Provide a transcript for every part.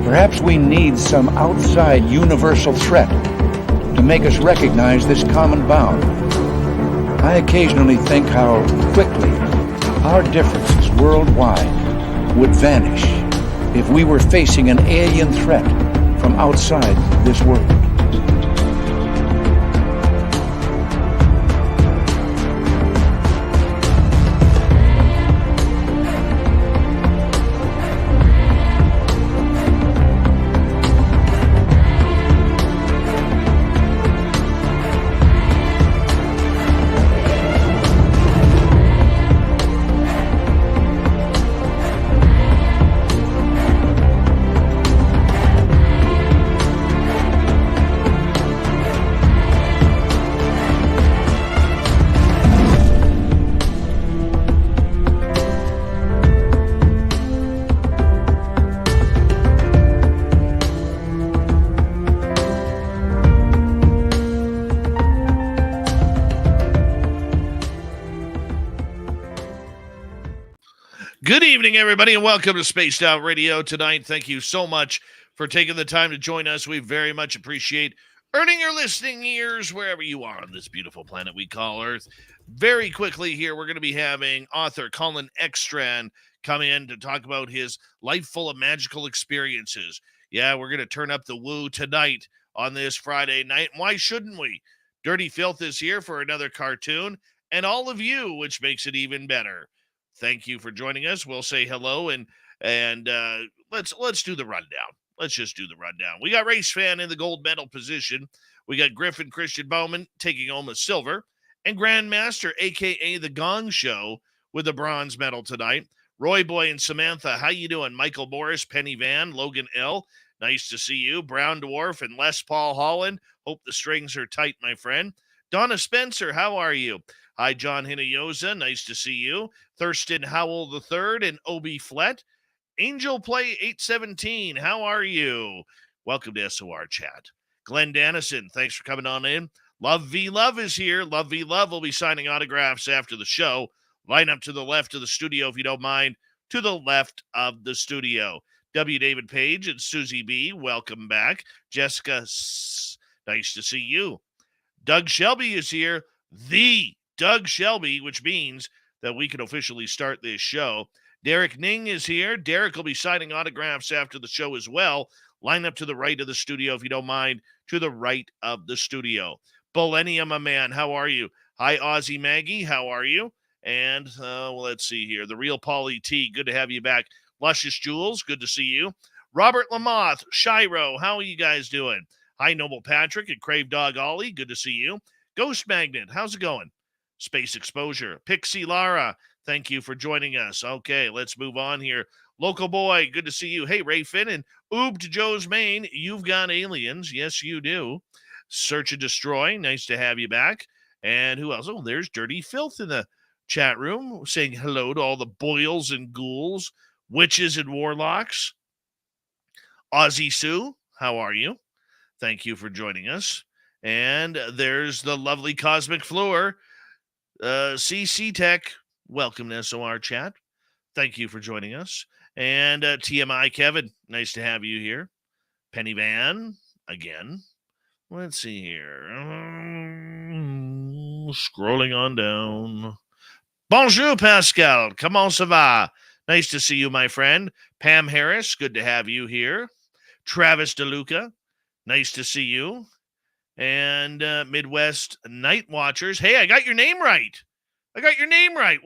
Perhaps we need some outside universal threat to make us recognize this common bound. I occasionally think how quickly our differences worldwide would vanish if we were facing an alien threat from outside this world. Good evening, everybody, and welcome to Spaced Out Radio tonight. Thank you so much for taking the time to join us. We very much appreciate earning your listening ears wherever you are on this beautiful planet we call Earth. Very quickly here, we're going to be having author Colin Eckstrand come in to talk about his life full of magical experiences. Yeah, we're going to turn up the woo tonight on this Friday night. Why shouldn't we? Dirty Filth is here for another cartoon, and all of you, which makes it even better. Thank you for joining us. We'll say hello and let's do the rundown. Let's just do the rundown. We got Race Fan in the gold medal position. We got Griffin Christian Bowman taking home a silver, and Grandmaster, aka the Gong Show, with the bronze medal tonight. Roy Boy and Samantha, how you doing? Michael Morris, Penny Van, Logan L. Nice to see you. Brown Dwarf and Les Paul Holland. Hope the strings are tight, my friend. Donna Spencer, how are you? Hi, John Hinoyosa. Nice to see you. Thurston Howell III and Obi Flett. Angel Play 817. How are you? Welcome to SOR Chat. Glenn Dannison, thanks for coming on in. Love V Love is here. Love V Love will be signing autographs after the show. Line up to the left of the studio if you don't mind. To the left of the studio. W. David Page and Susie B. Welcome back. Jessica, nice to see you. Doug Shelby is here. The Doug Shelby, which means that we can officially start this show. Derek Ning is here. Derek will be signing autographs after the show as well. Line up to the right of the studio, if you don't mind, to the right of the studio. Millennium, my man, how are you? Hi, Aussie Maggie, how are you? And let's see here. The Real Paulie T, good to have you back. Luscious Jules, good to see you. Robert Lamoth, Shiro, how are you guys doing? Hi, Noble Patrick and Crave Dog Ollie, good to see you. Ghost Magnet, how's it going? Space Exposure. Pixie Lara, thank you for joining us. Okay, let's move on here. Local Boy, good to see you. Hey, Ray Finn and Oob to Joe's Main, you've got aliens. Yes, you do. Search and Destroy, nice to have you back. And who else? Oh, there's Dirty Filth in the chat room saying hello to all the boils and ghouls, witches and warlocks. Ozzy Sue, how are you? Thank you for joining us. And there's the lovely Cosmic Floor. CC Tech, welcome to SOR Chat. Thank you for joining us. And TMI Kevin, nice to have you here. Penny Van, again. Let's see here. Scrolling on down. Bonjour, Pascal. Comment ça va? Nice to see you, my friend. Pam Harris, good to have you here. Travis DeLuca, nice to see you. And Midwest Night Watchers. Hey, I got your name right.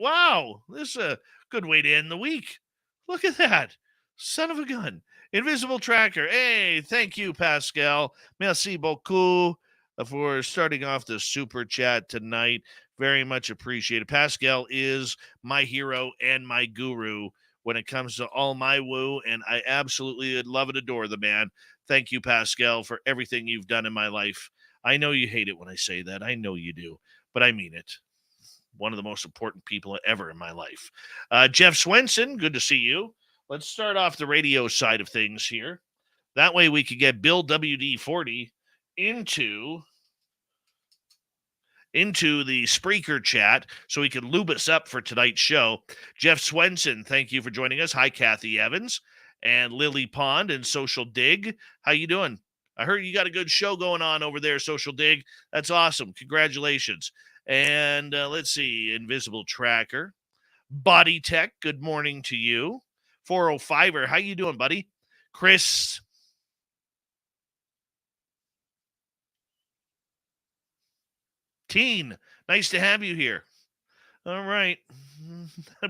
Wow. This is a good way to end the week. Look at that. Son of a gun. Invisible Tracker. Hey, thank you, Pascal. Merci beaucoup for starting off the super chat tonight. Very much appreciated. Pascal is my hero and my guru when it comes to all my woo, and I absolutely love and adore the man. Thank you, Pascal, for everything you've done in my life. I know you hate it when I say that. I know you do, but I mean it. One of the most important people ever in my life. Jeff Swenson, good to see you. Let's start off the radio side of things here. That way we could get Bill WD-40 into the Spreaker chat so he can lube us up for tonight's show. Jeff Swenson, thank you for joining us. Hi, Kathy Evans. and Lily Pond and Social Dig. How you doing? I heard you got a good show going on over there, Social Dig. That's awesome. Congratulations. And let's see, Invisible Tracker. Body Tech, good morning to you. 405er, how you doing, buddy? Chris. Teen, nice to have you here. All right.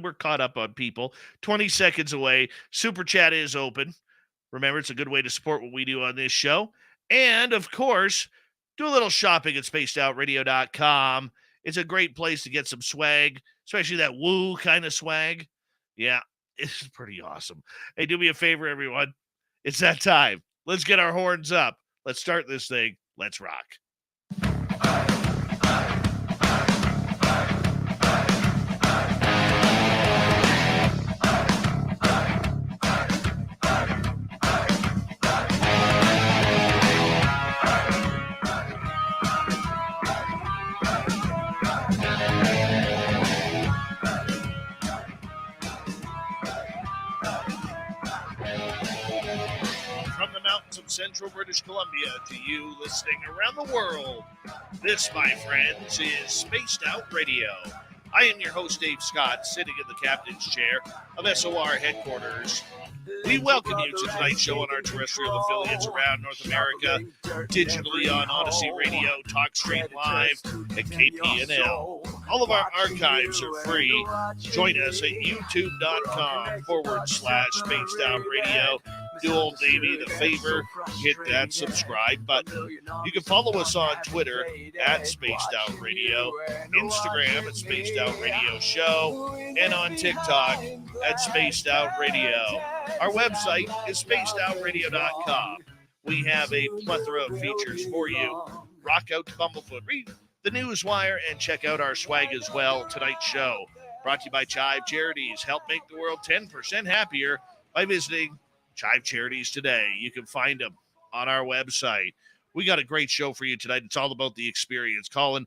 We're caught up on people. 20 seconds away. Super Chat is open. Remember, it's a good way to support what we do on this show. And, of course, do a little shopping at spacedoutradio.com. It's a great place to get some swag, especially that woo kind of swag. Yeah, it's pretty awesome. Hey, do me a favor, everyone. It's that time. Let's get our horns up. Let's start this thing. Let's rock. Of central British Columbia to you listening around the world. This, my friends, is Spaced Out Radio. I am your host, Dave Scott, sitting in the captain's chair of SOR headquarters. We welcome you to tonight's show on our terrestrial affiliates around North America, digitally on Odyssey Radio, TalkStream Live, and KPNL. All of our archives are free. Join us at youtube.com/Spaced Out Radio. Do old Davey the favor, hit that subscribe button. You can follow us on Twitter at Spaced Out Radio, Instagram at Spaced Out Radio Show, and on TikTok at Spaced Out Radio. Our website is spacedoutradio.com. We have a plethora of features for you. Rock out to Bumblefoot, read the Newswire, and check out our swag as well. Tonight's show brought to you by Chive Charities. Help make the world 10% happier by visiting Chive Charities today. You can find them on our website. We got a great show for you tonight. It's all about the experience. Colin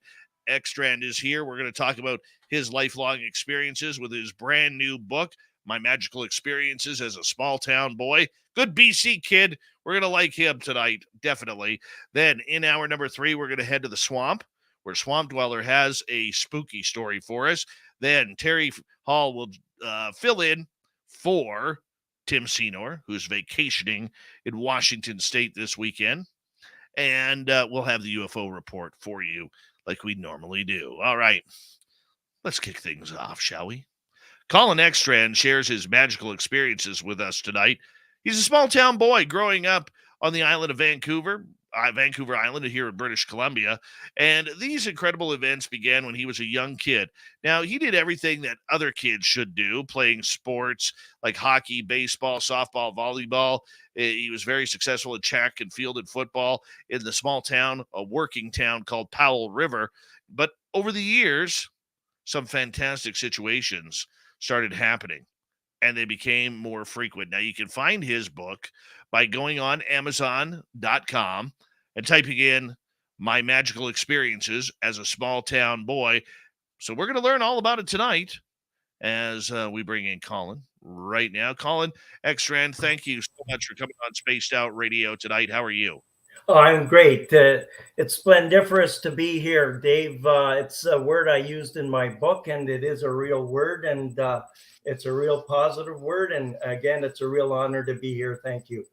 Eckstrand is here. We're going to talk about his lifelong experiences with his brand new book, My Magical Experiences as a Small Town Boy. Good BC kid. We're going to like him tonight, definitely. Then in hour number 3, we're going to head to the swamp, where Swamp Dweller has a spooky story for us. Then Terry Hall will fill in for Tim Senor, who's vacationing in Washington State this weekend. And we'll have the UFO report for you like we normally do. All right, let's kick things off, shall we? Colin Eckstrand shares his magical experiences with us tonight. He's a small-town boy growing up on the island of Vancouver Island here in British Columbia. And these incredible events began when he was a young kid. Now, he did everything that other kids should do, playing sports like hockey, baseball, softball, volleyball. He was very successful in track and field and football in the small town, a working town called Powell River. But over the years, some fantastic situations started happening, and they became more frequent. Now, you can find his book by going on Amazon.com and typing in My Magical Experiences as a Small Town Boy. So we're going to learn all about it tonight as we bring in Colin right now. Colin Eckstrand, thank you so much for coming on Spaced Out Radio tonight. How are you? Oh, I'm great. It's splendiferous to be here, Dave. It's a word I used in my book, and it is a real word, and it's a real positive word. And again, it's a real honor to be here. Thank you.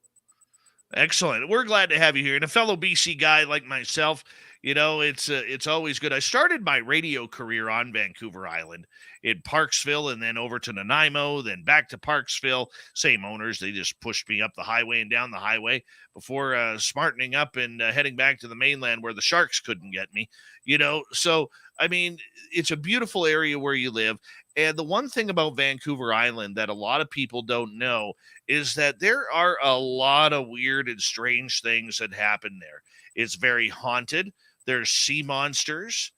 Excellent. We're glad to have you here. And a fellow BC guy like myself, you know, it's always good. I started my radio career on Vancouver Island in Parksville, and then over to Nanaimo, then back to Parksville. Same owners. They just pushed me up the highway and down the highway before smartening up and heading back to the mainland where the sharks couldn't get me, you know. So, I mean, it's a beautiful area where you live. And the one thing about Vancouver Island that a lot of people don't know is that there are a lot of weird and strange things that happen there. It's very haunted. There's sea monsters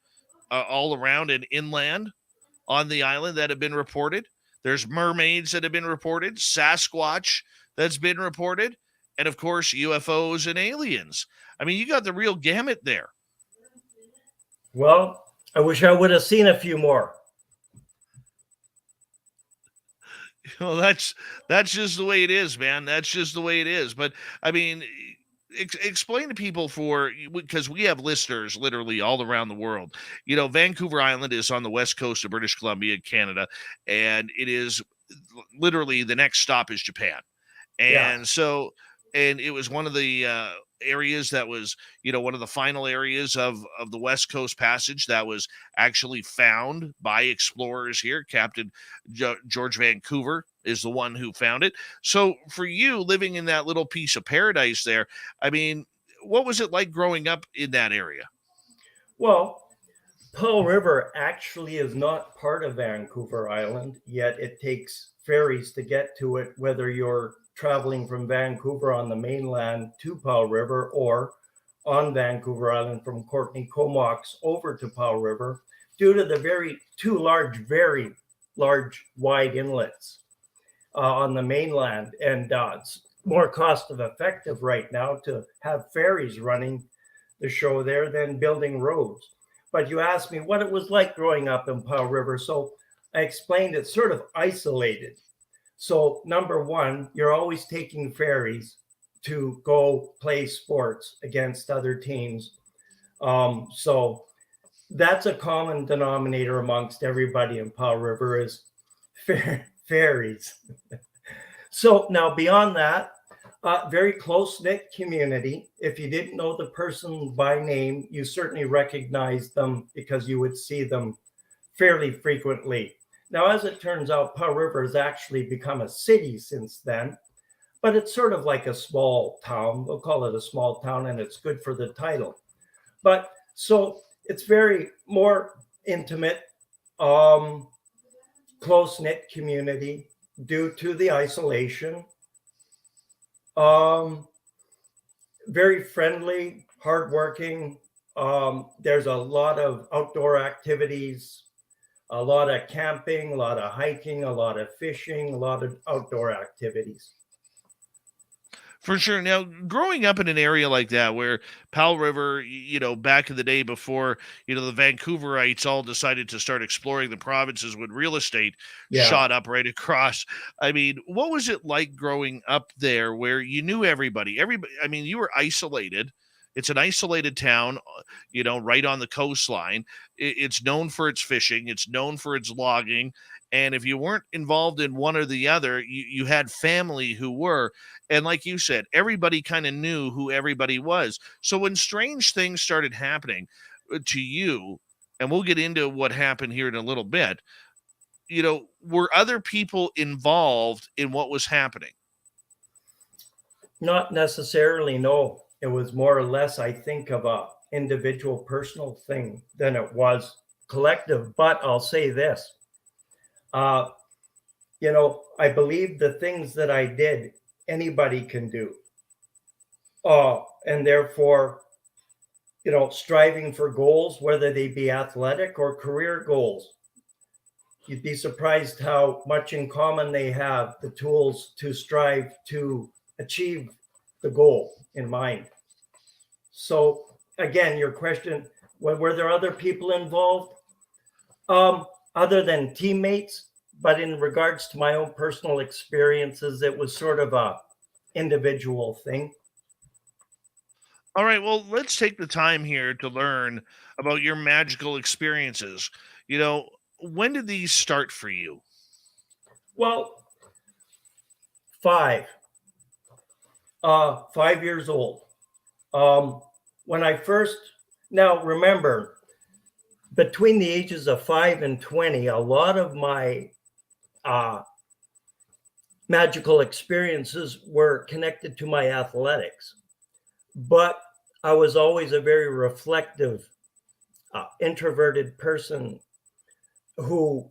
all around and inland on the island that have been reported. There's mermaids that have been reported, Sasquatch that's been reported, and of course, UFOs and aliens. I mean, you got the real gamut there. Well, I wish I would have seen a few more. Well, that's just the way it is, man. That's just the way it is. But I mean, explain to people because we have listeners literally all around the world. Vancouver Island is on the west coast of British Columbia, Canada, and it is literally the next stop is Japan. Yeah. And it was one of the areas that was, one of the final areas of the West Coast Passage that was actually found by explorers here. Captain George Vancouver is the one who found it. So for you living in that little piece of paradise there, I mean, what was it like growing up in that area? Well, Powell River actually is not part of Vancouver Island, yet it takes ferries to get to it, whether you're traveling from Vancouver on the mainland to Powell River or on Vancouver Island from Courtney Comox over to Powell River, due to the very large, wide inlets on the mainland. And it's more cost effective right now to have ferries running the show there than building roads. But you asked me what it was like growing up in Powell River. So I explained it's sort of isolated. So number one, you're always taking ferries to go play sports against other teams. So that's a common denominator amongst everybody in Powell River is ferries. So now beyond that, very close-knit community. If you didn't know the person by name, you certainly recognized them because you would see them fairly frequently. Now, as it turns out, Powell River has actually become a city since then, but it's sort of like a small town. We'll call it a small town, and it's good for the title. But so it's very more intimate, close-knit community due to the isolation. Very friendly, hardworking. There's a lot of outdoor activities, a lot of camping, a lot of hiking, a lot of fishing, a lot of outdoor activities. For sure. Now, growing up in an area like that where Powell River, back in the day before, the Vancouverites all decided to start exploring the provinces when real estate shot up right across. I mean, what was it like growing up there where you knew everybody? I mean, you were isolated. It's an isolated town, right on the coastline. It's known for its fishing. It's known for its logging. And if you weren't involved in one or the other, you had family who were. And like you said, everybody kind of knew who everybody was. So when strange things started happening to you, and we'll get into what happened here in a little bit, were other people involved in what was happening? Not necessarily, no. It was more or less, I think, of a individual personal thing than it was collective. But I'll say this. I believe the things that I did, anybody can do. And therefore, striving for goals, whether they be athletic or career goals, you'd be surprised how much in common they have, the tools to strive to achieve the goal in mind. So again, your question, were there other people involved? Other than teammates, but in regards to my own personal experiences, it was sort of a individual thing. All right, well, let's take the time here to learn about your magical experiences. When did these start for you? Well, 5 years old. When I first, now remember, between the ages of 5 and 20, a lot of my magical experiences were connected to my athletics. But I was always a very reflective, introverted person who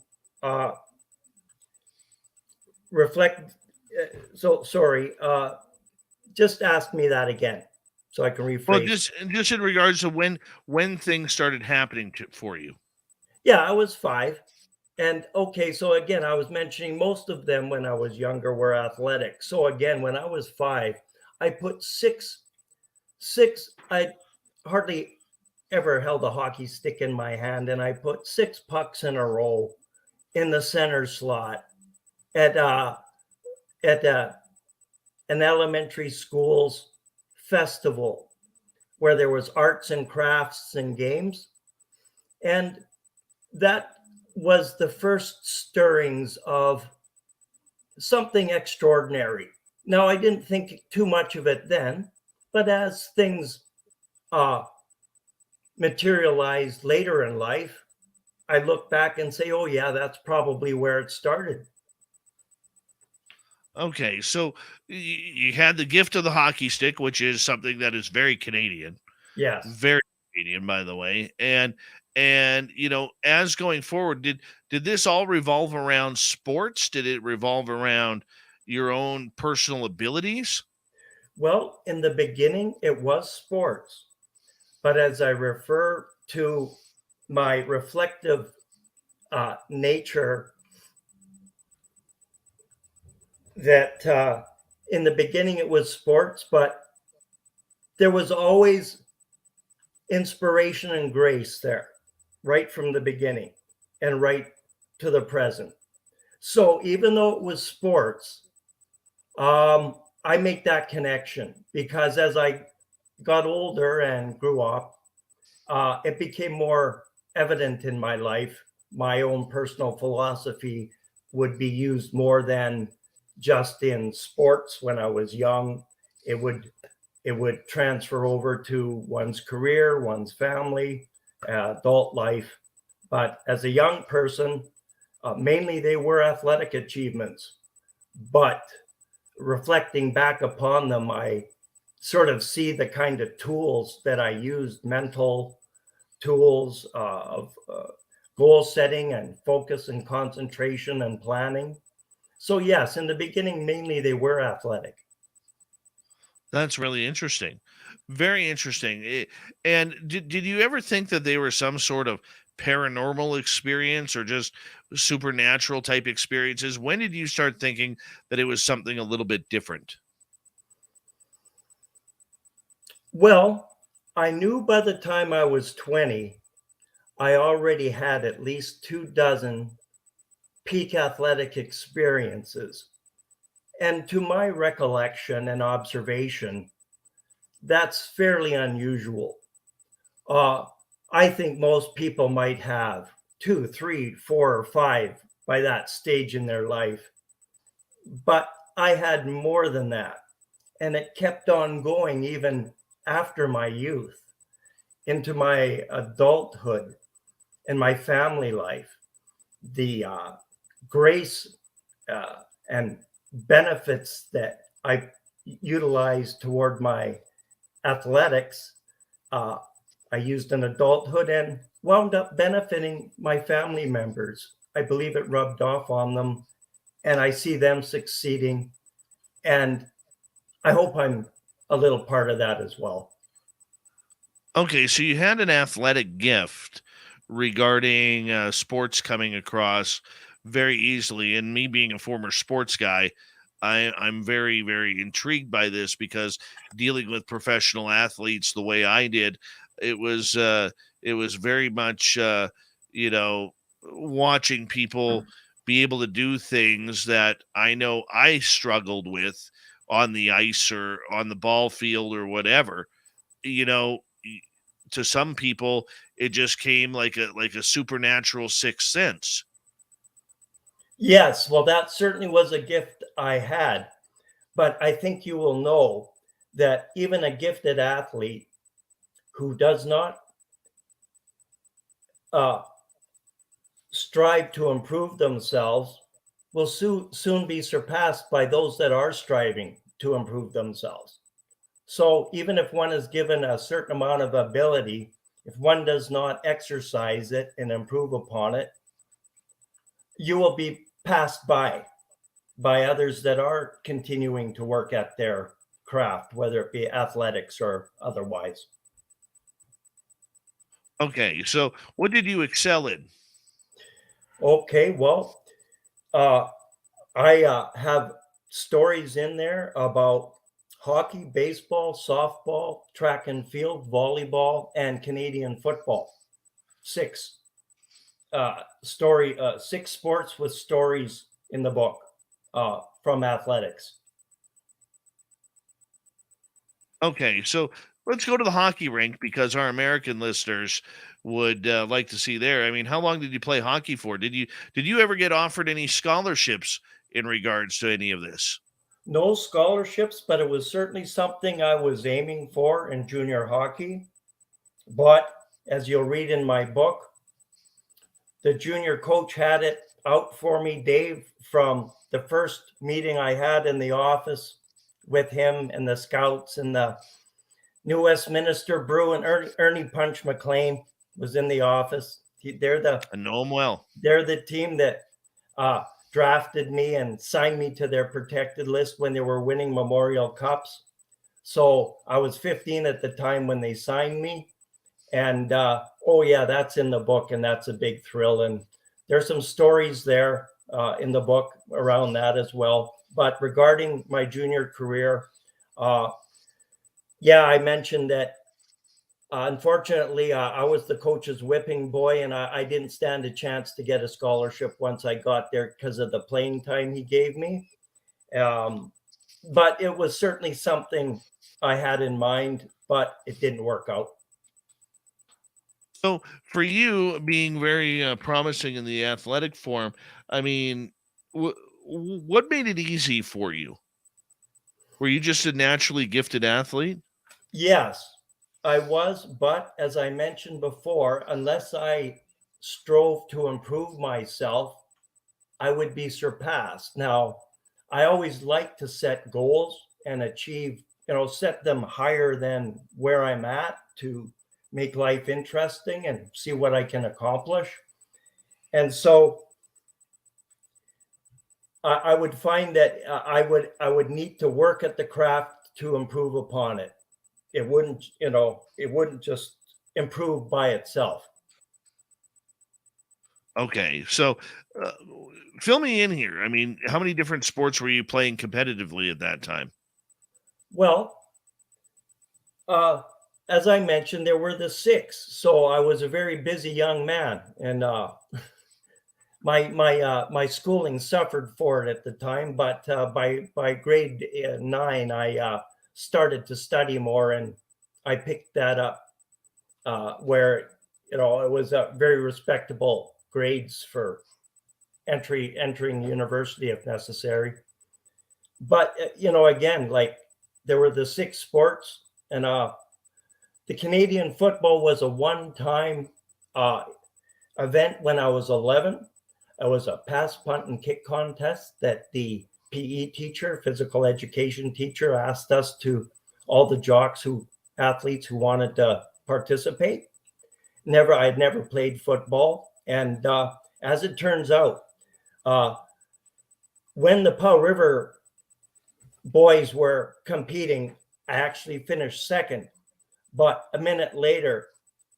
just ask me that again so I can rephrase. Well, just in regards to when things started happening for you. Yeah, I was 5. And okay, so again, I was mentioning most of them when I was younger were athletic. So again, when I was 5, I put six, I hardly ever held a hockey stick in my hand, and I put 6 pucks in a row in the center slot at at an elementary school's festival where there was arts and crafts and games. And that was the first stirrings of something extraordinary. Now, I didn't think too much of it then, but as things uh, materialized later in life, I look back and say, oh, yeah, that's probably where it started. Okay, so you had the gift of the hockey stick, which is something that is very Canadian, Yes. very Canadian, by the way. And as going forward, did this all revolve around sports? Did it revolve around your own personal abilities? Well, in the beginning, it was sports. But as I refer to my reflective nature, that in the beginning it was sports, but there was always inspiration and grace there, right from the beginning and right to the present. So even though it was sports, I make that connection because as I got older and grew up, it became more evident in my life. My own personal philosophy would be used more than just in sports when I was young. It would transfer over to one's career, one's family, adult life. But as a young person, mainly they were athletic achievements. But reflecting back upon them, I sort of see the kind of tools that I used, mental tools of goal setting and focus and concentration and planning. So, yes, in the beginning, mainly they were athletic. That's really interesting. Very interesting. And did you ever think that they were some sort of paranormal experience or just supernatural type experiences? When did you start thinking that it was something a little bit different? Well, I knew by the time I was 20, I already had at least 2 dozen peak athletic experiences. And to my recollection and observation, that's fairly unusual. Uh, I think most people might have two, three, four, or five by that stage in their life. But I had more than that. And it kept on going even after my youth into my adulthood and my family life. The grace and benefits that I utilized toward my athletics, uh, I used in adulthood and wound up benefiting my family members. I believe it rubbed off on them, and I see them succeeding. And I hope I'm a little part of that as well. Okay, so you had an athletic gift regarding sports coming across very easily. And me being a former sports guy, I'm very, very intrigued by this because dealing with professional athletes the way I did, it was very much watching people be able to do things that I know I struggled with on the ice or on the ball field or whatever. You know, to some people, it just came like a supernatural sixth sense. Yes, well, that certainly was a gift I had. But I think you will know that even a gifted athlete who does not uh, strive to improve themselves will soon be surpassed by those that are striving to improve themselves. So even if one is given a certain amount of ability, if one does not exercise it and improve upon it, you will be passed by others that are continuing to work at their craft, whether it be athletics or otherwise. Okay, so what did you excel in? Okay, well, uh, I have stories in there about hockey, baseball, softball, track and field, volleyball, and Canadian football. Six 6 sports with stories in the book. from athletics. Okay, so let's go to the hockey rink because our American listeners would like to see there. I mean, how long did you play hockey for? Did you ever get offered any scholarships in regards to any of this? No scholarships, but it was certainly something I was aiming for in junior hockey. But as you'll read in my book, the junior coach had it out for me, Dave, from the first meeting I had in the office with him and the scouts and the New Westminster Bruin. Ernie Punch McLean was in the office. I know him well. They're the team that drafted me and signed me to their protected list when they were winning Memorial Cups. So I was 15 at the time when they signed me. And oh yeah, that's in the book, and that's a big thrill. And there's some stories there in the book around that as well. But regarding my junior career, yeah, I mentioned that unfortunately I was the coach's whipping boy, and I didn't stand a chance to get a scholarship once I got there because of the playing time he gave me. But it was certainly something I had in mind, but it didn't work out. So for you being very promising in the athletic form, I mean, what made it easy for you? Were you just a naturally gifted athlete? Yes, I was, but as I mentioned before, unless I strove to improve myself, I would be surpassed. Now, I always like to set goals and achieve, set them higher than where I'm at to make life interesting and see what I can accomplish. And so I would find that I would need to work at the craft to improve upon it. It wouldn't just improve by itself. Okay, so uh, fill me in here. I mean, how many different sports were you playing competitively at that time? Well, uh, as I mentioned, there were the six, so I was a very busy young man, and my schooling suffered for it at the time. But by grade nine, I started to study more, and I picked that up where it was very respectable grades for entering university if necessary. But again, like there were the six sports, and the Canadian football was a one-time uh, event when I was 11. It was a pass, punt, and kick contest that the PE teacher, physical education teacher, asked us to, all the athletes who wanted to participate. I had never played football. And as it turns out, uh, when the Powell River boys were competing, I actually finished second. But a minute later,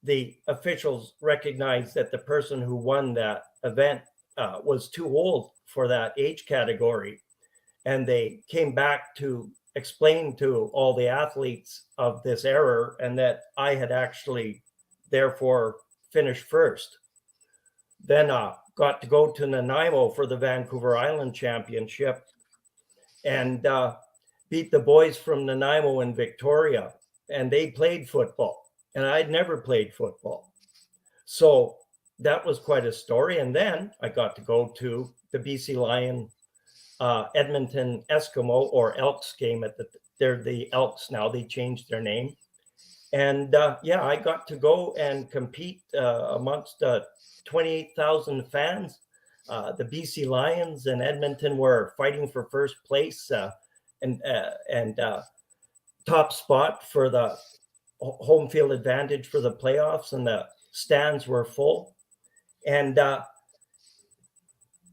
the officials recognized that the person who won that event was too old for that age category. And they came back to explain to all the athletes of this error and that I had actually, therefore, finished first. Then got to go to Nanaimo for the Vancouver Island Championship and beat the boys from Nanaimo and Victoria. And they played football, and I'd never played football. So that was quite a story. And then I got to go to the BC Lion Edmonton Eskimo or Elks game they're the Elks now. They changed their name. And yeah, I got to go and compete amongst 28,000 fans. The BC Lions and Edmonton were fighting for first place and top spot for the home field advantage for the playoffs, and the stands were full. And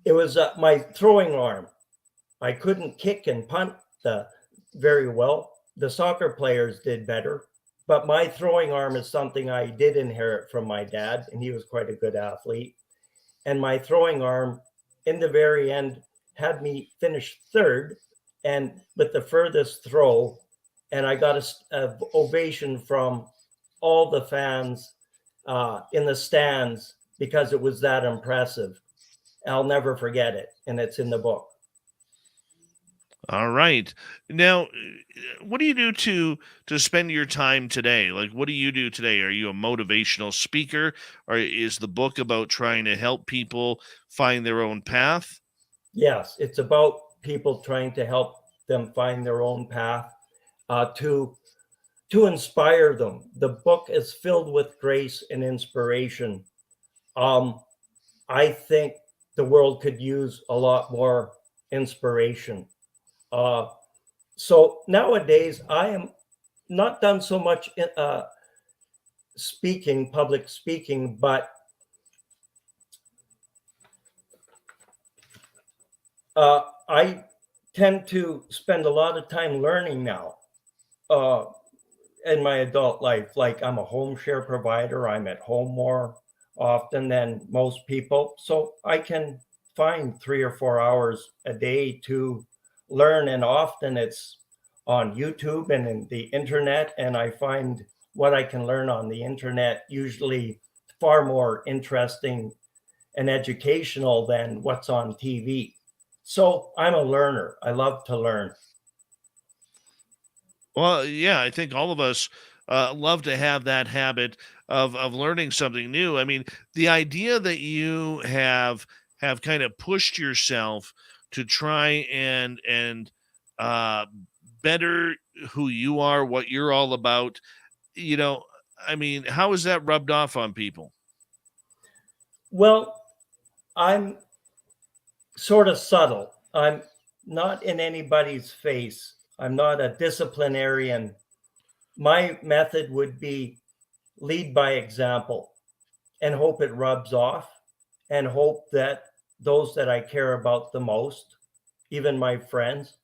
it was my throwing arm. I couldn't kick and punt very well. The soccer players did better, but my throwing arm is something I did inherit from my dad, and he was quite a good athlete. And my throwing arm in the very end had me finish third and with the furthest throw. And I got a ovation from all the fans in the stands because it was that impressive. I'll never forget it. And it's in the book. All right. Now, what do you do to spend your time today? Like, what do you do today? Are you a motivational speaker, or is the book about trying to help people find their own path? Yes, it's about people trying to help them find their own path, to inspire them. The book is filled with grace and inspiration. Um, I think the world could use a lot more inspiration. Uh, so nowadays, I am not done so much speaking, public speaking, but I tend to spend a lot of time learning now. Uh, in my adult life. Like I'm a home share provider. I'm at home more often than most people. So I can find 3 or 4 hours a day to learn. And often it's on YouTube and in the internet. And I find what I can learn on the internet usually far more interesting and educational than what's on TV. So I'm a learner. I love to learn. Well, yeah, I think all of us love to have that habit of learning something new. I mean, the idea that you have kind of pushed yourself to try and uh, better who you are, what you're all about. You know, I mean, how is that rubbed off on people? Well, I'm sort of subtle. I'm not in anybody's face. I'm not a disciplinarian. My method would be lead by example and hope it rubs off and hope that those that I care about the most, even my friends,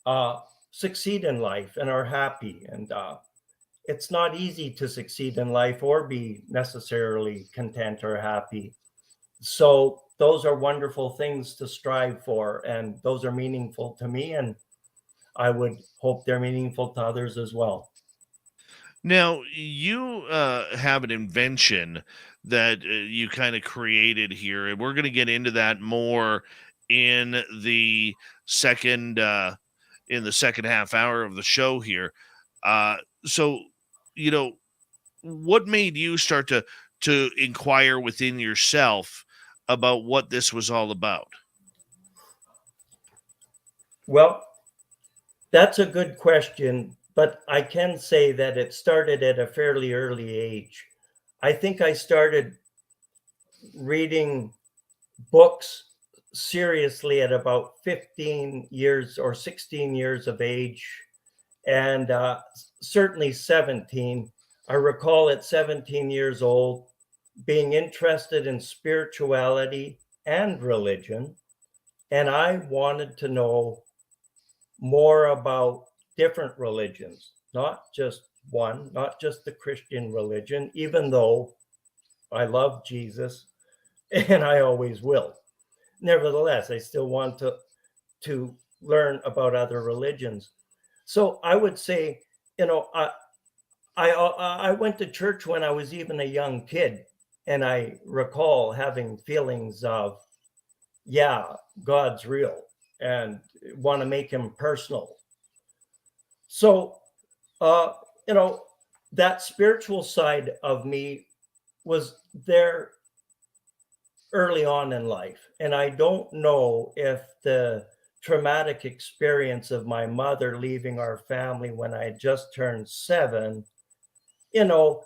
uh, succeed in life and are happy. And it's not easy to succeed in life or be necessarily content or happy. So those are wonderful things to strive for, and those are meaningful to me, and I would hope they're meaningful to others as well. Now, you have an invention that you kind of created here, and we're going to get into that more in the second second half hour of the show here. So, you know, what made you start to inquire within yourself about what this was all about? Well, that's a good question, but I can say that it started at a fairly early age. I think I started reading books seriously at about 15 years or 16 years of age, and certainly 17. I recall at 17 years old being interested in spirituality and religion, and I wanted to know more about different religions, not just one, not just the Christian religion, even though I love Jesus and I always will. Nevertheless, I still want to learn about other religions. So I would say, you know, I went to church when I was even a young kid, and I recall having feelings of, yeah, God's real, and want to make him personal. So, uh, you know, that spiritual side of me was there early on in life. And I don't know if the traumatic experience of my mother leaving our family when I had just turned 7, you know,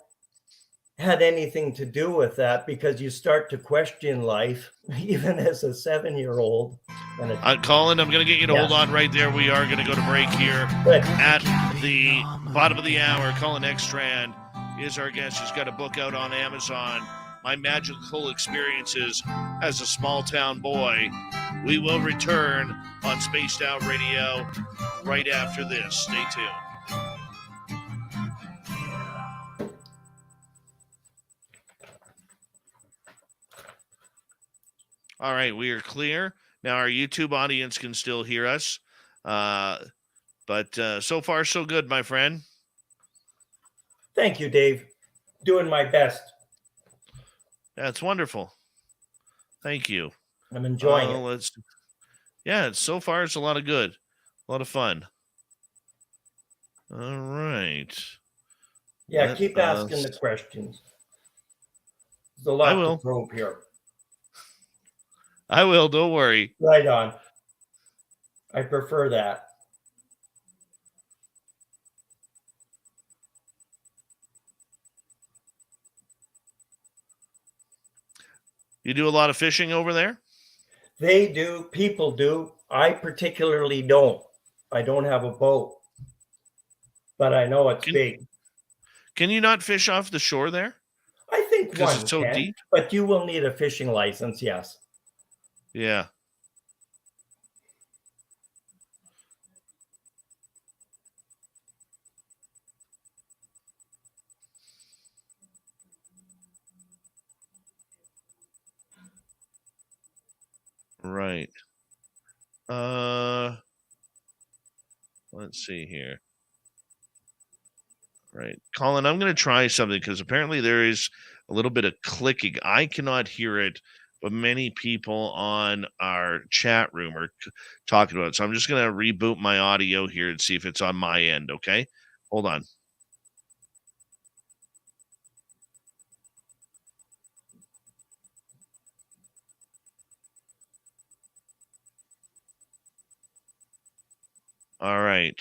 had anything to do with that, because you start to question life even as a 7-year-old. And Colin, I'm going to get you to hold yes, on right there. We are going to go to break here good. at the bottom of the hour. Colin Eckstrand is our guest. He's got a book out on Amazon, My Magical Experiences as a Small Town Boy. We will return on Spaced Out Radio right after this. Stay tuned. All right, we are clear. Now our YouTube audience can still hear us. But so far, so good, my friend. Thank you, Dave. Doing my best. That's wonderful. Thank you. I'm enjoying it. Yeah, so far it's a lot of good. A lot of fun. All right. Yeah, keep asking the questions. There's a lot to probe here. I will. Don't worry. Right on. I prefer that. You do a lot of fishing over there? They do. People do. I particularly don't. I don't have a boat, but I know it's big. Can you not fish off the shore there? I think Because one it's so can, deep? but you will need a fishing license, yes. Yeah. Right. Let's see here. Right. Colin, I'm going to try something because apparently there is a little bit of clicking. I cannot hear it, but many people on our chat room are talking about it. So I'm just going to reboot my audio here and see if it's on my end. Okay. Hold on. All right.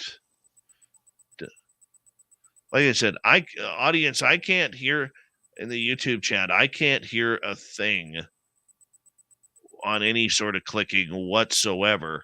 Like I said, audience, I can't hear in the YouTube chat. I can't hear a thing on any sort of clicking whatsoever.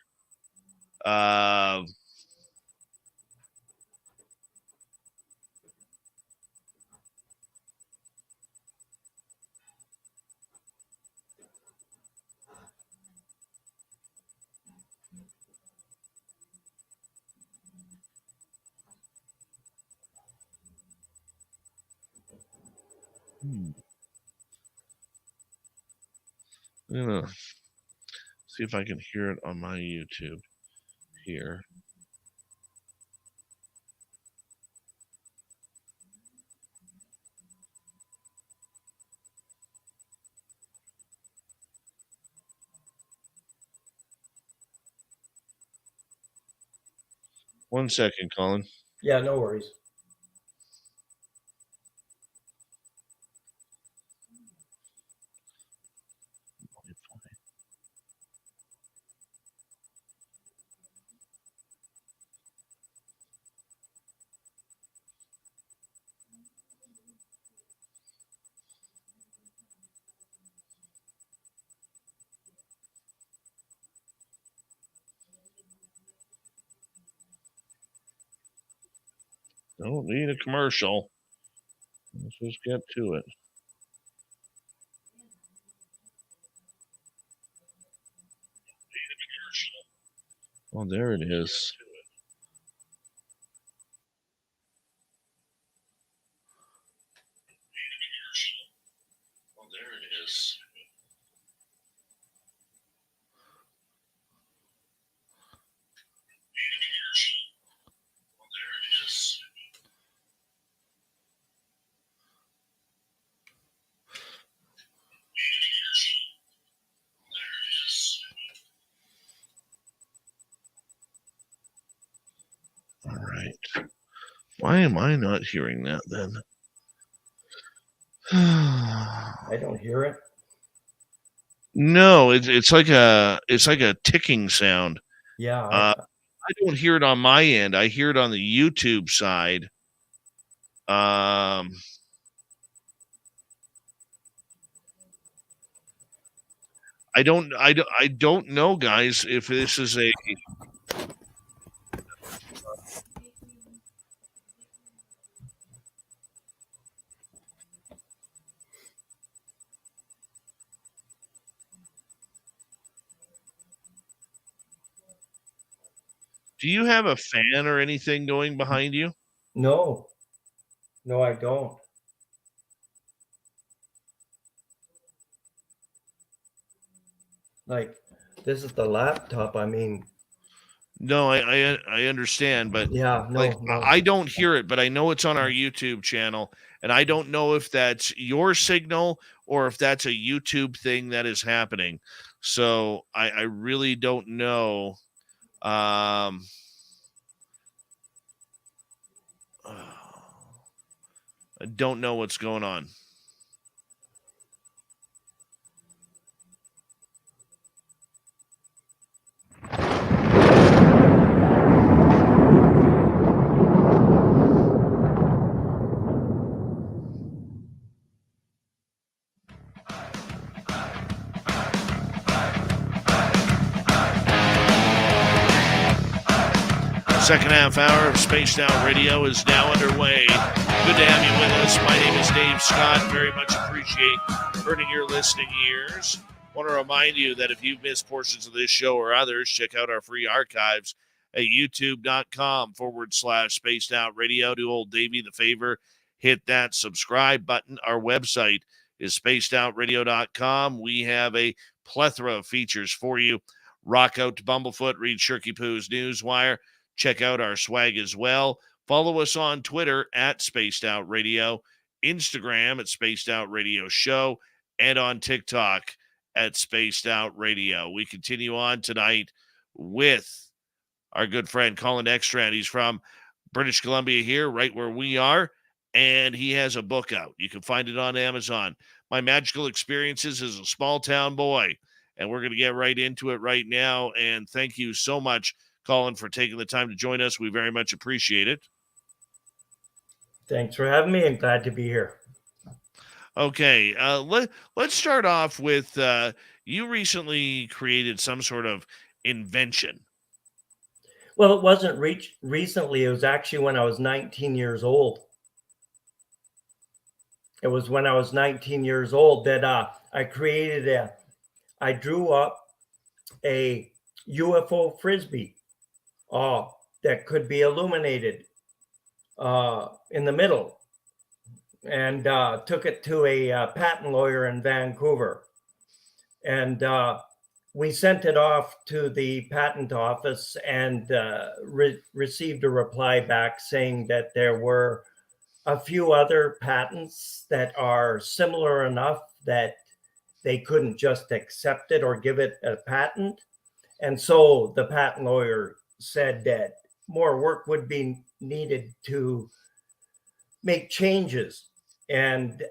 I'm gonna see if I can hear it on my YouTube here. One second, Colin. Yeah, no worries. Don't need a commercial. Let's just get to it. Oh, there it is. Oh, there it is. Oh, there it is. All right. Why am I not hearing that then? I don't hear it. No, it's like a ticking sound. Yeah, I don't hear it on my end. I hear it on the YouTube side. I don't know, guys, if this is a. Do you have a fan or anything going behind you? no, I don't. Like, this is the laptop. I mean, No, I understand, but yeah, like no. I don't hear it, but I know it's on our YouTube channel, and I don't know if that's your signal or if that's a YouTube thing that is happening. So I really don't know. I don't know what's going on. Second half hour of Spaced Out Radio is now underway. Good to have you with us. My name is Dave Scott. Very much appreciate earning your listening ears. Want to remind you that if you've missed portions of this show or others, check out our free archives at youtube.com/Spaced Out Radio. Do old Davey the favor, hit that subscribe button. Our website is spacedoutradio.com. We have a plethora of features for you. Rock out to Bumblefoot, read Shirky Poo's Newswire. Check out our swag as well. Follow us on Twitter at Spaced Out Radio, Instagram at Spaced Out Radio Show, and on TikTok at Spaced Out Radio. We continue on tonight with our good friend Colin Eckstrand. He's from British Columbia here, right where we are, and he has a book out. You can find it on Amazon. My Magical Experiences as a Small Town Boy. And we're going to get right into it right now. And thank you so much, Colin, for taking the time to join us. We very much appreciate it. Thanks for having me. I'm glad to be here. Okay, let's start off with you recently created some sort of invention. Well, it wasn't recently. It was actually when I was 19 years old. It was when I was 19 years old that I drew up a UFO Frisbee that could be illuminated in the middle, and took it to a patent lawyer in Vancouver. And we sent it off to the patent office and received a reply back saying that there were a few other patents that are similar enough that they couldn't just accept it or give it a patent. And so the patent lawyer said that more work would be needed to make changes. And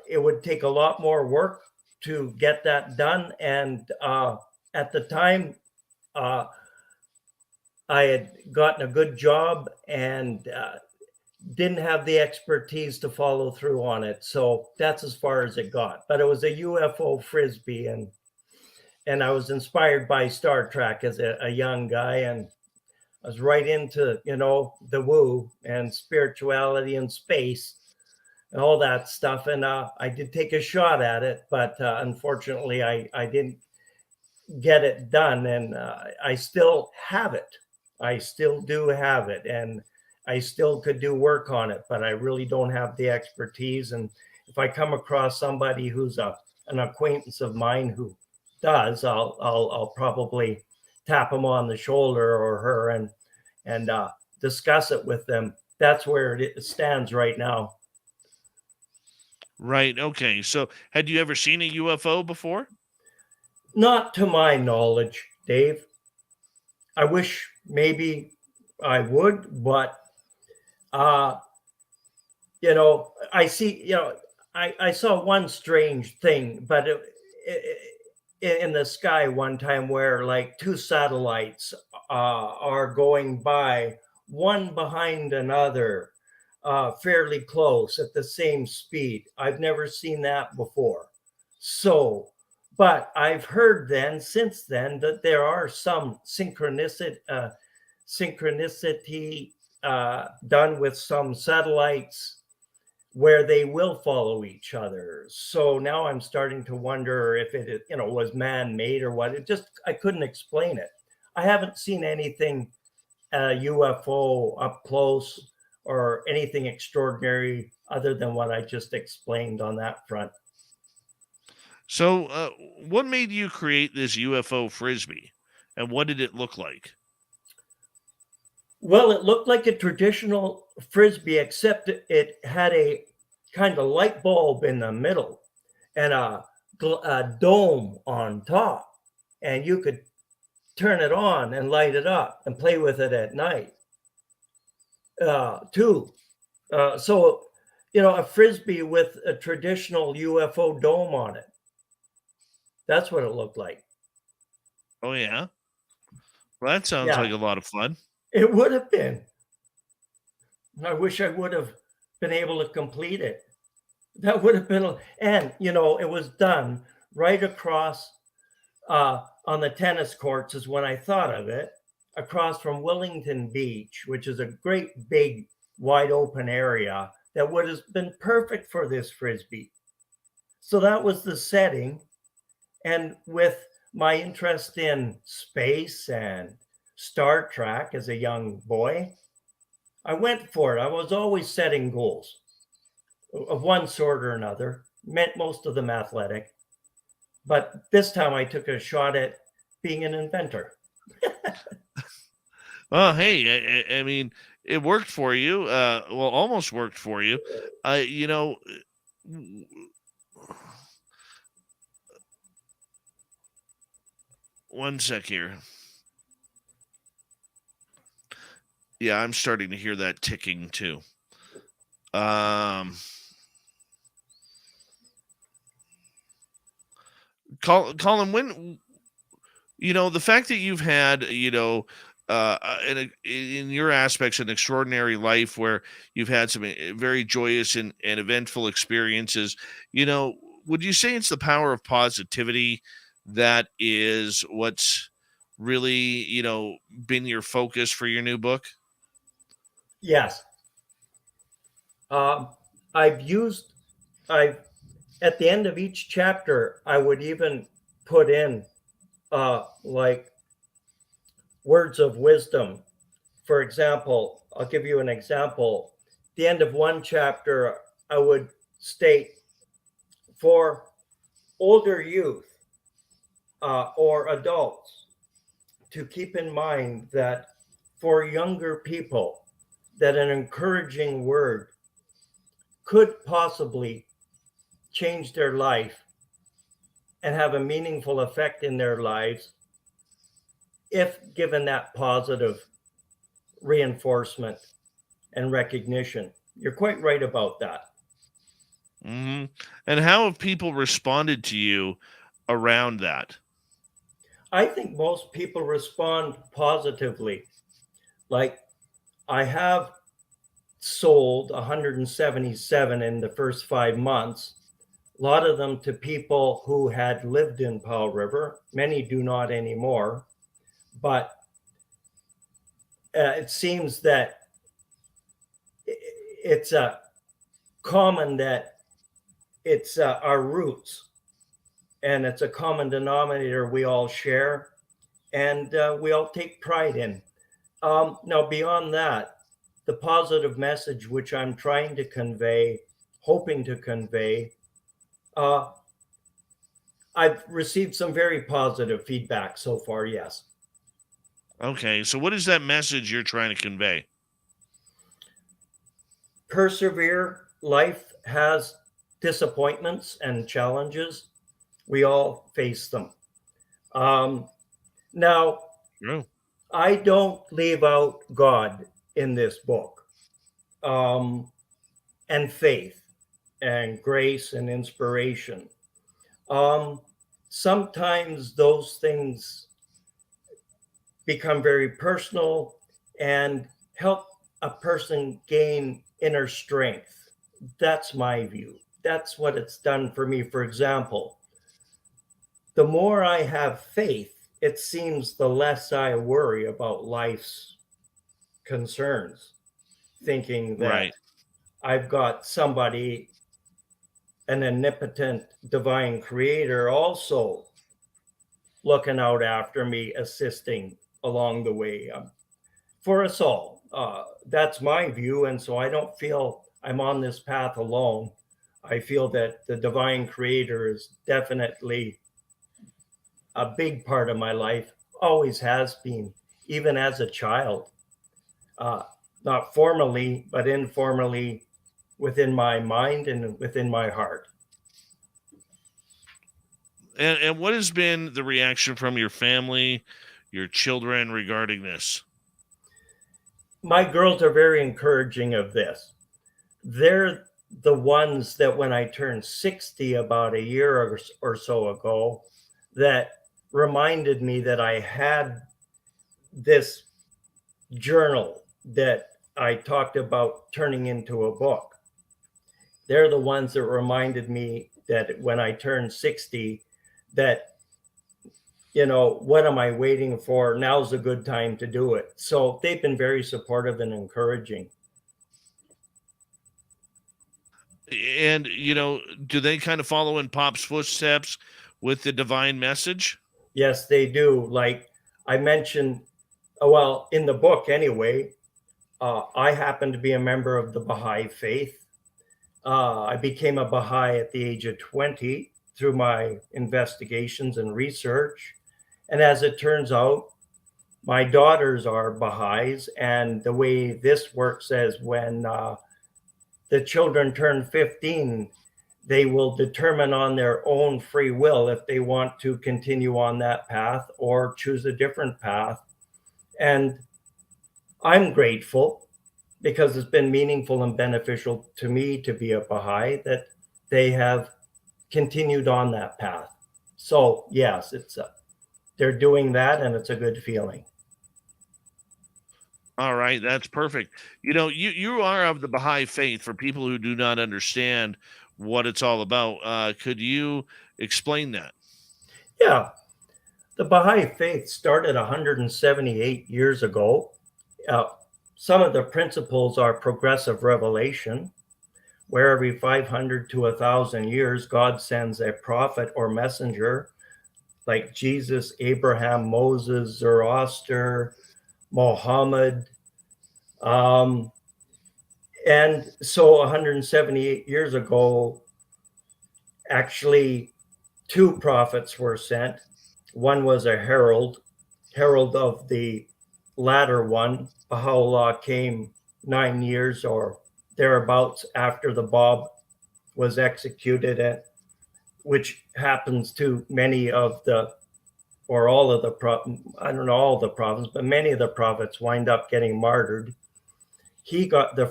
it would take a lot more work to get that done. And at the time, I had gotten a good job and didn't have the expertise to follow through on it. So that's as far as it got. But it was a UFO Frisbee, and I was inspired by Star Trek as a young guy, and I was right into, the woo and spirituality and space and all that stuff. And I did take a shot at it, but unfortunately I didn't get it done. And I still have it. I still do have it. And I still could do work on it, but I really don't have the expertise. And if I come across somebody who's an acquaintance of mine who does, I'll probably tap him on the shoulder or her and discuss it with them. That's where it stands right now. Right. Okay. So had you ever seen a UFO before? Not to my knowledge, Dave. I wish maybe I would, but I see, I saw one strange thing, but in the sky one time where like two satellites are going by, one behind another, fairly close at the same speed. I've never seen that before. So, but I've heard since then that there are some synchronicity done with some satellites where they will follow each other. So now I'm starting to wonder if it, was man-made or what. I couldn't explain it. I haven't seen anything UFO up close or anything extraordinary other than what I just explained on that front. So what made you create this UFO Frisbee, and what did it look like? Well, it looked like a traditional Frisbee, except it had a kind of light bulb in the middle and a dome on top. And you could turn it on and light it up and play with it at night too. So, a Frisbee with a traditional UFO dome on it. That's what it looked like. Oh, yeah. Well, that sounds Yeah, like a lot of fun. it would have been. I wish I would have been able to complete it. That would have been, and it was done right across on the tennis courts, is when I thought of it, across from Wellington Beach, which is a great big wide open area that would have been perfect for this Frisbee. So that was the setting. And with my interest in space and Star Trek as a young boy, I went for it. I was always setting goals of one sort or another, meant most of them athletic. But this time I took a shot at being an inventor. Well, hey, I mean, it worked for you. Well, almost worked for you. You know, one sec here. Yeah, I'm starting to hear that ticking too. Colin, when the fact that you've had in your aspects an extraordinary life where you've had some very joyous and eventful experiences, would you say it's the power of positivity that is what's really been your focus for your new book? Yes. I've at the end of each chapter, I would even put in like words of wisdom. For example, I'll give you an example. The end of one chapter, I would state, for older youth or adults, to keep in mind that for younger people, that an encouraging word could possibly change their life and have a meaningful effect in their lives if given that positive reinforcement and recognition. You're quite right about that. Mm-hmm. And how have people responded to you around that? I think most people respond positively. Like, I have sold 177 in the first 5 months, a lot of them to people who had lived in Powell River. Many do not anymore, but it seems that it's common that it's our roots, and it's a common denominator we all share, and we all take pride in. Now, beyond that, the positive message which I'm trying to convey, hoping to convey, I've received some very positive feedback so far, yes. Okay, so what is that message you're trying to convey? Persevere. Life has disappointments and challenges. We all face them. Now, True. I don't leave out God in this book, and faith and grace and inspiration. Sometimes those things become very personal and help a person gain inner strength. That's my view. That's what it's done for me. For example, the more I have faith, it seems the less I worry about life's concerns, thinking that Right. I've got somebody, an omnipotent divine creator, also looking out after me, assisting along the way, for us all. That's my view. And so I don't feel I'm on this path alone. I feel that the divine creator is definitely a big part of my life, always has been, even as a child. Not formally, but informally, within my mind and within my heart. And what has been the reaction from your family, your children regarding this? My girls are very encouraging of this. they're the ones that when I turned 60 about a year or so ago, that reminded me that I had this journal that I talked about turning into a book. They're the ones that reminded me that when I turned 60, that, what am I waiting for? Now's a good time to do it. So they've been very supportive and encouraging. And, do they kind of follow in Pop's footsteps with the divine message? Yes, they do. Like I mentioned, well, in the book anyway, I happen to be a member of the Baha'i faith. I became a Baha'i at the age of 20 through my investigations and research. And as it turns out, my daughters are Baha'is. And the way this works is when the children turn 15, they will determine on their own free will if they want to continue on that path or choose a different path. And I'm grateful because it's been meaningful and beneficial to me to be a Baha'i that they have continued on that path. So yes, they're doing that, and it's a good feeling. All right, that's perfect. You are of the Baha'i faith. For people who do not understand what it's all about, could you explain that? Yeah, the Baha'i faith started 178 years ago. Uh, some of the principles are progressive revelation, where every 500 to 1,000 years, God sends a prophet or messenger like Jesus, Abraham, Moses, Zoroaster, Mohammed. And so 178 years ago, actually, two prophets were sent. One was a herald of the latter one. Baha'u'llah came 9 years or thereabouts after the Bab was executed, which happens to many of the, or all of the, I don't know all the prophets, but many of the prophets wind up getting martyred. He got the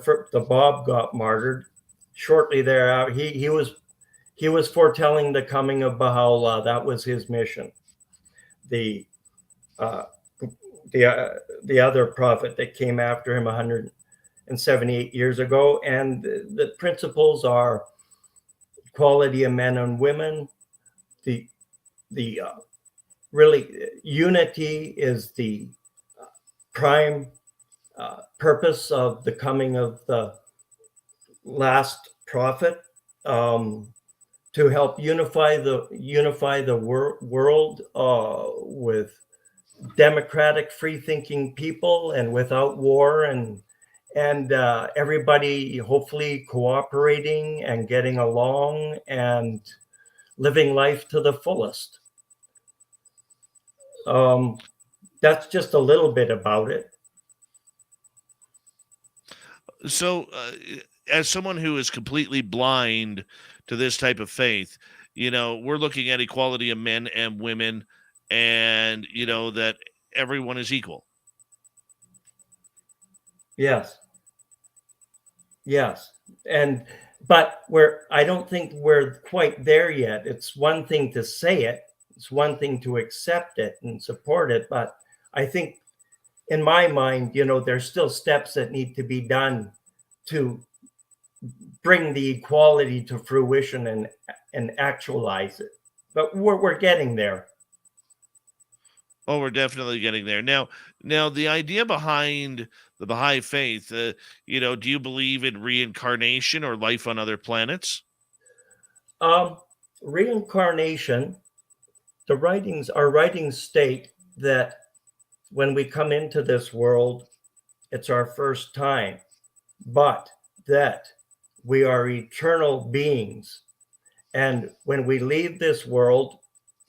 Bab got martyred shortly thereafter. He was foretelling the coming of Baha'u'llah. That was his mission. The uh, the other prophet that came after him 178 years ago, and the principles are equality of men and women. The really unity is the prime purpose of the coming of the last prophet, to help unify the world with democratic, free-thinking people and without war, and everybody hopefully cooperating and getting along and living life to the fullest. That's just a little bit about it. So, as someone who is completely blind to this type of faith, we're looking at equality of men and women, and that everyone is equal. Yes. But I don't think we're quite there yet. It's one thing to say it, it's one thing to accept it and support it, but I think in my mind, there's still steps that need to be done to bring the equality to fruition and actualize it. But we're getting there. Oh, we're definitely getting there. Now, the idea behind the Baha'i faith, do you believe in reincarnation or life on other planets? Reincarnation, our writings state that when we come into this world, it's our first time, but that we are eternal beings. And when we leave this world,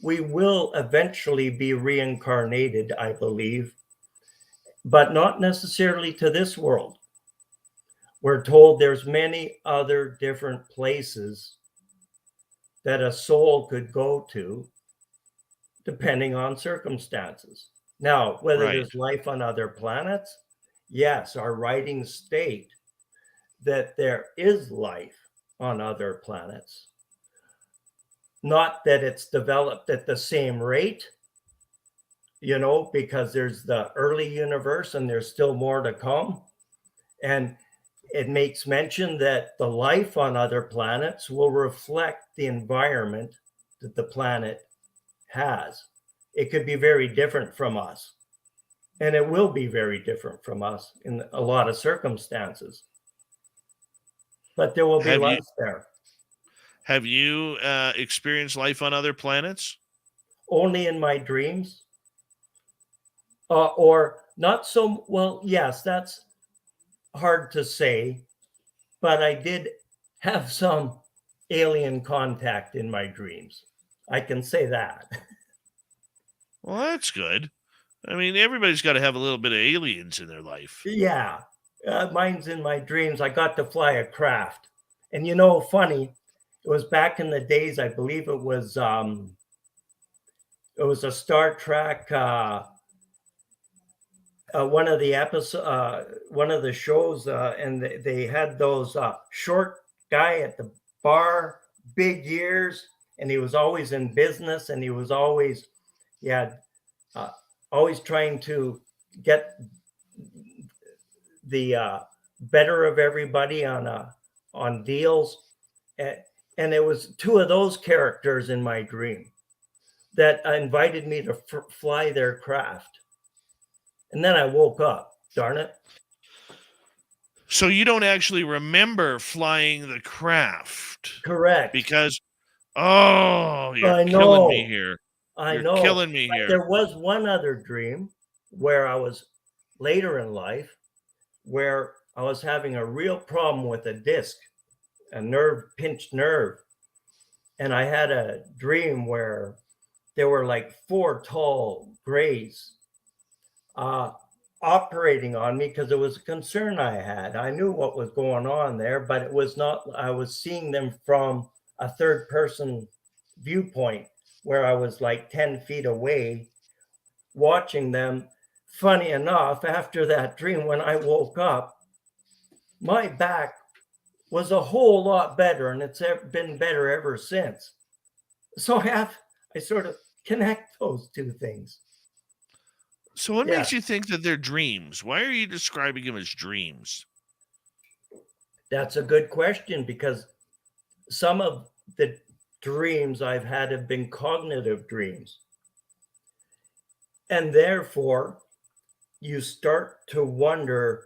we will eventually be reincarnated, I believe, but not necessarily to this world. We're told there's many other different places that a soul could go to, depending on circumstances. Now, whether Right. there's life on other planets, yes, our writings state that there is life on other planets. Not that it's developed at the same rate, because there's the early universe and there's still more to come. And it makes mention that the life on other planets will reflect the environment that the planet has. It could be very different from us. And it will be very different from us in a lot of circumstances. But there will be life there. Have you experienced life on other planets? Only in my dreams. Or not so, well, yes, that's hard to say. But I did have some alien contact in my dreams. I can say that. Well, that's good. I mean, everybody's got to have a little bit of aliens in their life. Yeah. Mine's in my dreams. I got to fly a craft. And funny, it was back in the days, I believe it was a Star Trek, one of the episodes, one of the shows, and they had those short guy at the bar, big ears, and he was always in business, and he was always, always trying to get the better of everybody on deals. And it was two of those characters in my dream that invited me to fly their craft. And then I woke up, darn it. So you don't actually remember flying the craft. Correct. Because, you're killing me here. You're killing me here. There was one other dream where I was later in life, where I was having a real problem with a disc, a pinched nerve. And I had a dream where there were like 4 tall grays operating on me because it was a concern I had. I knew what was going on there, but it was not, I was seeing them from a third person viewpoint where I was like 10 feet away watching them. Funny enough, after that dream, when I woke up, my back was a whole lot better, and it's been better ever since. So I sort of connect those two things. So what makes you think that they're dreams? Why are you describing them as dreams? That's a good question, because some of the dreams I've had have been cognitive dreams. And therefore, you start to wonder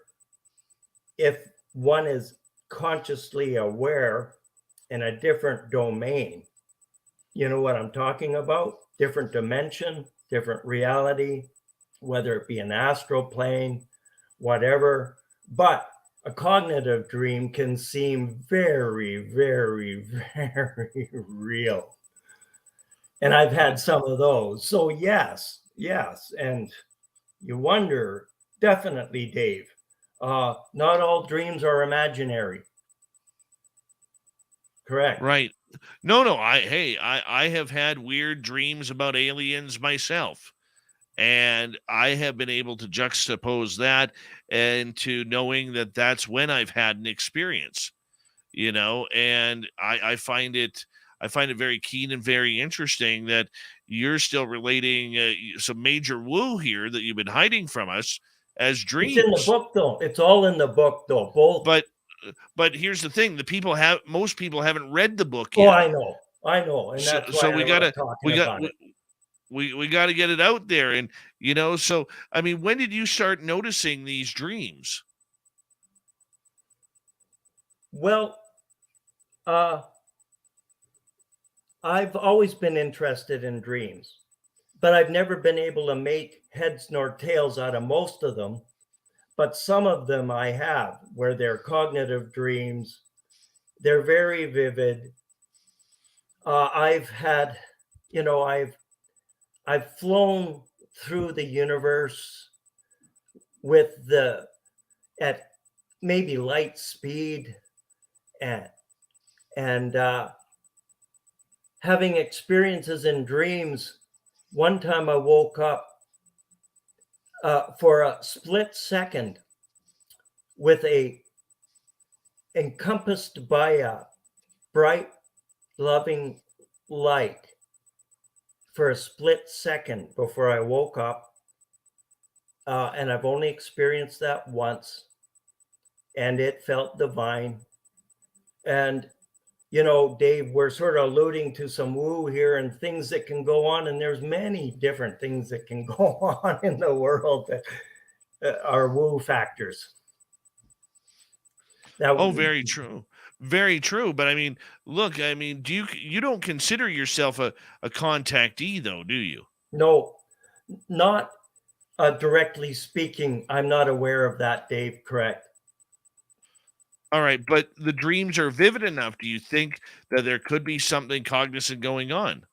if one is consciously aware in a different domain. You know what I'm talking about? Different dimension, different reality, whether it be an astral plane, whatever. But a cognitive dream can seem very, very, very real. And I've had some of those. So yes. And you wonder, definitely, Dave, not all dreams are imaginary. Correct. Right. No. I have had weird dreams about aliens myself. And I have been able to juxtapose that into knowing that that's when I've had an experience, and I find it very keen and very interesting that you're still relating some major woo here that you've been hiding from us as dreams. It's in the book, though. It's all in the book, though. Both. But here's the thing: most people haven't read the book yet. Oh, I know, and that's why we got to get it out there, and So I mean, when did you start noticing these dreams? Well, I've always been interested in dreams, but I've never been able to make heads nor tails out of most of them. But some of them I have, where they're cognitive dreams. They're very vivid. I've had, I've flown through the universe at maybe light speed, and having experiences in dreams. One time I woke up for a split second with a encompassed by a bright, loving light for a split second before I woke up. And I've only experienced that once, and it felt divine. And, Dave, we're sort of alluding to some woo here and things that can go on. And there's many different things that can go on in the world that are woo factors. Oh, very true. Very true. But I mean, look, you don't consider yourself a contactee though, do you? No, not directly speaking. I'm not aware of that, Dave. Correct. All right. But the dreams are vivid enough. Do you think that there could be something cognizant going on?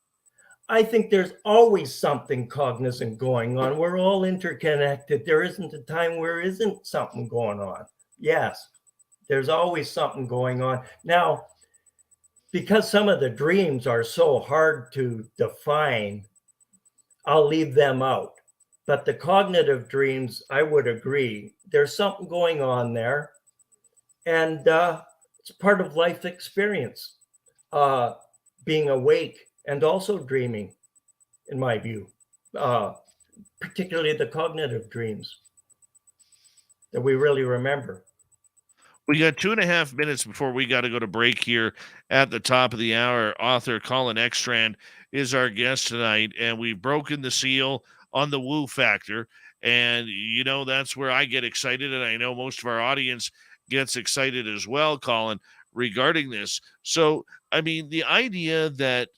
I think there's always something cognizant going on. We're all interconnected. There isn't a time where there isn't something going on. Yes. There's always something going on. Now, because some of the dreams are so hard to define, I'll leave them out. But the cognitive dreams, I would agree, there's something going on there. And it's part of life experience, being awake and also dreaming, in my view, particularly the cognitive dreams that we really remember. We got 2.5 minutes before we got to go to break here at the top of the hour. Author Colin Eckstrand is our guest tonight, and we've broken the seal on the woo factor. And, that's where I get excited, and I know most of our audience gets excited as well, Colin, regarding this. So, the idea that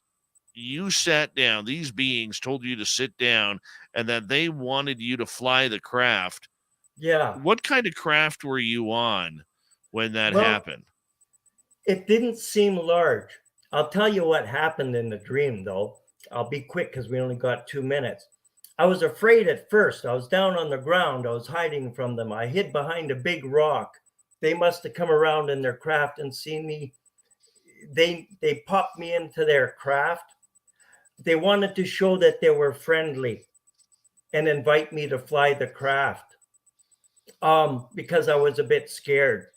you sat down, these beings told you to sit down, and that they wanted you to fly the craft. Yeah. What kind of craft were you on when that happened? It didn't seem large. I'll tell you what happened in the dream, though. I'll be quick because we only got 2 minutes. I was afraid at first. I was down on the ground. I was hiding from them. I hid behind a big rock. They must have come around in their craft and seen me. They popped me into their craft. They wanted to show that they were friendly and invite me to fly the craft because I was a bit scared.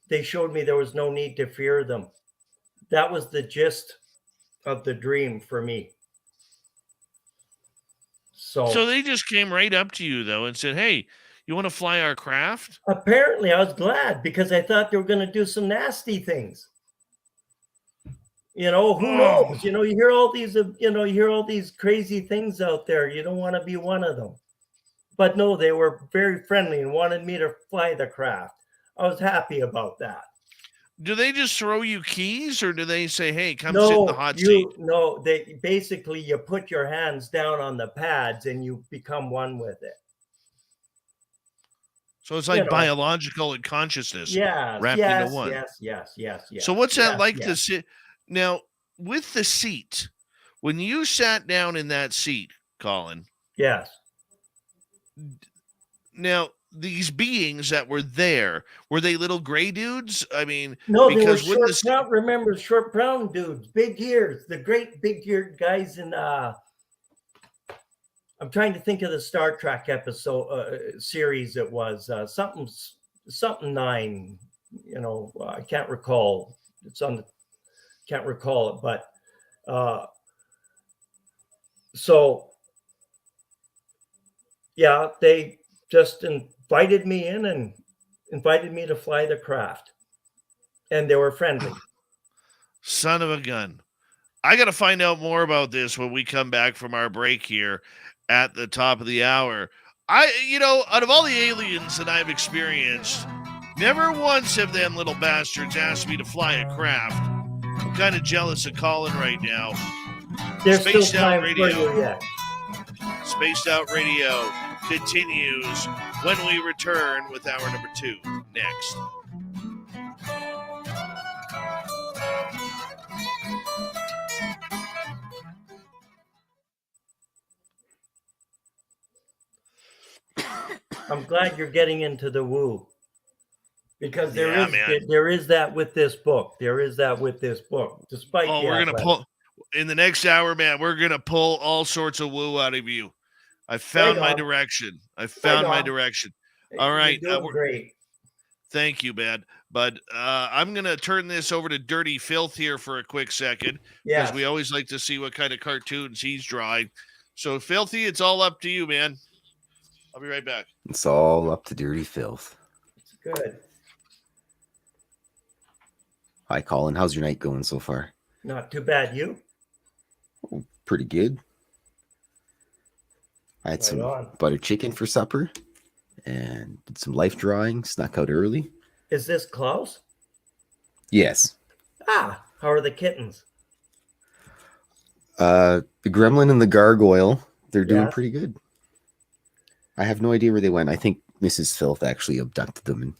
They showed me there was no need to fear them. That was the gist of the dream for me. So they just came right up to you, though, and said, hey, you want to fly our craft? Apparently, I was glad because I thought they were going to do some nasty things. Who knows? You hear all these crazy things out there. You don't want to be one of them. But no, they were very friendly and wanted me to fly the craft. I was happy about that. Do they just throw you keys, or do they say, hey, come sit in the hot seat? No, they basically, you put your hands down on the pads and you become one with it. So it's like biological and consciousness wrapped into one. Yes. So what's that like to sit? Now, with the seat, when you sat down in that seat, Colin. Yes. Now, these beings that were there, were they little gray dudes? No, they were short brown dudes, big ears, the great big eared guys in I'm trying to think of the Star Trek episode series. It was something 9, I can't recall. Can't recall it, but they just invited me in and invited me to fly the craft. And they were friendly. Son of a gun. I got to find out more about this when we come back from our break here at the top of the hour. Out of all the aliens that I've experienced, never once have them little bastards asked me to fly a craft. I'm kind of jealous of Colin right now. There's Spaced still time Radio. For you yet. Spaced Out Radio continues when we return with hour number 2 next. I'm glad you're getting into the woo, because there is that with this book. Despite we're gonna pull in the next hour, man. We're gonna pull all sorts of woo out of you. I found my direction. All right, great. Thank you, man. But I'm going to turn this over to Dirty Filth here for a quick second, because we always like to see what kind of cartoons he's drawing. So, Filthy, it's all up to you, man. I'll be right back. It's all up to Dirty Filth. It's good. Hi, Colin. How's your night going so far? Not too bad. You? Oh, pretty good. I had some butter chicken for supper and did some life drawing, snuck out early. Is this Klaus? Yes. How are the kittens? The gremlin and the gargoyle, they're doing pretty good. I have no idea where they went. I think Mrs. Filth actually abducted them.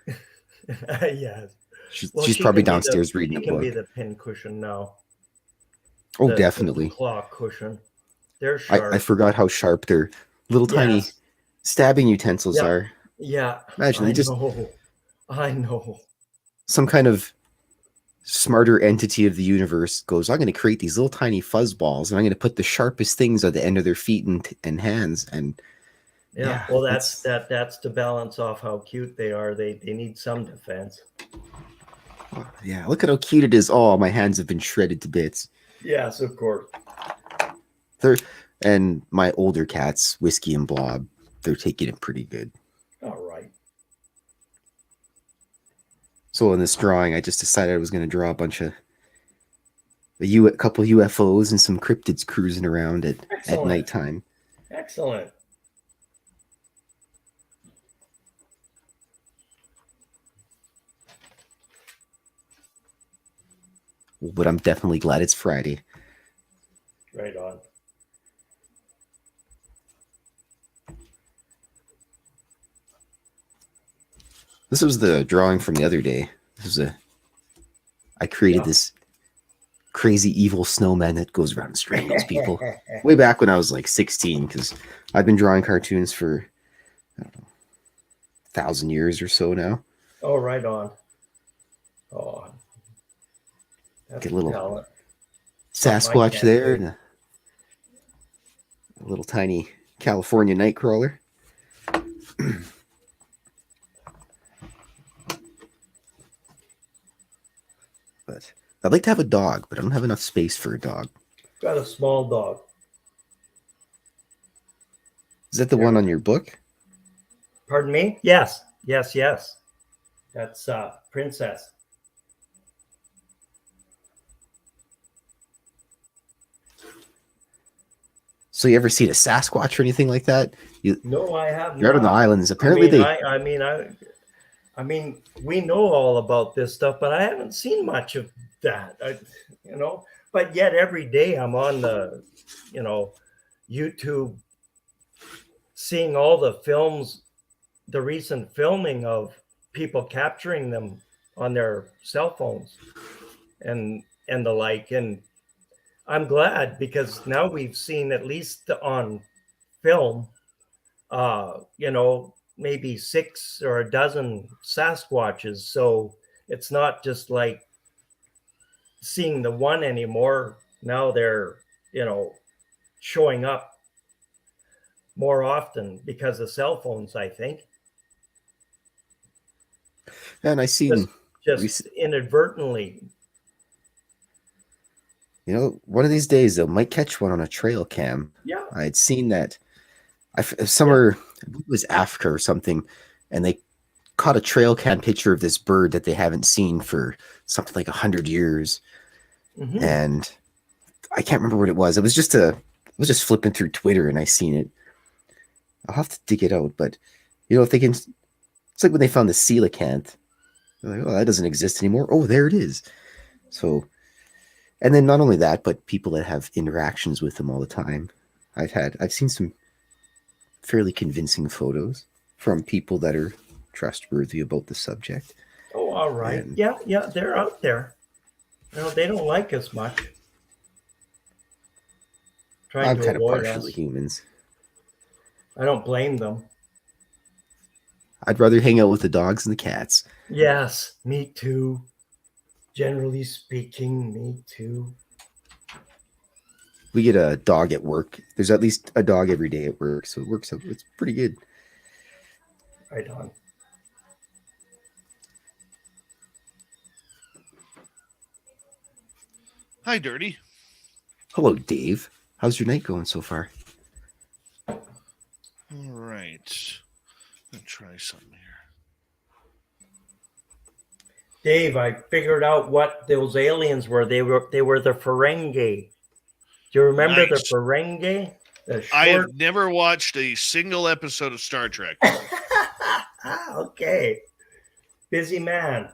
And Yeah. She's probably downstairs reading a book. She can be the pin cushion now. Oh, definitely. The claw cushion. They're sharp. I forgot how sharp their little tiny stabbing utensils are. Yeah. Imagine they just... I know. Some kind of smarter entity of the universe goes, I'm going to create these little tiny fuzz balls, and I'm going to put the sharpest things at the end of their feet and hands. And well, that's to balance off how cute they are. They need some defense. Yeah, look at how cute it is. Oh, my hands have been shredded to bits. Yes, of course. And my older cats, Whiskey and Blob, they're taking it pretty good. All right. So in this drawing, I just decided I was going to draw a bunch of a couple UFOs and some cryptids cruising around at nighttime. Excellent. But I'm definitely glad it's Friday. Right on. This was the drawing from the other day. I created this crazy evil snowman that goes around and strangles people. Way back when I was like 16, because I've been drawing cartoons for, I don't know, 1,000 years or so now. Oh, right on. Oh, get a little Sasquatch there, and a little tiny California nightcrawler. But I'd like to have a dog, but I don't have enough space for a dog. Got a small dog. Is that the one on your book? Pardon me? Yes. That's Princess. So you ever seen a Sasquatch or anything like that? No, I have not. You're out on the islands. Apparently I mean, we know all about this stuff, but I haven't seen much of that. But yet every day I'm on the, YouTube, seeing all the films, the recent filming of people capturing them on their cell phones and the like. And I'm glad, because now we've seen, at least on film, maybe 6 or a dozen Sasquatches. So it's not just like seeing the one anymore. Now they're, showing up more often because of cell phones, I think. And I seen just inadvertently. One of these days they might catch one on a trail cam. Yeah, I had seen that. Somewhere, I believe it was Africa or something, and they caught a trail cam picture of this bird that they haven't seen for something like 100 years. Mm-hmm. And I can't remember what it was. It was just just flipping through Twitter and I seen it. I'll have to dig it out, but if they can, it's like when they found the coelacanth. They're like, oh, that doesn't exist anymore. Oh, there it is. So, and then not only that, but people that have interactions with them all the time. I've seen some fairly convincing photos from people that are trustworthy about the subject. Oh, all right. And yeah, they're out there. They don't like us much. I'm kind of partial to humans. I don't blame them. I'd rather hang out with the dogs and the cats. Yes, me too. Generally speaking, me too. We get a dog at work. There's at least a dog every day at work, so it works out. It's pretty good. Right on. Hi, Dirty. Hello, Dave. How's your night going so far? All right. Let's try something here. Dave, I figured out what those aliens were. They were the Ferengi. Do you remember the Nice. Ferengi? The I have short. never watched a single episode of Star Trek. Okay. Busy man. I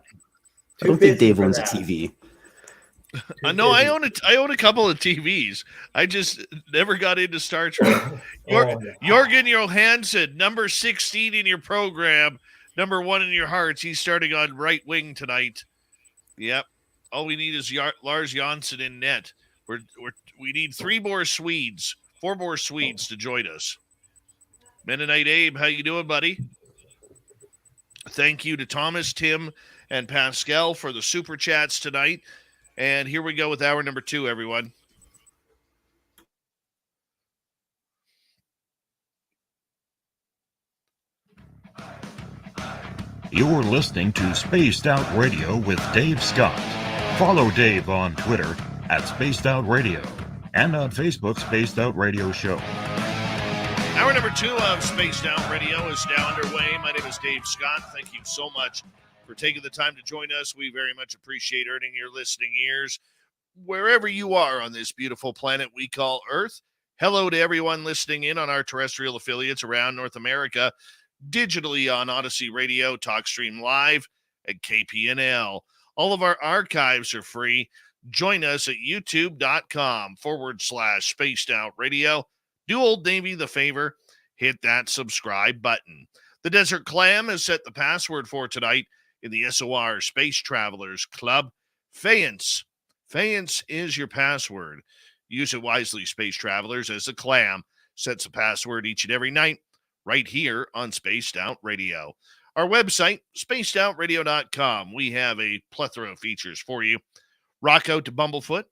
don't Too think busy Dave for owns a that. TV. Too No, I busy. own it. I own a couple of TVs. I just never got into Star Trek. Oh, Jorgen Johansson, number 16 in your program, number 1 in your hearts. He's starting on right wing tonight. Yep. All we need is Lars Jansson in net. We need 4 more Swedes to join us. Mennonite Abe, how you doing, buddy? Thank you to Thomas, Tim, and Pascal for the super chats tonight. And here we go with hour number 2, everyone. You're listening to Spaced Out Radio with Dave Scott. Follow Dave on Twitter at Spaced Out Radio and on Facebook, Spaced Out Radio Show. Hour number 2 of Spaced Out Radio is now underway. My name is Dave Scott. Thank you so much for taking the time to join us. We very much appreciate earning your listening ears wherever you are on this beautiful planet we call Earth. Hello to everyone listening in on our terrestrial affiliates around North America, digitally on Odyssey Radio, TalkStream Live, and KPNL. All of our archives are free. Join us at youtube.com/Spaced Out Radio. Do Old Navy the favor, hit that subscribe button. The Desert Clam has set the password for tonight in the SOR Space Travelers Club. Faience. Faience is your password. Use it wisely, Space Travelers, as the Clam sets a password each and every night right here on Spaced Out Radio. Our website, spacedoutradio.com. We have a plethora of features for you. Rock out to Bumblefoot.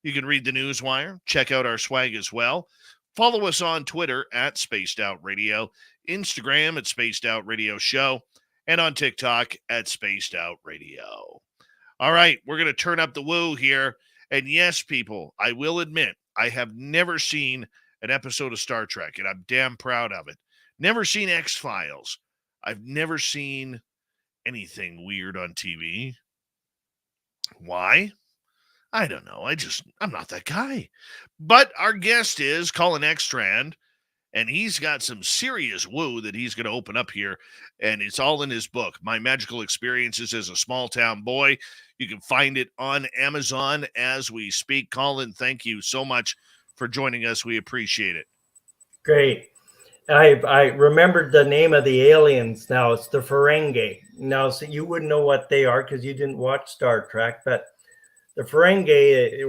You can read the Newswire. Check out our swag as well. Follow us on Twitter at Spaced Out Radio, Instagram at Spaced Out Radio Show, and on TikTok at Spaced Out Radio. All right, we're going to turn up the woo here. And yes, people, I will admit, I have never seen an episode of Star Trek, and I'm damn proud of it. Never seen X-Files. I've never seen anything weird on TV. Why? I don't know. I'm not that guy. But our guest is Colin Eckstrand, and he's got some serious woo that he's going to open up here, and it's all in his book, My Magical Experiences as a Small Town Boy. You can find it on Amazon as we speak. Colin, thank you so much for joining us. We appreciate it. great. I remembered the name of the aliens now. It's the Ferengi. Now, so you wouldn't know what they are because you didn't watch Star Trek, but the Ferengi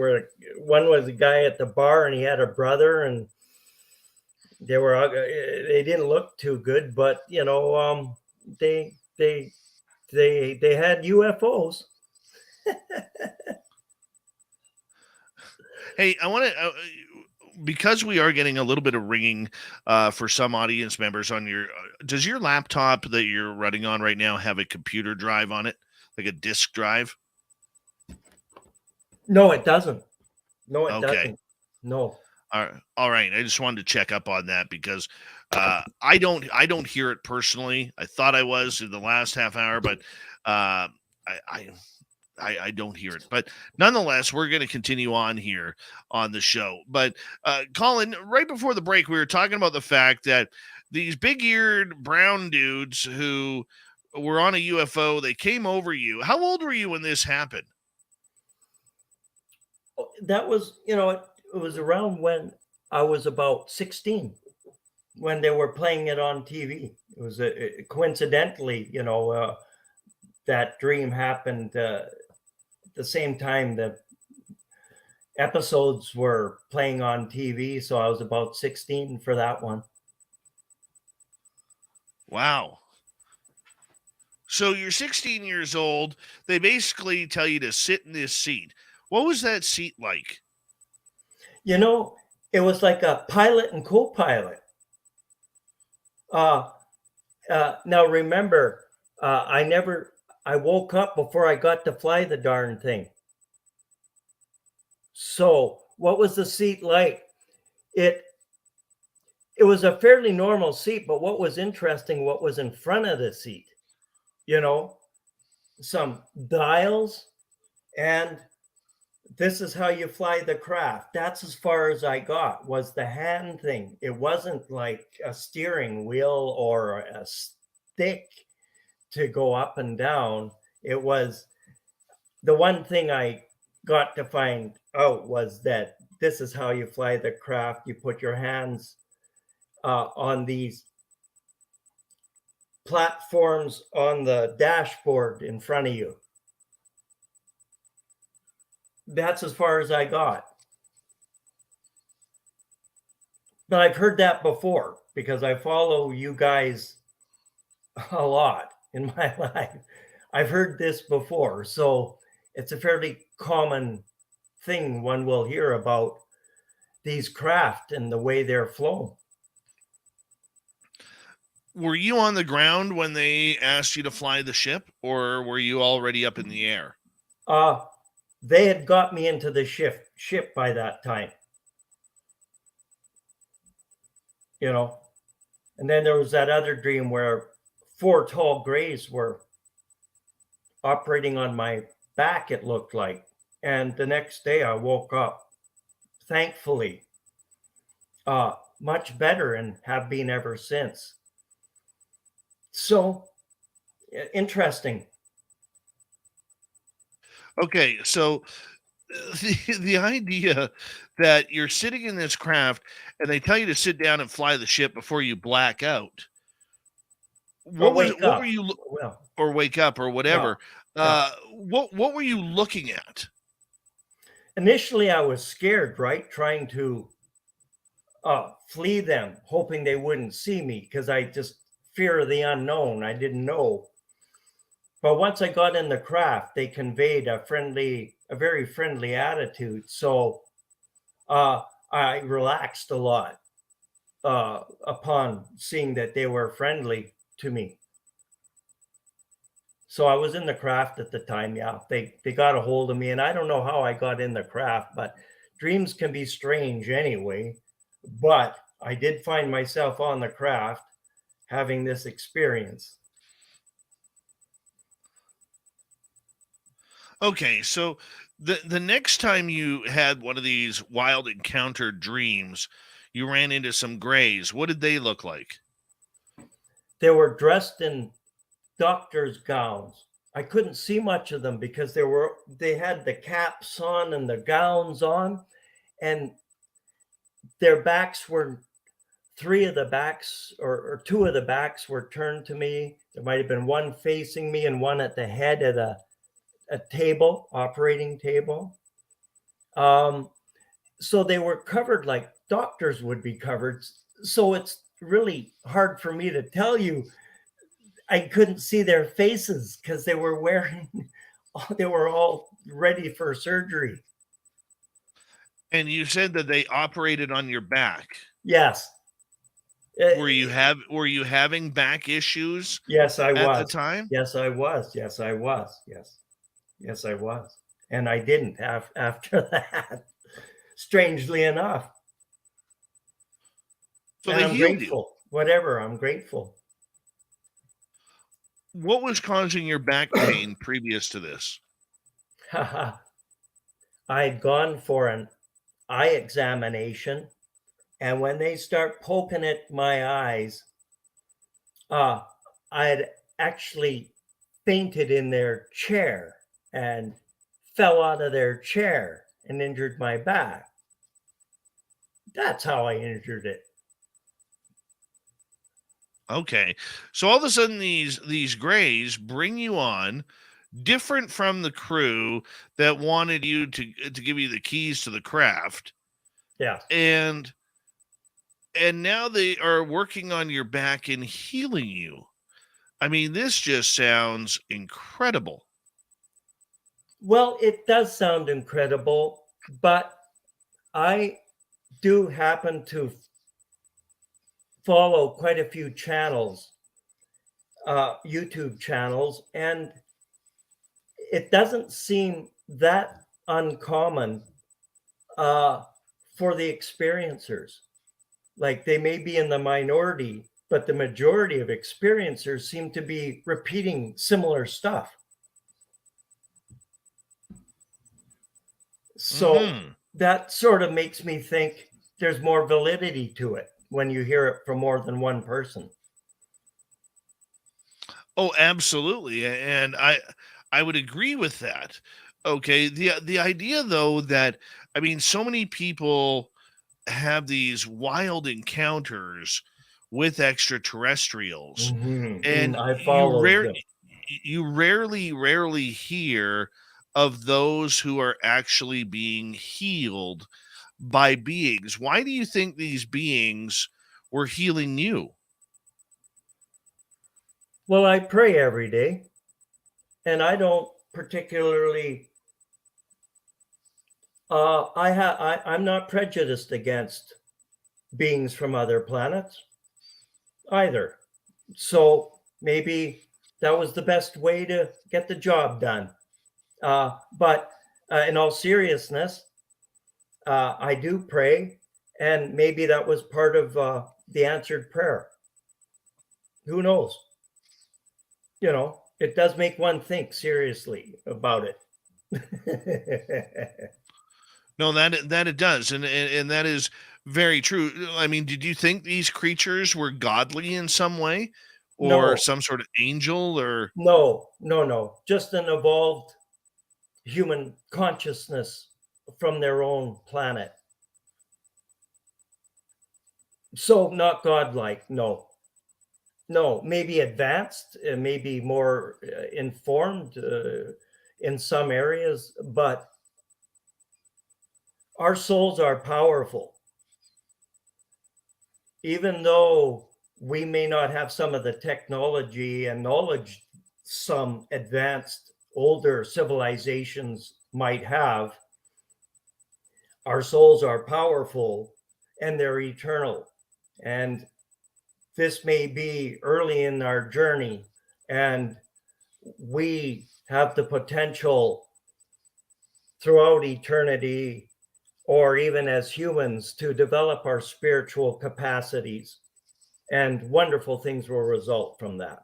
one was a guy at the bar and he had a brother and they didn't look too good, but they had UFOs. Hey, I want to because we are getting a little bit of ringing for some audience members on your does your laptop that you're running on right now have a computer drive on it, like a disk drive? No, it doesn't. No, it Okay. doesn't. No. All right. I just wanted to check up on that because I don't hear it personally. I thought I was in the last half hour, but I don't hear it. But nonetheless, we're going to continue on here on the show. But Colin, right before the break, we were talking about the fact that these big-eared brown dudes who were on a UFO, they came over you. How old were you when this happened? That was, it was around when I was about 16 when they were playing it on TV. It was coincidentally, that dream happened the same time the episodes were playing on TV. So I was about 16 for that one. Wow. So you're 16 years old. They basically tell you to sit in this seat. What was that seat like? It was like a pilot and co-pilot. Now remember, I woke up before I got to fly the darn thing. So what was the seat like? It was a fairly normal seat, but what was interesting, what was in front of the seat, you know, some dials, and this is how you fly the craft. That's as far as I got, was the hand thing. It wasn't like a steering wheel or a stick to go up and down. It was the one thing I got to find out was that this is how you fly the craft. You put your hands on these platforms on the dashboard in front of you. That's as far as I got. But I've heard that before because I follow you guys a lot in my life. I've heard this before. So it's a fairly common thing one will hear about these craft and the way they're flown. Were you on the ground when they asked you to fly the ship, or were you already up in the air? They had got me into the ship by that time. You know, and then there was that other dream where 4 tall grays were operating on my back, it looked like. And the next day I woke up, thankfully, much better and have been ever since. So interesting. Okay, so the idea that you're sitting in this craft and they tell you to sit down and fly the ship before you black out. What was wake what up. were you Well, or wake up or whatever? yeah. What were you looking at? Initially I was scared, right? Trying to flee them, hoping they wouldn't see me because I just fear of the unknown. I didn't know. But once I got in the craft, they conveyed a very friendly attitude. So I relaxed a lot upon seeing that they were friendly to me. So I was in the craft at the time. Yeah, they got a hold of me, and I don't know how I got in the craft, but dreams can be strange anyway. But I did find myself on the craft having this experience. Okay, so the next time you had one of these wild encounter dreams, you ran into some grays. What did they look like? They were dressed in doctor's gowns. I couldn't see much of them because they had the caps on and the gowns on, and their backs were 3 of the backs or 2 of the backs were turned to me. There might have been one facing me and one at the head of a table, operating table. So they were covered like doctors would be covered. So it's really hard for me to tell you. I couldn't see their faces because they were all ready for surgery. And you said that they operated on your back. Yes. Were you having back issues? Yes, I was. At the time? Yes, I was. Yes, I was. Yes, I was. And I didn't have after that. Strangely enough. So and they I'm healed grateful. Whatever, I'm grateful. What was causing your back pain previous to this? I had gone for an eye examination, and when they start poking at my eyes, I had actually fainted in their chair and fell out of their chair and injured my back. That's how I injured it. Okay. So all of a sudden these grays bring you on, different from the crew that wanted you to give you the keys to the craft. Yeah. And now they are working on your back and healing you. I mean, this just sounds incredible. Well, it does sound incredible, but I do happen to follow quite a few channels, YouTube channels, and it doesn't seem that uncommon for the experiencers. Like they may be in the minority, but the majority of experiencers seem to be repeating similar stuff. So that sort of makes me think there's more validity to it when you hear it from more than one person. Oh, absolutely. And I would agree with that. Okay. The idea though that I mean so many people have these wild encounters with extraterrestrials and I follow them. you rarely hear of those who are actually being healed by beings. Why do you think these beings were healing you? Well, I pray every day, and I don't particularly. I'm not prejudiced against beings from other planets either. So maybe that was the best way to get the job done. But in all seriousness, I do pray, and maybe that was part of the answered prayer. Who knows? You know, it does make one think seriously about it. No, that it does, and that is very true. I mean, did you think these creatures were godly in some way, or No, some sort of angel, or no. Just an evolved human consciousness from their own planet. So not godlike, no. No, maybe advanced, maybe more informed in some areas, but our souls are powerful. Even though we may not have some of the technology and knowledge some advanced older civilizations might have, our souls are powerful and they're eternal. And this may be early in our journey, and we have the potential throughout eternity, or even as humans, to develop our spiritual capacities, and wonderful things will result from that.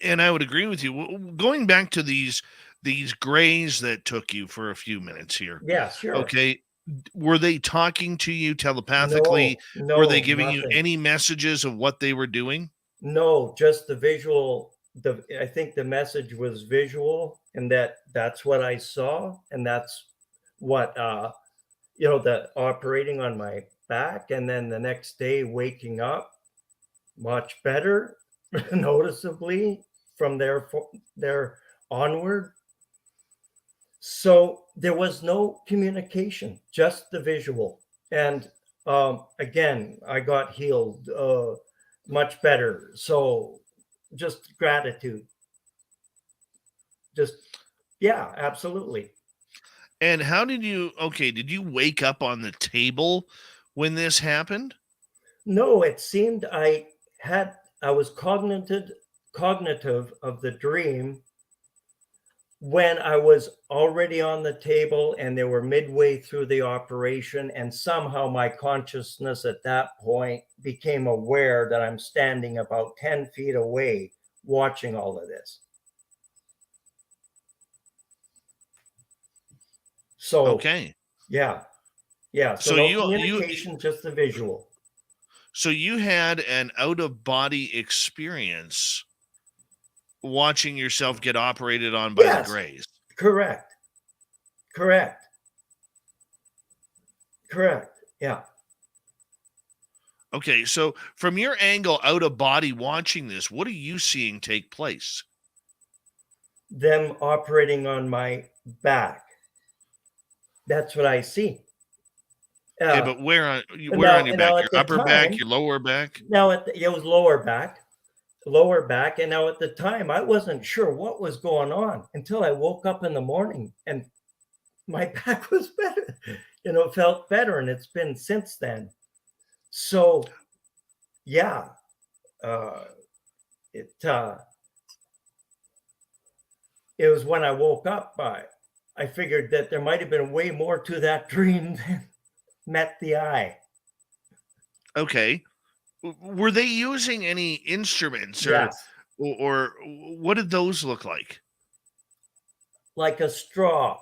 and I would agree with you. Going back to these grays that took you for a few minutes here. Yeah, sure. Okay, were they talking to you telepathically? No, Were they giving you nothing. any messages of what they were doing? No, just the visual. I think the message was visual, and that's what I saw, and that's what the operating on my back, and then the next day waking up much better, noticeably from there onward. So there was no communication, just the visual, and again, I got healed much better. So just gratitude. Just, yeah, absolutely. And how did you did you wake up on the table when this happened? No, it seemed I was cognitive of the dream when I was already on the table and they were midway through the operation, and somehow my consciousness at that point became aware that I'm standing about 10 feet away watching all of this. So Okay. yeah. So no communication, just the visual. So you had an out of body experience watching yourself get operated on by the Greys. Correct. Yeah. Okay, so from your angle out of body watching this, what are you seeing take place? Them operating on my back. That's what I see. Okay, but where on your back? Your upper back, your lower back? Now it was lower back. And now at the time, I wasn't sure what was going on until I woke up in the morning and my back was better. It felt better, and it's been since then. So, yeah, it was when I woke up. I figured that there might have been way more to that dream than met the eye. Okay. Were they using any instruments Yes, or what did those look like? like a straw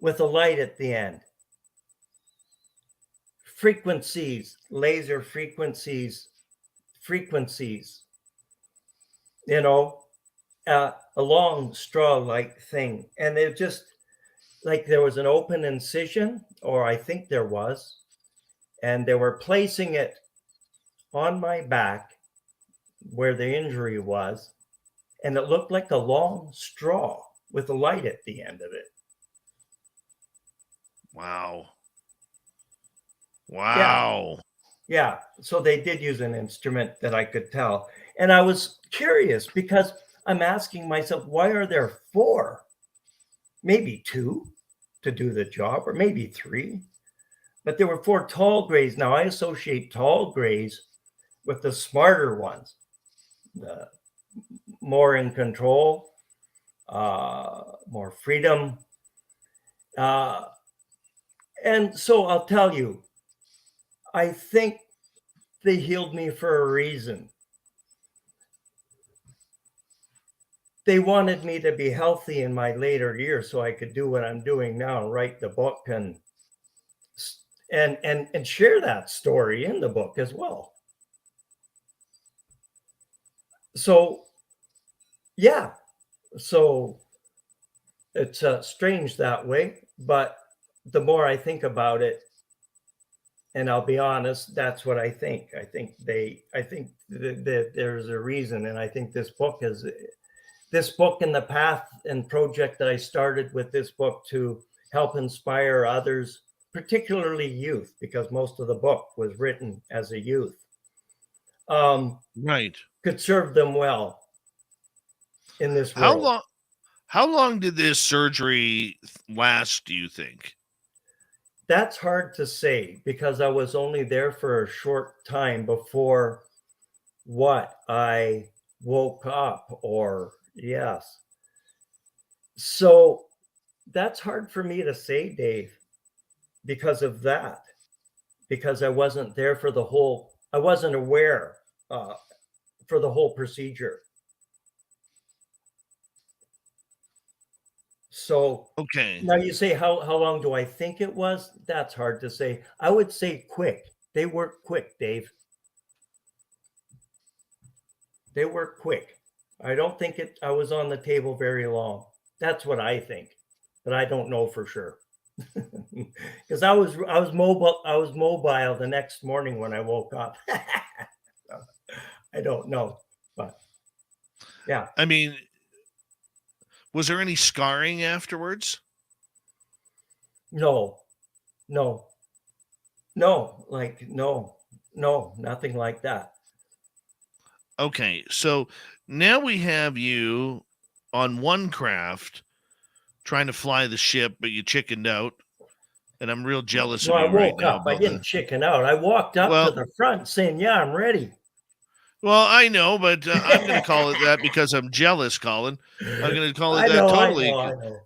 with a light at the end. Frequencies, laser frequencies, you know, a long straw-like thing. And it just like there was an open incision, or I think there was, and they were placing it on my back where the injury was, and it looked like a long straw with a light at the end of it. Wow. Yeah. Wow. Yeah, so they did use an instrument that I could tell. And I was curious because I'm asking myself, why are there 4? Maybe 2 to do the job, or maybe 3. But there were 4 tall grays. Now I associate tall grays with the smarter ones, the more in control, more freedom. And so I'll tell you, I think they healed me for a reason. They wanted me to be healthy in my later years so I could do what I'm doing now, write the book and share that story in the book as well. So, yeah, so it's strange that way, but the more I think about it, and I'll be honest, that's what I think. I think that there's a reason, and I think this book and the path and project that I started with this book to help inspire others, particularly youth, because most of the book was written as a youth, Right. could serve them well in this world. How long did this surgery last, do you think? That's hard to say because I was only there for a short time before I woke up, or yes. So that's hard for me to say, Dave, because of that, because I wasn't there for I wasn't aware for the whole procedure. So Okay. now you say, how long do I think it was? That's hard to say. I would say quick. They work quick, Dave. They work quick. I don't think I was on the table very long. That's what I think, but I don't know for sure. Because I was mobile the next morning when I woke up. I don't know, but yeah. I mean, was there any scarring afterwards? No, like no, nothing like that. Okay, so now we have you on one craft trying to fly the ship, but you chickened out, and I'm real jealous No, of I you right woke now. up. I didn't chicken out. I walked up to the front saying, "Yeah, I'm ready." Well, I know, but I'm going to call it that because I'm jealous, Colin. I'm going to call it that totally. I know.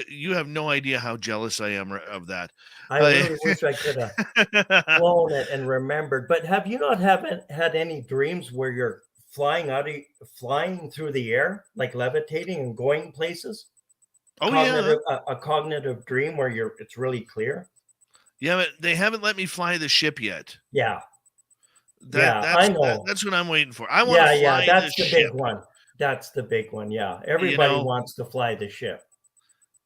You have no idea how jealous I am of that. I really wish I could have flown it and remembered. But have you not had any dreams where you're flying through the air, like levitating and going places? Yeah. A cognitive dream where it's really clear. Yeah, but they haven't let me fly the ship yet. Yeah. I know. That's what I'm waiting for. I want to fly that's the ship. big one. That's the big one. Yeah. Everybody wants to fly the ship.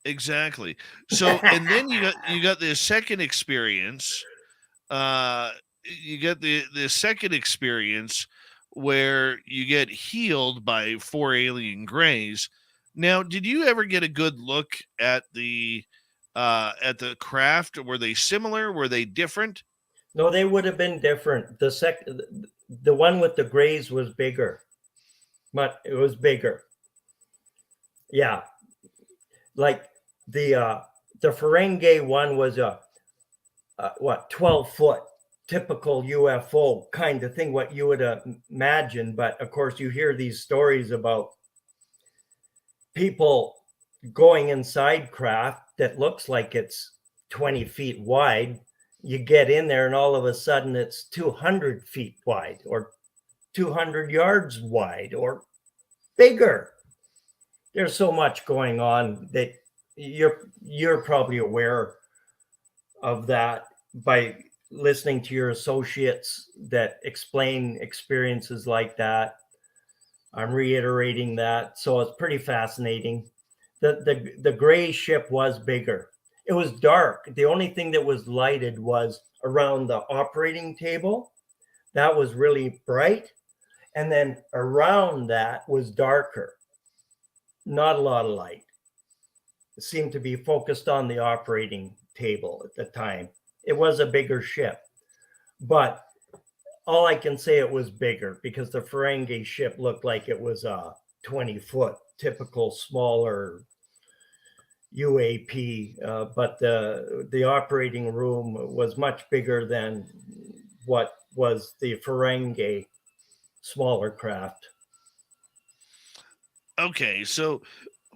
Exactly. So, and then you got the second experience. You get the second experience where you get healed by 4 alien grays. Now, did you ever get a good look at the craft? Were they similar? Were they different? No, they would have been different. The one with the grays was bigger, but it was bigger. Yeah, like the Ferengi one was a 12-foot typical UFO kind of thing, what you would imagine. But of course, you hear these stories about people going inside craft that looks like it's 20 feet wide. You get in there and all of a sudden it's 200 feet wide or 200 yards wide or bigger. There's so much going on that you're probably aware of that by listening to your associates that explain experiences like that. I'm reiterating that. So it's pretty fascinating. The gray ship was bigger. It was dark. The only thing that was lighted was around the operating table. That was really bright. And then around that was darker. Not a lot of light. It seemed to be focused on the operating table at the time. It was a bigger ship, but all I can say it was bigger because the Ferengi ship looked like it was a 20-foot typical smaller UAP, but the operating room was much bigger than what was the Ferengi smaller craft. Okay, so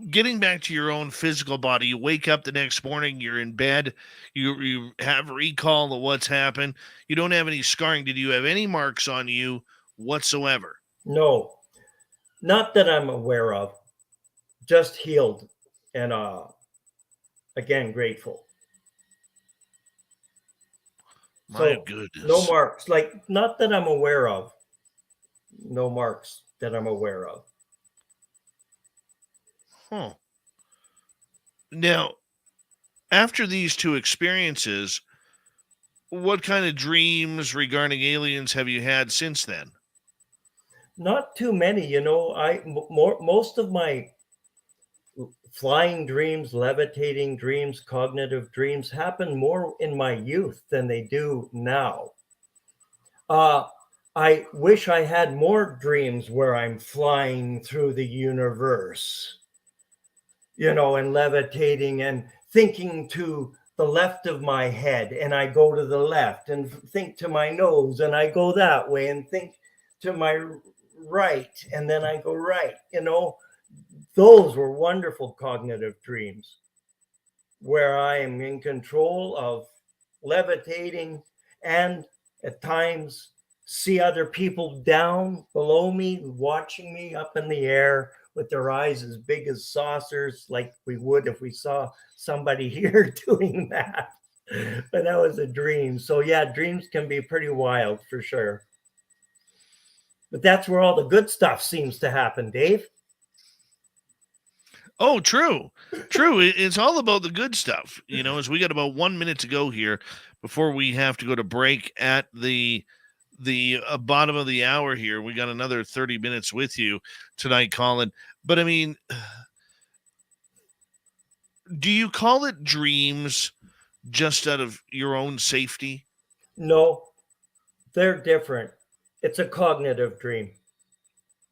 getting back to your own physical body, you wake up the next morning, you're in bed, you have recall of what's happened. You don't have any scarring. Did you have any marks on you whatsoever? No, not that I'm aware of. Just healed and again grateful. My So goodness. no marks, like not that I'm aware of. No marks that I'm aware of. Huh. Now, after these two experiences, what kind of dreams regarding aliens have you had since then? Not too many, you know. Most of my flying dreams, levitating dreams, cognitive dreams happen more in my youth than they do now. I wish I had more dreams where I'm flying through the universe, you know, and levitating and thinking to the left of my head, and I go to the left and think to my nose, and I go that way and think to my right, and then I go right. You know, those were wonderful cognitive dreams where I am in control of levitating and at times see other people down below me watching me up in the air with their eyes as big as saucers, like we would if we saw somebody here doing that. But that was a dream. So yeah, dreams can be pretty wild for sure. But that's where all the good stuff seems to happen, Dave. Oh, true. True. It's all about the good stuff. You know, as we got about 1 minute to go here before we have to go to break at the bottom of the hour here. We got another 30 minutes with you tonight, Colin. But I mean, do you call it dreams just out of your own safety? No, they're different. It's a cognitive dream.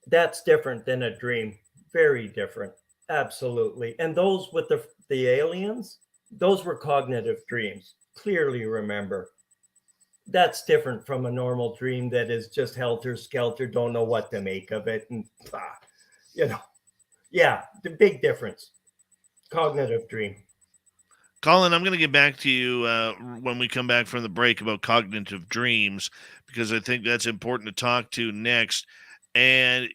That's different than a dream. Very different. Absolutely. And those with the aliens, those were cognitive dreams. Clearly remember. That's different from a normal dream that is just helter skelter, don't know what to make of it. And, you know, yeah, the big difference. Cognitive dream. Colin, I'm going to get back to you when we come back from the break about cognitive dreams, because I think that's important to talk to next. And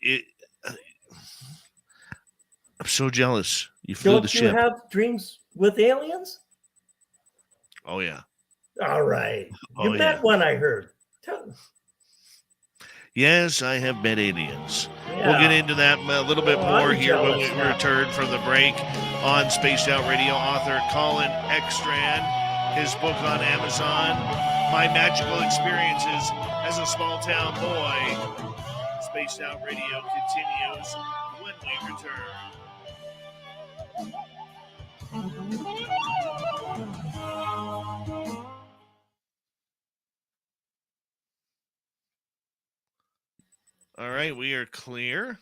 I'm so jealous. You flew the ship. Don't you have dreams with aliens? Oh, yeah. All right. You Oh, met yeah. one, I heard. Yes, I have met aliens. Yeah. We'll get into that a little bit more here when we return from the break on Spaced Out Radio. Author Colin Eckstrand, his book on Amazon, My Magical Experiences as a Small Town Boy. Spaced Out Radio continues when we return. All right, we are clear.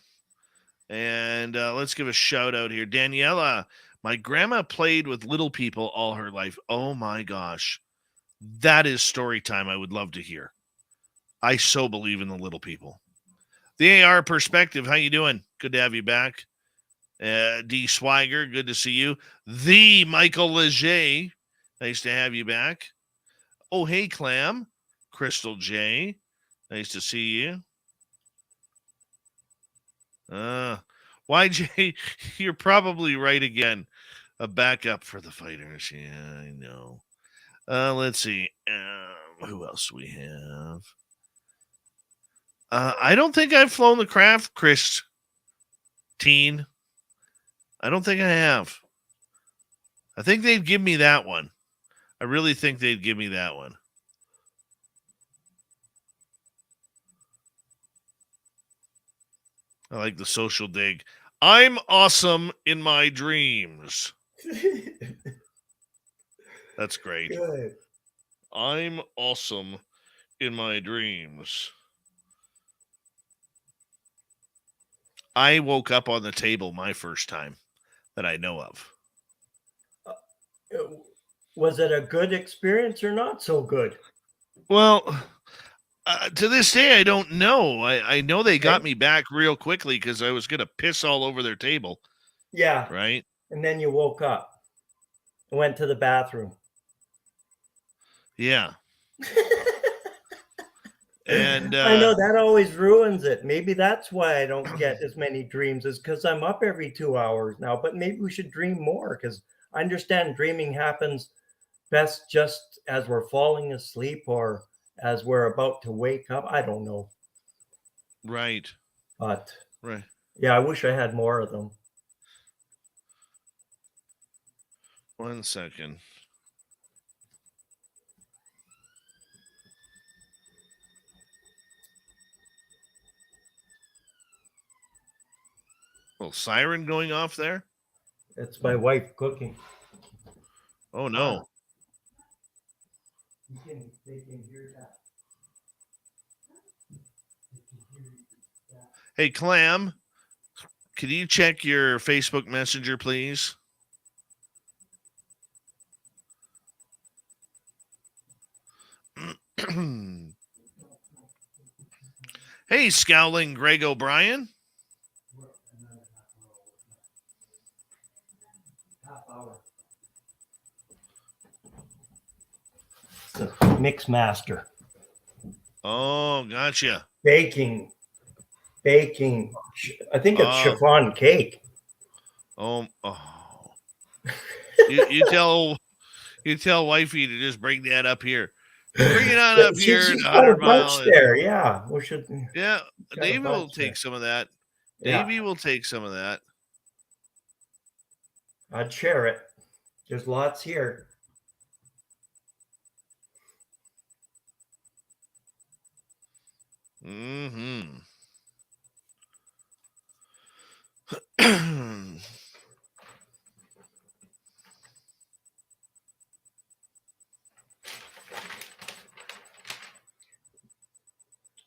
And let's give a shout out here. Daniela, my grandma played with little people all her life. Oh my gosh. That is story time I would love to hear. I so believe in the little people. The AR Perspective, how you doing? Good to have you back. D. Swiger, good to see you. The Michael Leger, nice to have you back. Oh, hey, Clam. Crystal J, nice to see you. YJ, you're probably right again. A backup for the fighters. Yeah, I know. Let's see. Who else we have? I don't think I've flown the craft, Chris Teen. I don't think I have. I think they'd give me that one. I really think they'd give me that one. I like the social dig. I'm awesome in my dreams. That's great. Good. I'm awesome in my dreams. I woke up on the table my first time that I know of. Was it a good experience or not so good? Well, to this day, I don't know. I know they got me back real quickly because I was going to piss all over their table. Yeah. Right? And then you woke up and went to the bathroom. Yeah. And I know that always ruins it. Maybe that's why I don't get as many dreams, is because I'm up every 2 hours now. But maybe we should dream more, because I understand dreaming happens best just as we're falling asleep or as we're about to wake up. I don't know. Right. But right. Yeah, I wish I had more of them. 1 second. Little siren going off there? It's my wife cooking. Oh, no. They can hear that. Hey, Clam, can you check your Facebook Messenger, please? Hey, Scowling Greg O'Brien. The mix master. Oh, gotcha. Baking. I think it's chiffon cake. Oh. you tell wifey to just bring that up here. Bring it on up here. She's got a bunch there. Yeah, we should. Yeah, Davey will take some of that. Davey will take some of that. I'd share it. There's lots here. Mm-hmm.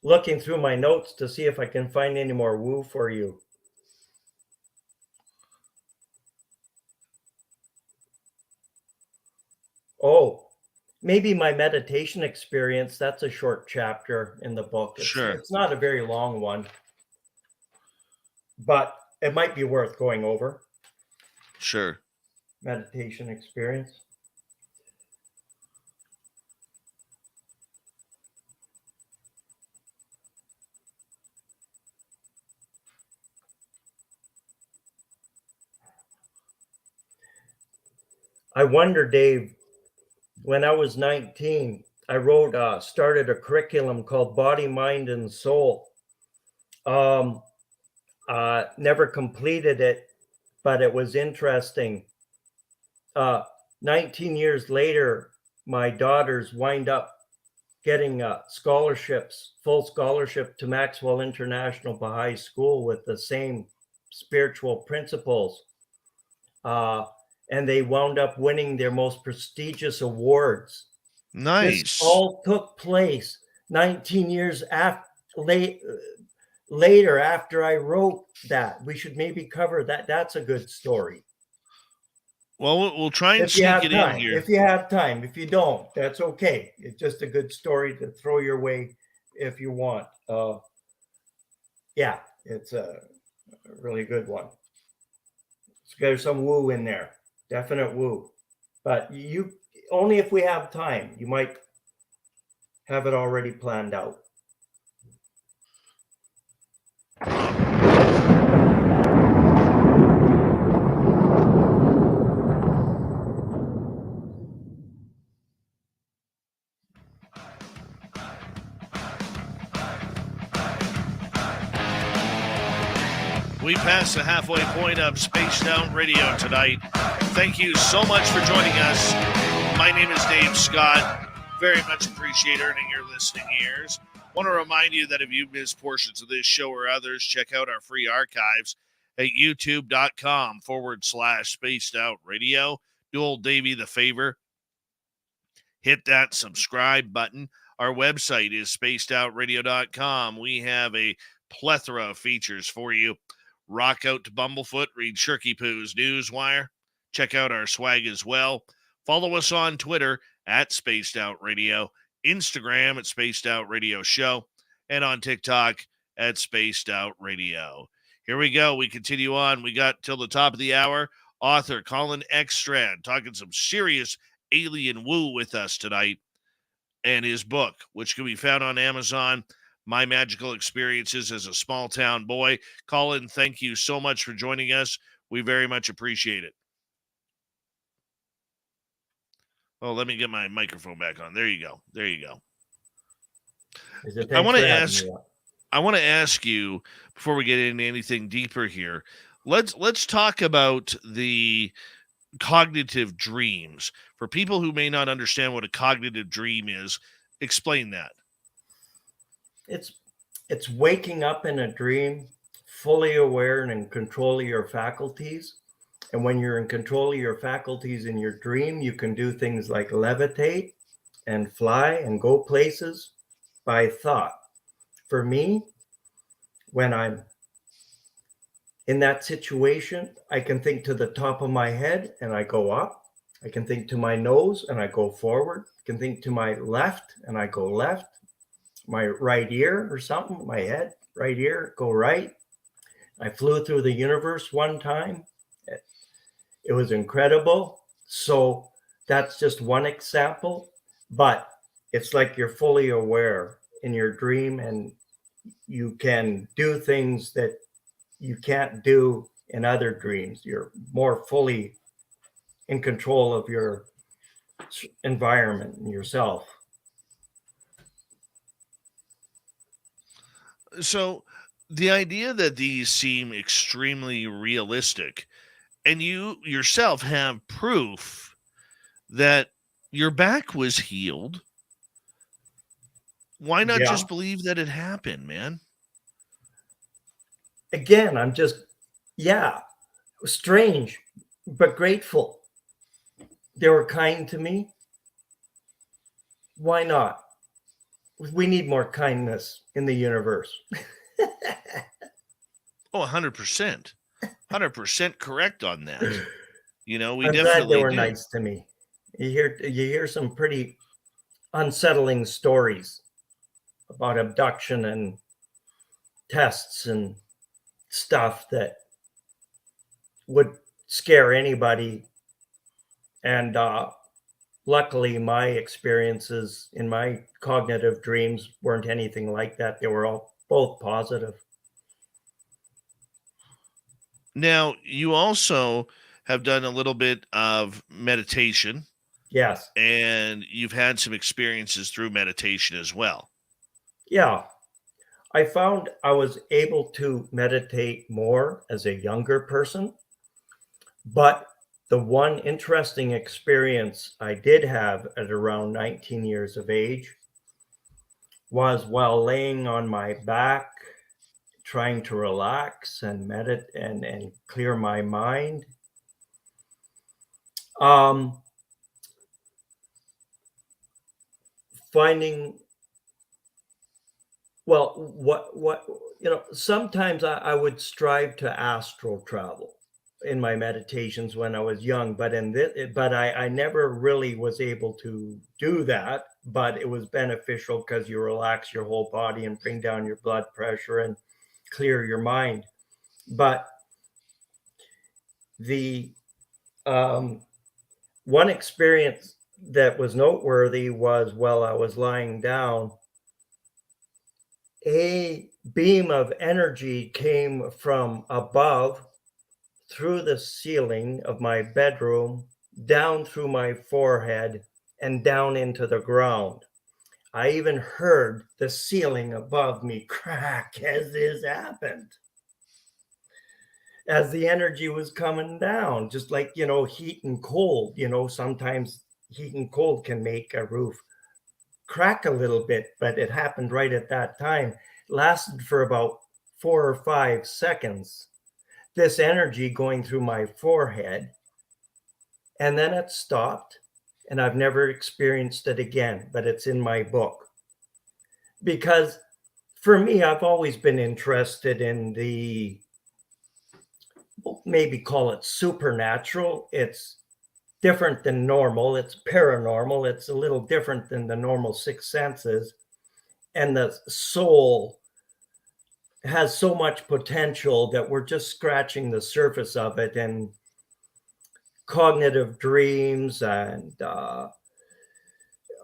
Looking through my notes to see if I can find any more woo for you. Oh, maybe my meditation experience. That's a short chapter in the book. It's not a very long one, but it might be worth going over. Sure. Meditation experience. I wonder, Dave, when I was 19, I started a curriculum called Body, Mind, and Soul. Never completed it, but it was interesting. 19 years later, my daughters wind up getting scholarships, full scholarship to Maxwell International Baha'i School with the same spiritual principles. And they wound up winning their most prestigious awards. Nice. This all took place 19 years later after I wrote that. We should maybe cover that. That's a good story. Well, we'll try and sneak it in here. If you have time. If you don't, that's okay. It's just a good story to throw your way if you want. Yeah, it's a really good one. There's some woo in there, definite woo. But you only if we have time, you might have it already planned out. We passed the halfway point of Spaced Out Radio tonight. Thank you so much for joining us. My name is Dave Scott. Very much appreciate earning your listening ears. Want to remind you that if you missed portions of this show or others, check out our free archives at youtube.com/Spaced Out Radio. Do old Davey the favor. Hit that subscribe button. Our website is spacedoutradio.com. We have a plethora of features for you. Rock out to Bumblefoot, read Shirky Poo's Newswire. Check out our swag as well. Follow us on Twitter at Spaced Out Radio, Instagram at Spaced Out Radio Show, and on TikTok at Spaced Out Radio. Here we go. We continue on. We got till the top of the hour. Author Colin Eckstrand talking some serious alien woo with us tonight, and his book, which can be found on Amazon, My Magical Experiences as a Small Town Boy. Colin, thank you so much for joining us. We very much appreciate it. Oh, let me get my microphone back on. There you go. There you go. I want to ask you before we get into anything deeper here. Let's talk about the cognitive dreams. For people who may not understand what a cognitive dream is, explain that. It's waking up in a dream, fully aware and in control of your faculties. And when you're in control of your faculties in your dream, you can do things like levitate and fly and go places by thought. For me, when I'm in that situation, I can think to the top of my head and I go up. I can think to my nose and I go forward. I can think to my left and I go left. My right ear or something, my head, right ear, go right. I flew through the universe one time. It was incredible. So that's just one example, but it's like you're fully aware in your dream and you can do things that you can't do in other dreams. You're more fully in control of your environment and yourself. So the idea that these seem extremely realistic, and you yourself have proof that your back was healed, why not just believe that it happened, man? Again, I'm just, strange, but grateful. They were kind to me. Why not? We need more kindness in the universe. Oh, 100%. 100% correct on that. You know, I'm glad they were nice to me. You hear some pretty unsettling stories about abduction and tests and stuff that would scare anybody. And luckily, my experiences in my cognitive dreams weren't anything like that. They were all both positive. Now, you also have done a little bit of meditation. Yes. And you've had some experiences through meditation as well. Yeah. I found I was able to meditate more as a younger person. But the one interesting experience I did have at around 19 years of age was while laying on my back, trying to relax and meditate and clear my mind. Finding, well, sometimes I would strive to astral travel in my meditations when I was young, but I never really was able to do that. But it was beneficial because you relax your whole body and bring down your blood pressure and clear your mind. But The one experience that was noteworthy was while I was lying down, a beam of energy came from above through the ceiling of my bedroom, down through my forehead, and down into the ground. I even heard the ceiling above me crack as this happened, as the energy was coming down, just like, heat and cold. Sometimes heat and cold can make a roof crack a little bit, but it happened right at that time. Lasted for about 4 or 5 seconds. This energy going through my forehead, and then it stopped, and I've never experienced it again, but it's in my book. Because for me, I've always been interested in the, maybe call it supernatural. It's different than normal. It's paranormal. It's a little different than the normal six senses. And the soul has so much potential that we're just scratching the surface of it. And cognitive dreams and are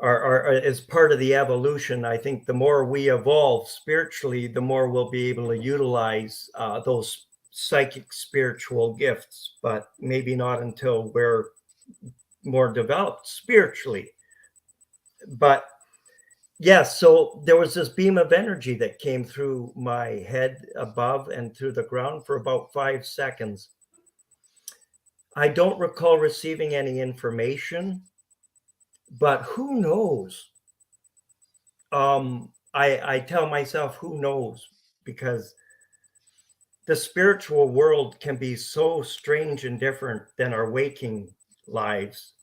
as part of the evolution. I think the more we evolve spiritually, the more we'll be able to utilize those psychic spiritual gifts, but maybe not until we're more developed spiritually. But yes, so there was this beam of energy that came through my head above and through the ground for about 5 seconds. I don't recall receiving any information, but who knows? I tell myself, who knows? Because the spiritual world can be so strange and different than our waking lives.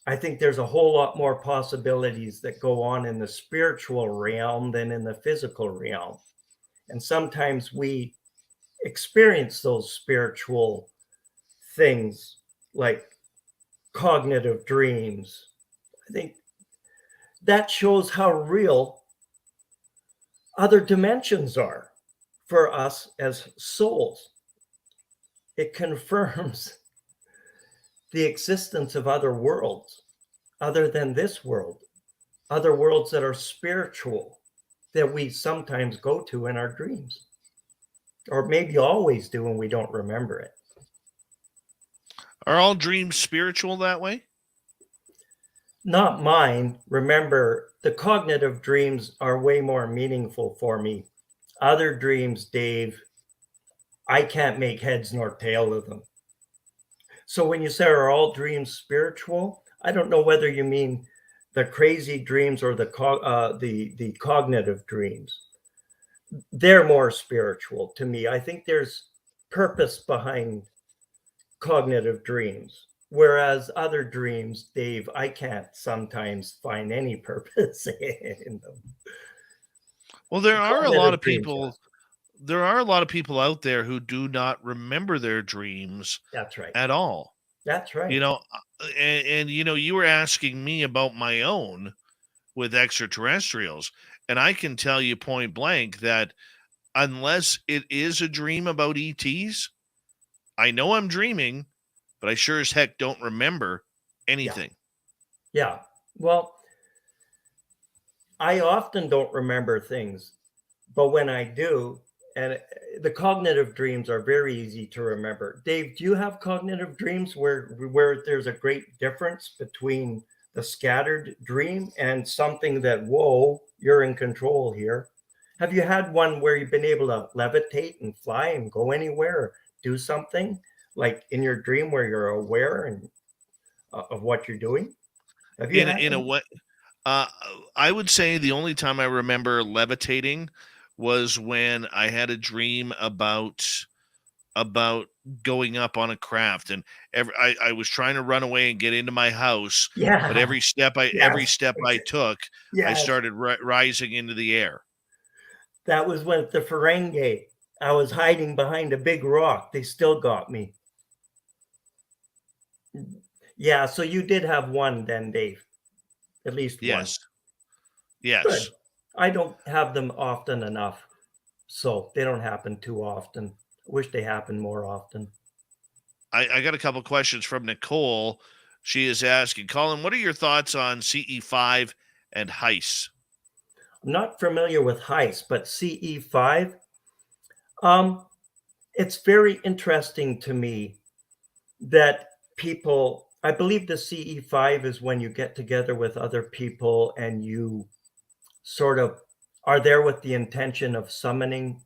I think there's a whole lot more possibilities that go on in the spiritual realm than in the physical realm. And sometimes we experience those spiritual things like cognitive dreams. I think that shows how real other dimensions are for us as souls. It confirms the existence of other worlds other than this world, other worlds that are spiritual that we sometimes go to in our dreams, or maybe always do and we don't remember it. Are all dreams spiritual that way? Not mine. Remember, the cognitive dreams are way more meaningful for me. Other dreams, Dave, I can't make heads nor tail of them. So when you say are all dreams spiritual, I don't know whether you mean the crazy dreams or the cognitive dreams. They're more spiritual to me. I think there's purpose behind cognitive dreams. Whereas other dreams, Dave, I can't sometimes find any purpose in them. Well, there are a lot of Dreams, people. yes. There are a lot of people out there who do not remember their dreams That's right. at all. That's right. And you were asking me about my own with extraterrestrials, and I can tell you point blank that unless it is a dream about ETs, I know I'm dreaming, but I sure as heck don't remember anything. Yeah. Well, I often don't remember things, but when I do, and the cognitive dreams are very easy to remember. Dave, do you have cognitive dreams where there's a great difference between the scattered dream and something that, whoa, you're in control here? Have you had one where you've been able to levitate and fly and go anywhere, or do something like in your dream where you're aware and of what you're doing? Have you had In a one? way, I would say the only time I remember levitating was when I had a dream about going up on a craft, and I was trying to run away and get into my house, Yeah. but every step I took, I Yes. started rising into the air. That was with the Ferengi. I was hiding behind a big rock. They still got me. Yeah, so you did have one then, Dave. At least one. Yes. Good. I don't have them often enough. So they don't happen too often. I wish they happened more often. I got a couple questions from Nicole. She is asking, Colin, what are your thoughts on CE5 and HEIS? I'm not familiar with HEIS, but CE5, it's very interesting to me that people, I believe the CE5 is when you get together with other people and you sort of are there with the intention of summoning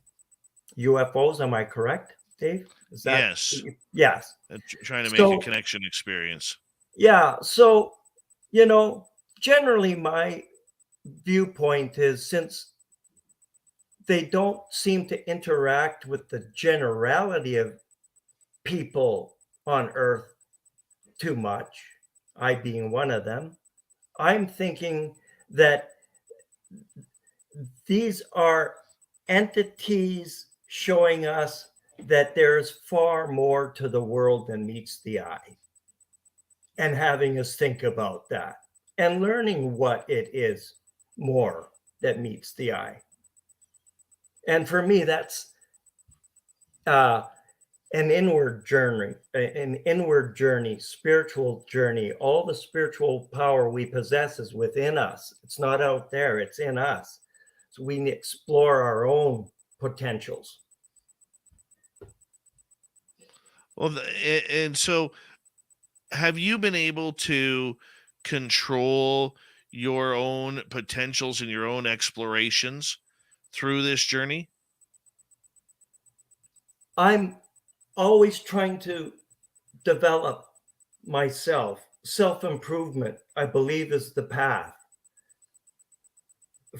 UFOs. Am I correct, Dave? Is that Yes. Yes. Trying to make a connection experience. Yeah. So, generally my viewpoint is, since they don't seem to interact with the generality of people on Earth too much, I being one of them, I'm thinking that these are entities showing us that there's far more to the world than meets the eye, and having us think about that and learning what it is more that meets the eye. And for me, that's an inward journey, spiritual journey. All the spiritual power we possess is within us. It's not out there, it's in us. So we explore our own potentials. Well, and so have you been able to control your own potentials and your own explorations through this journey? I'm always trying to develop myself. Self-improvement, I believe, is the path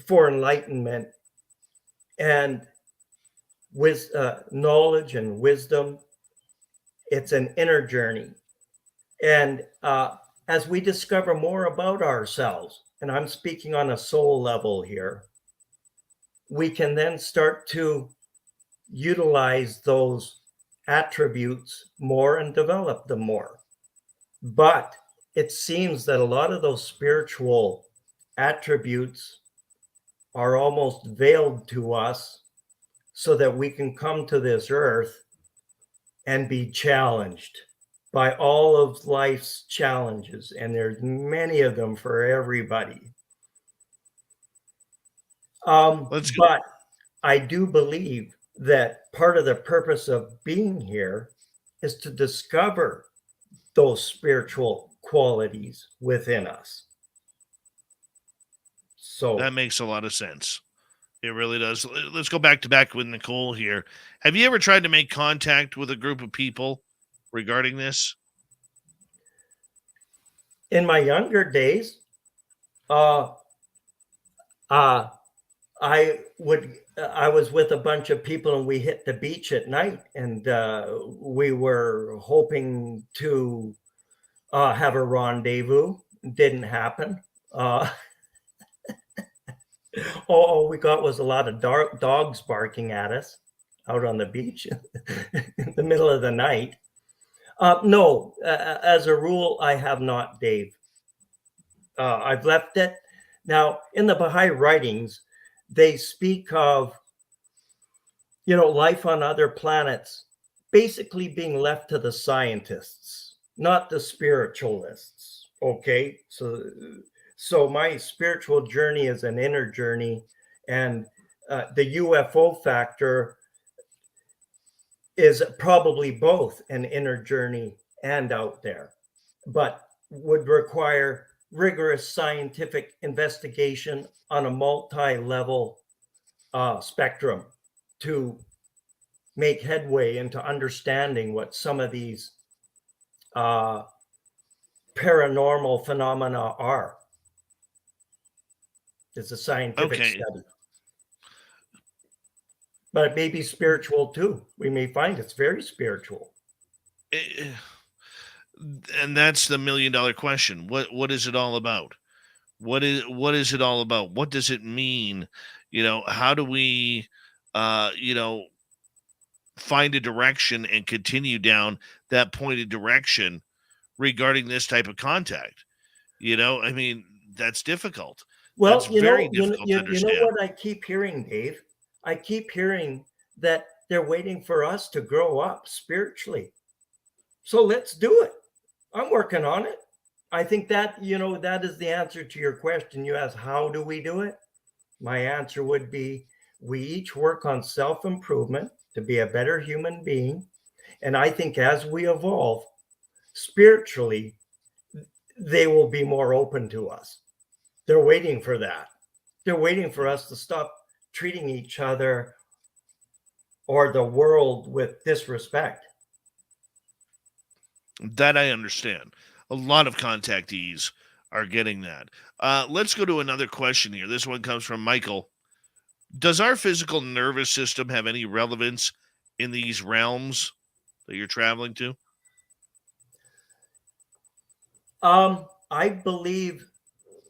for enlightenment, and with knowledge and wisdom. It's an inner journey. And as we discover more about ourselves, and I'm speaking on a soul level here, we can then start to utilize those attributes more and develop them more. But it seems that a lot of those spiritual attributes are almost veiled to us so that we can come to this earth and be challenged by all of life's challenges. And there's many of them for everybody. But I do believe that part of the purpose of being here is to discover those spiritual qualities within us. So that makes a lot of sense. It really does. Let's go back with Nicole here. Have you ever tried to make contact with a group of people regarding this? In my younger days, I was with a bunch of people, and we hit the beach at night, and we were hoping to have a rendezvous. Didn't happen. All we got was a lot of dogs barking at us out on the beach in the middle of the night. No, as a rule, I have not, Dave. I've left it. Now, in the Baha'i writings, they speak of, life on other planets basically being left to the scientists, not the spiritualists. Okay, so my spiritual journey is an inner journey, and the UFO factor is probably both an inner journey and out there, but would require rigorous scientific investigation on a multi-level spectrum to make headway into understanding what some of these paranormal phenomena are. It's a scientific study. But it may be spiritual too. We may find it's very spiritual. And that's the $1 million question. What is it all about? What is it all about? What does it mean? How do we find a direction and continue down that pointed direction regarding this type of contact? That's difficult. Well, that's very difficult to understand. You know what I keep hearing, Dave? I keep hearing that they're waiting for us to grow up spiritually. So let's do it. I'm working on it. I think that, that is the answer to your question. You asked, how do we do it? My answer would be, we each work on self-improvement to be a better human being. And I think as we evolve spiritually, they will be more open to us. They're waiting for that. They're waiting for us to stop treating each other or the world with disrespect. That I understand. A lot of contactees are getting that. Let's go to another question here. This one comes from Michael. Does our physical nervous system have any relevance in these realms that you're traveling to? I believe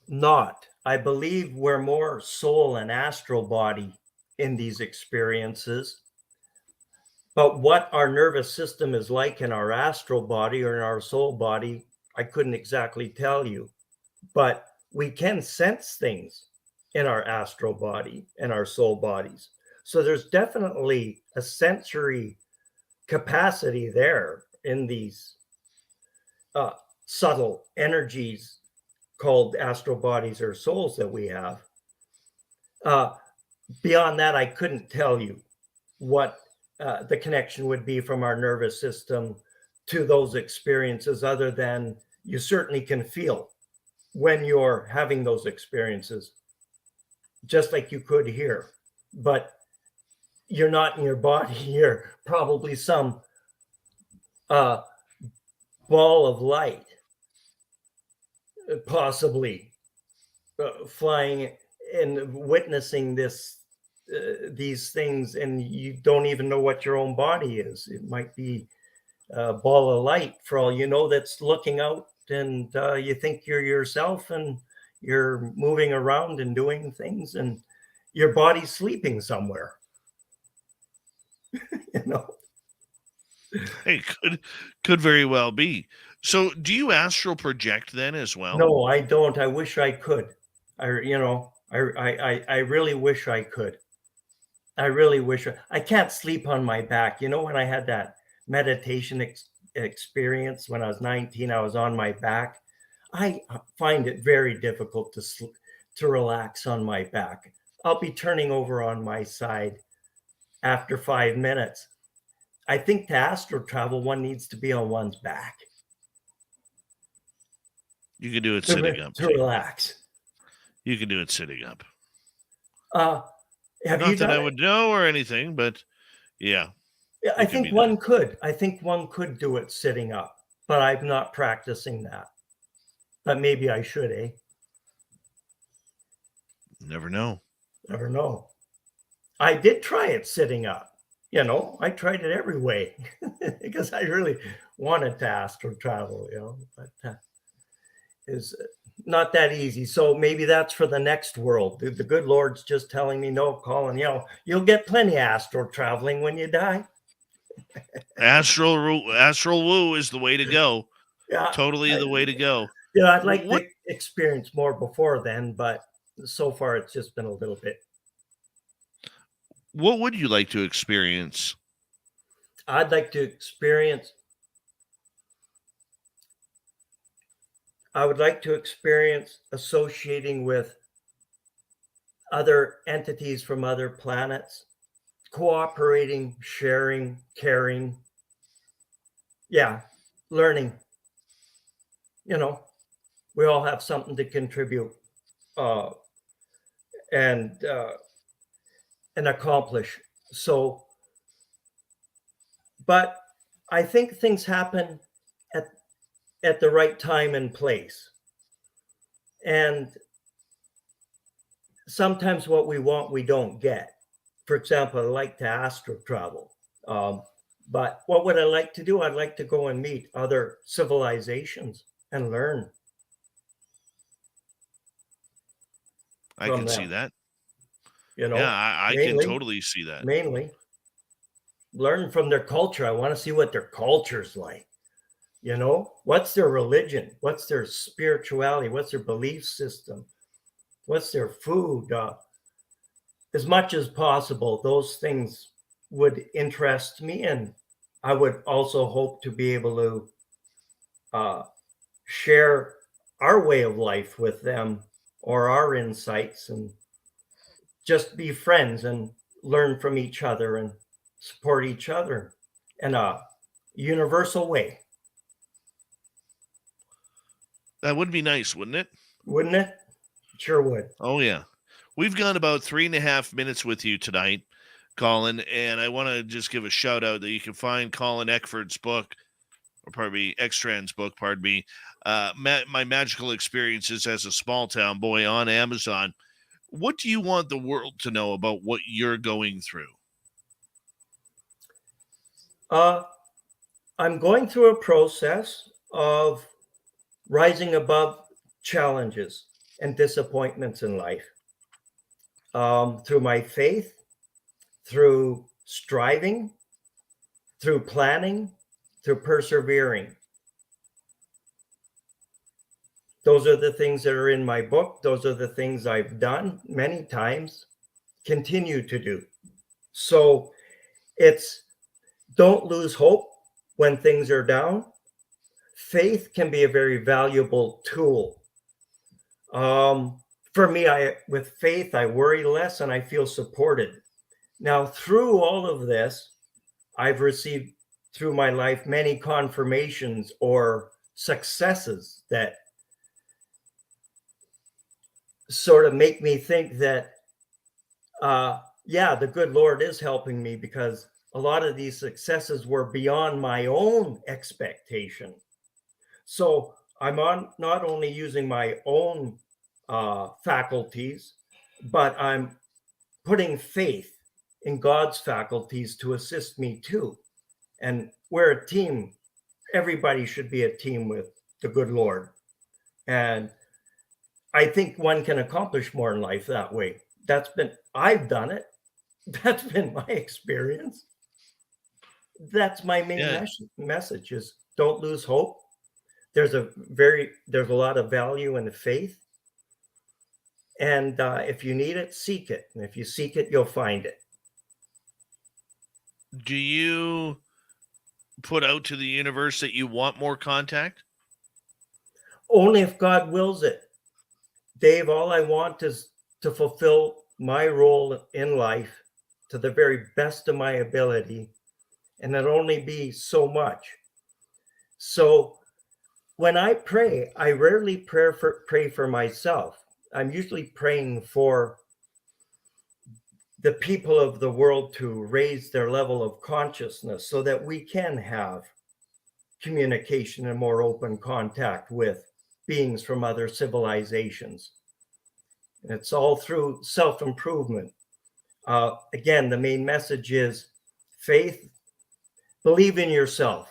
not. I believe we're more soul and astral body in these experiences. But what our nervous system is like in our astral body or in our soul body, I couldn't exactly tell you. But we can sense things in our astral body and our soul bodies. So there's definitely a sensory capacity there in these subtle energies called astral bodies or souls that we have. Beyond that, I couldn't tell you what the connection would be from our nervous system to those experiences, other than you certainly can feel when you're having those experiences, just like you could here. But you're not in your body. You're probably some ball of light, possibly flying and witnessing these things, and you don't even know what your own body is. It might be a ball of light, for all you know, that's looking out, and you think you're yourself, and you're moving around and doing things, and your body's sleeping somewhere. Hey, could very well be. So, do you astral project then as well? No, I don't. I wish I could. I really wish I could. I really wish I can't sleep on my back. When I had that meditation experience when I was 19, I was on my back. I find it very difficult to relax on my back. I'll be turning over on my side after 5 minutes. I think to astral travel, one needs to be on one's back. You can do it sitting up. To relax. You can do it sitting up. Have Not you that I done would know or anything, but yeah. Yeah, I think one could. I think one could do it sitting up, but I'm not practicing that. But maybe I should, eh? Never know. Never know. I did try it sitting up. I tried it every way because I really wanted to astral travel, but it's not that easy. So maybe that's for the next world. The good Lord's just telling me, no, Colin, you'll get plenty of astral traveling when you die. Astral woo is the way to go. Yeah, totally the way to go. Yeah, I'd like to experience more before then, but so far it's just been a little bit. What would you like to experience? I'd like to experience. I would like to experience associating with other entities from other planets, cooperating, sharing, caring. Yeah, learning. We all have something to contribute and accomplish. So, but I think things happen at the right time and place. And sometimes what we want, we don't get. For example, I like to astral travel. But what would I like to do? I'd like to go and meet other civilizations and learn. I can see that. Yeah, I can totally see that. Mainly learn from their culture. I want to see what their culture's like. What's their religion? What's their spirituality? What's their belief system? What's their food? As much as possible, those things would interest me, and I would also hope to be able to share our way of life with them, or our insights, and just be friends and learn from each other and support each other in a universal way. That would be nice, wouldn't it? Wouldn't it? Sure would. Oh, yeah. We've gone about 3.5 minutes with you tonight, Colin, and I want to just give a shout out that you can find Colin Eckford's book, or pardon me, Eckstrand's book, pardon me, My Magical Experiences as a Small Town Boy, on Amazon. What do you want the world to know about what you're going through? I'm going through a process of rising above challenges and disappointments in life, through my faith, through striving, through planning, through persevering. Those are the things that are in my book. Those are the things I've done many times, continue to do. So it's, don't lose hope when things are down. Faith can be a very valuable tool. For me, with faith, I worry less and I feel supported. Now, through all of this, I've received through my life many confirmations or successes that sort of make me think that, the good Lord is helping me, because a lot of these successes were beyond my own expectation. So I'm not only using my own faculties, but I'm putting faith in God's faculties to assist me too. And we're a team. Everybody should be a team with the good Lord. And I think one can accomplish more in life that way. I've done it. That's been my experience. That's my main message is, don't lose hope. There's a lot of value in the faith. And if you need it, seek it. And if you seek it, you'll find it. Do you put out to the universe that you want more contact? Only if God wills it. Dave, all I want is to fulfill my role in life to the very best of my ability, and it only be so much. So when I pray, I rarely pray for myself. I'm usually praying for the people of the world to raise their level of consciousness so that we can have communication and more open contact with beings from other civilizations. And it's all through self-improvement. Again, the main message is faith. Believe in yourself.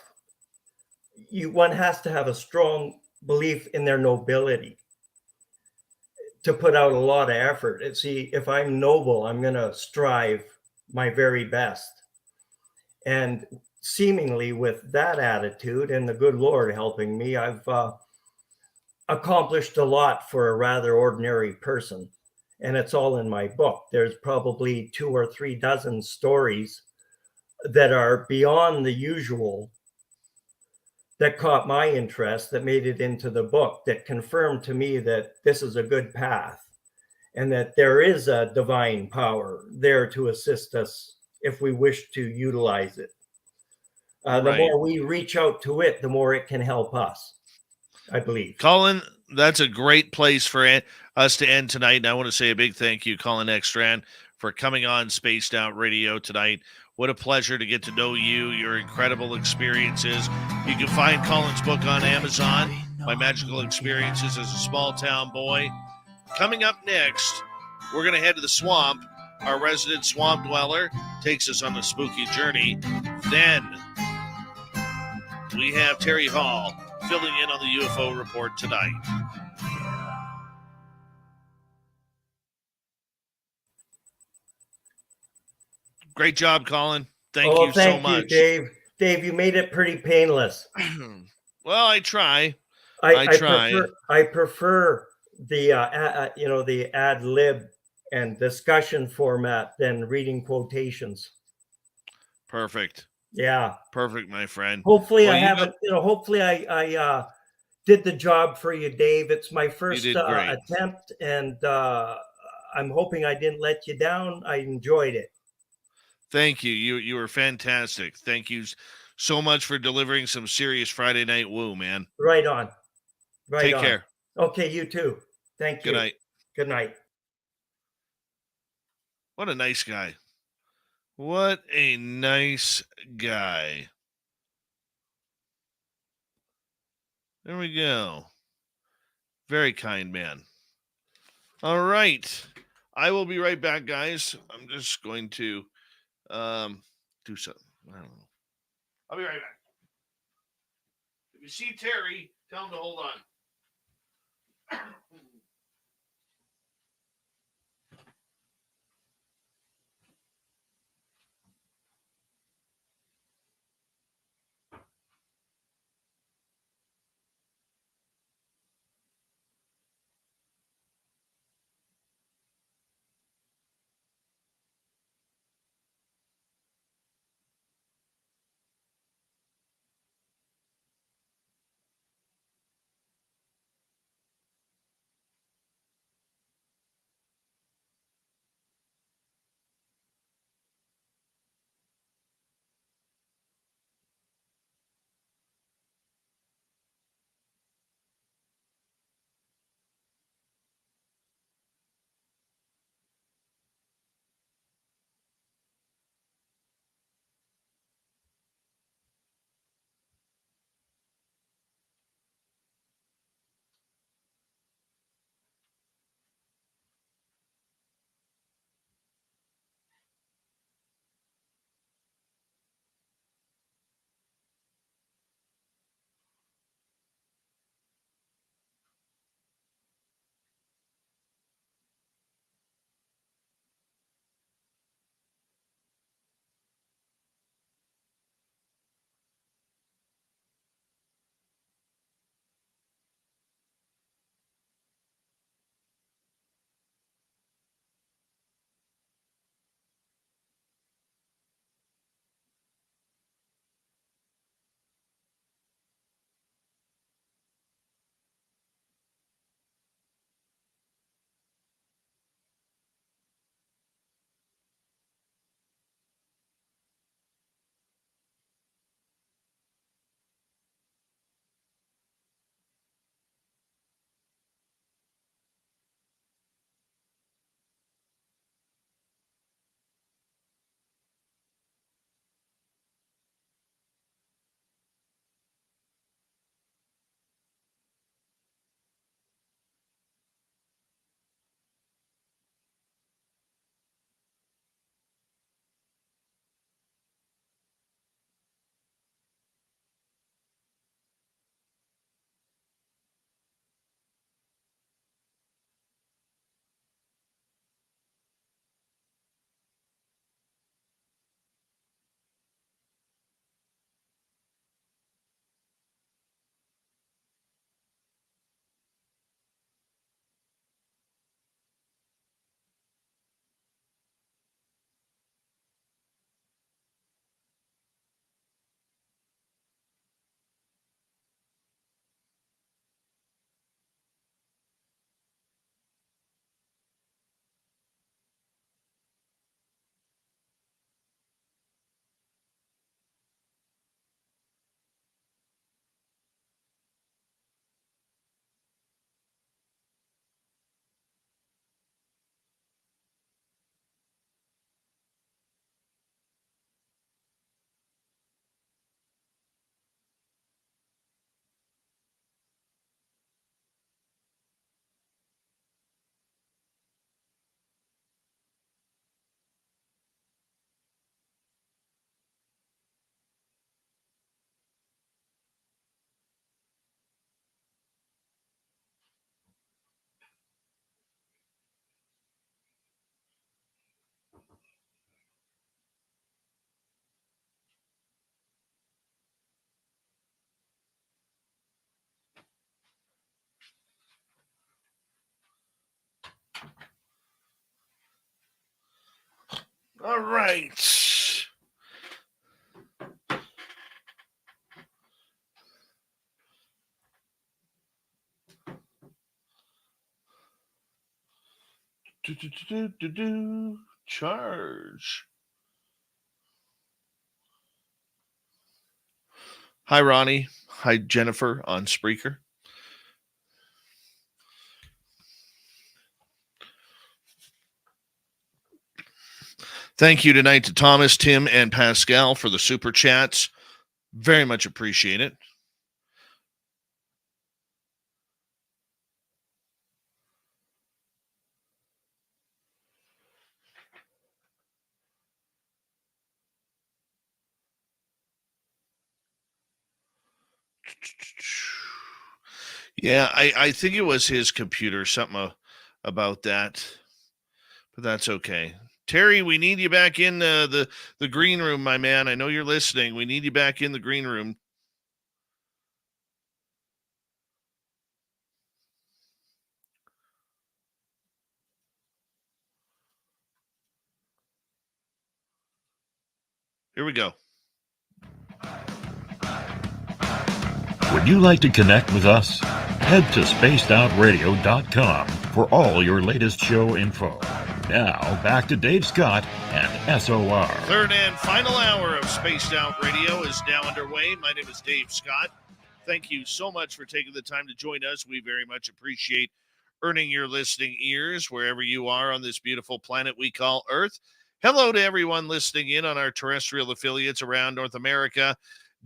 One has to have a strong belief in their nobility to put out a lot of effort. See, if I'm noble, I'm going to strive my very best. And seemingly with that attitude and the good Lord helping me, I've accomplished a lot for a rather ordinary person. And it's all in my book. There's probably 2 or 3 dozen stories that are beyond the usual that caught my interest, that made it into the book, that confirmed to me that this is a good path and that there is a divine power there to assist us if we wish to utilize it. The more we reach out to it, the more it can help us, I believe. Colin, that's a great place for us to end tonight. And I want to say a big thank you, Colin Eckstrand, for coming on Spaced Out Radio tonight. What a pleasure to get to know you, your incredible experiences. You can find Colin's book on Amazon, My Magical Experiences as a Small Town Boy. Coming up next, we're going to head to the swamp. Our resident swamp dweller takes us on a spooky journey. Then we have Terry Hall filling in on the UFO report tonight. Great job, Colin. Thank you so much. Dave. Dave, you made it pretty painless. Well, I try. I prefer the the ad lib and discussion format than reading quotations. Perfect. Yeah. Perfect, my friend. Hopefully Well, I you haven't, hopefully I did the job for you, Dave. It's my first did great. attempt, and I'm hoping I didn't let you down. I enjoyed it. Thank you. You were fantastic. Thank you so much for delivering some serious Friday night woo, man. Right on. Right Take on. care. Okay, you too. Thank you. Good night. Good night. What a nice guy. What a nice guy. There we go. Very kind man. All right. I will be right back, guys. I'm just going to do something. I don't know. I'll be right back. If you see Terry, tell him to hold on. All right. Charge. Hi, Ronnie. Hi, Jennifer on Spreaker. Thank you tonight to Thomas, Tim, and Pascal for the super chats. Very much appreciate it. Yeah, I think it was his computer, something about that, but that's okay. Terry, we need you back in the green room, my man. I know you're listening. We need you back in the green room. Here we go. Would you like to connect with us? Head to spacedoutradio.com for all your latest show info. Now, back to Dave Scott and SOR. Third and final hour of Spaced Out Radio is now underway. My name is Dave Scott. Thank you so much for taking the time to join us. We very much appreciate earning your listening ears wherever you are on this beautiful planet we call Earth. Hello to everyone listening in on our terrestrial affiliates around North America,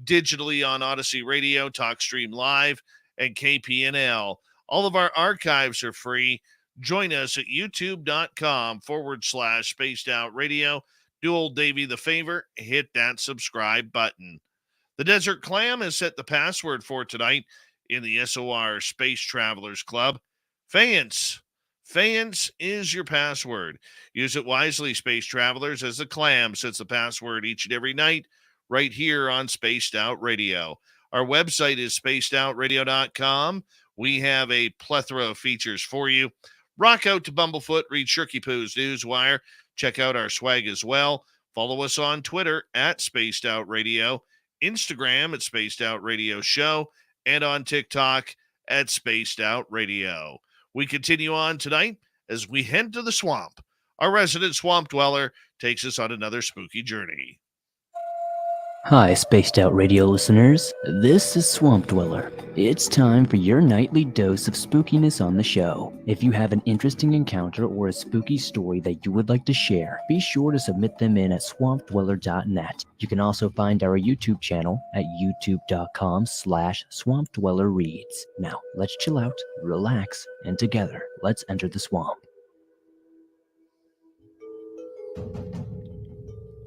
digitally on Odyssey Radio, TalkStream Live, and KPNL. All of our archives are free. Join us at youtube.com/Spaced Out Radio. Do old Davey the favor, hit that subscribe button. The Desert Clam has set the password for tonight in the SOR Space Travelers Club. Faience. Faience is your password. Use it wisely, Space Travelers, as the Clam sets the password each and every night right here on Spaced Out Radio. Our website is spacedoutradio.com. We have a plethora of features for you. Rock out to Bumblefoot, read Shirky Poo's Newswire. Check out our swag as well. Follow us on Twitter at Spaced Out Radio, Instagram at Spaced Out Radio Show, and on TikTok at Spaced Out Radio. We continue on tonight as we head to the swamp. Our resident swamp dweller takes us on another spooky journey. Hi, Spaced Out Radio listeners. This is Swamp Dweller. It's time for your nightly dose of spookiness on the show. If you have an interesting encounter or a spooky story that you would like to share, be sure to submit them in at swampdweller.net. You can also find our YouTube channel at youtube.com/swampdwellerreads. Now, let's chill out, relax, and together, let's enter the swamp.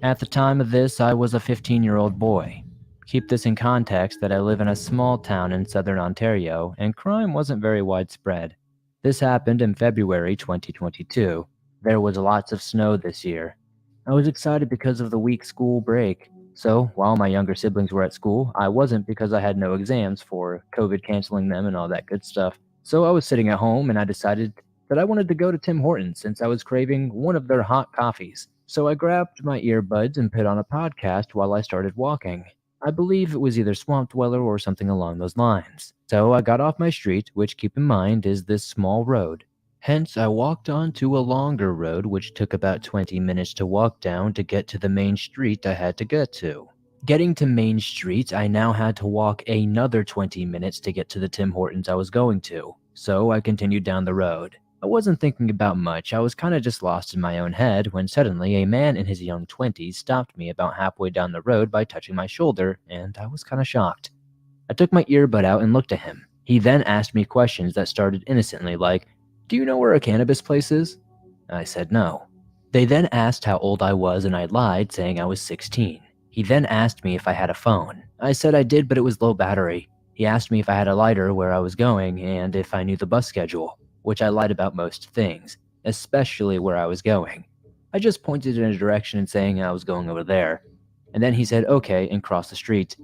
At the time of this, I was a 15-year-old boy. Keep this in context that I live in a small town in southern Ontario, and crime wasn't very widespread. This happened in February 2022. There was lots of snow this year. I was excited because of the week school break. So, while my younger siblings were at school, I wasn't because I had no exams for COVID canceling them and all that good stuff. So I was sitting at home and I decided that I wanted to go to Tim Hortons since I was craving one of their hot coffees. So I grabbed my earbuds and put on a podcast while I started walking. I believe it was either Swamp Dweller or something along those lines. So I got off my street, which keep in mind is this small road. Hence, I walked onto a longer road, which took about 20 minutes to walk down to get to the main street I had to get to. Getting to Main Street, I now had to walk another 20 minutes to get to the Tim Hortons I was going to. So I continued down the road. I wasn't thinking about much, I was kind of just lost in my own head when suddenly a man in his young 20s stopped me about halfway down the road by touching my shoulder, and I was kind of shocked. I took my earbud out and looked at him. He then asked me questions that started innocently like, "Do you know where a cannabis place is?" I said no. They then asked how old I was and I lied, saying I was 16. He then asked me if I had a phone. I said I did, but it was low battery. He asked me if I had a lighter, where I was going, and if I knew the bus schedule. Which I lied about most things, especially where I was going. I just pointed in a direction and saying I was going over there. And then he said okay and crossed the street.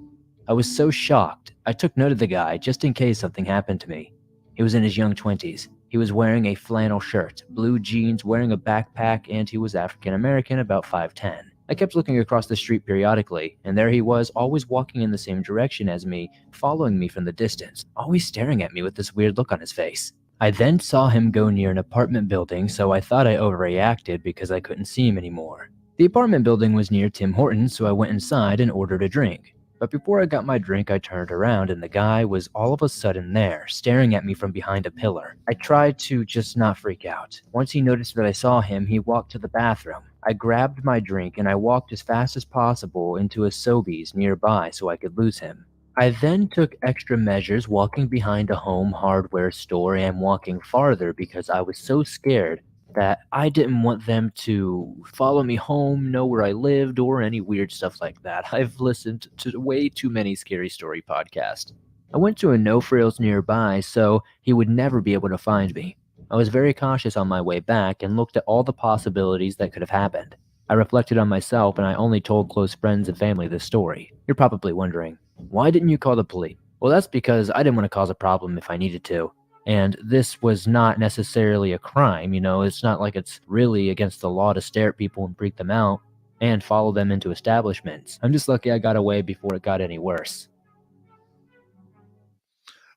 I was so shocked, I took note of the guy just in case something happened to me. He was in his young 20s. He was wearing a flannel shirt, blue jeans, wearing a backpack, and he was African American, about 5'10". I kept looking across the street periodically, and there he was, always walking in the same direction as me, following me from the distance, always staring at me with this weird look on his face. I then saw him go near an apartment building, so I thought I overreacted because I couldn't see him anymore. The apartment building was near Tim Hortons, so I went inside and ordered a drink. But before I got my drink, I turned around and the guy was all of a sudden there, staring at me from behind a pillar. I tried to just not freak out. Once he noticed that I saw him, he walked to the bathroom. I grabbed my drink and I walked as fast as possible into a Sobeys nearby so I could lose him. I then took extra measures, walking behind a home hardware store and walking farther because I was so scared that I didn't want them to follow me home, know where I lived, or any weird stuff like that. I've listened to way too many scary story podcasts. I went to a no-frills nearby so he would never be able to find me. I was very cautious on my way back and looked at all the possibilities that could have happened. I reflected on myself and I only told close friends and family this story. You're probably wondering, why didn't you call the police? Well, that's because I didn't want to cause a problem if I needed to. And this was not necessarily a crime, it's not like it's really against the law to stare at people and freak them out and follow them into establishments. I'm just lucky I got away before it got any worse.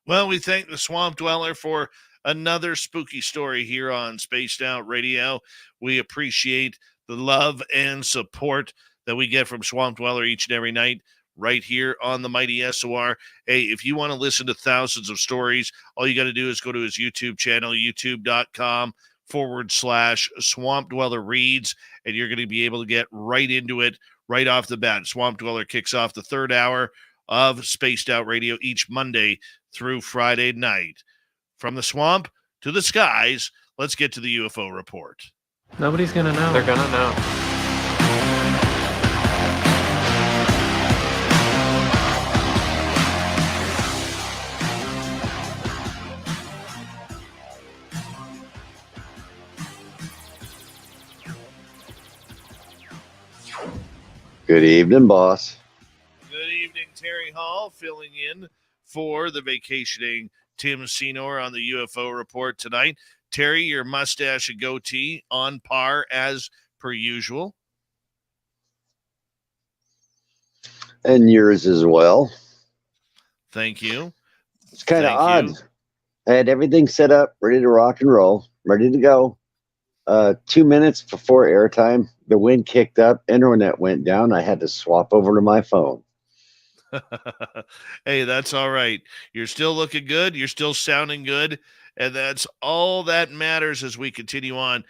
Well, we thank the Swamp Dweller for another spooky story here on Spaced Out Radio. We appreciate the love and support that we get from Swamp Dweller each and every night right here on the Mighty SOR. Hey, if you want to listen to thousands of stories, all you got to do is go to his YouTube channel, youtube.com/Swamp Dweller Reads, and you're going to be able to get right into it right off the bat. Swamp Dweller kicks off the third hour of Spaced Out Radio each Monday through Friday night. From the swamp to the skies, let's get to the UFO report. Nobody's gonna know. They're gonna know. Good evening, boss. Good evening, Terry Hall, filling in for the vacationing Tim Senor on the UFO report tonight. Terry, your mustache and goatee on par as per usual. And yours as well. Thank you. It's kind of odd. I had everything set up, ready to rock and roll, ready to go. 2 minutes before airtime, the wind kicked up, internet went down. I had to swap over to my phone. Hey, that's all right. You're still looking good. You're still sounding good. And that's all that matters as we continue on.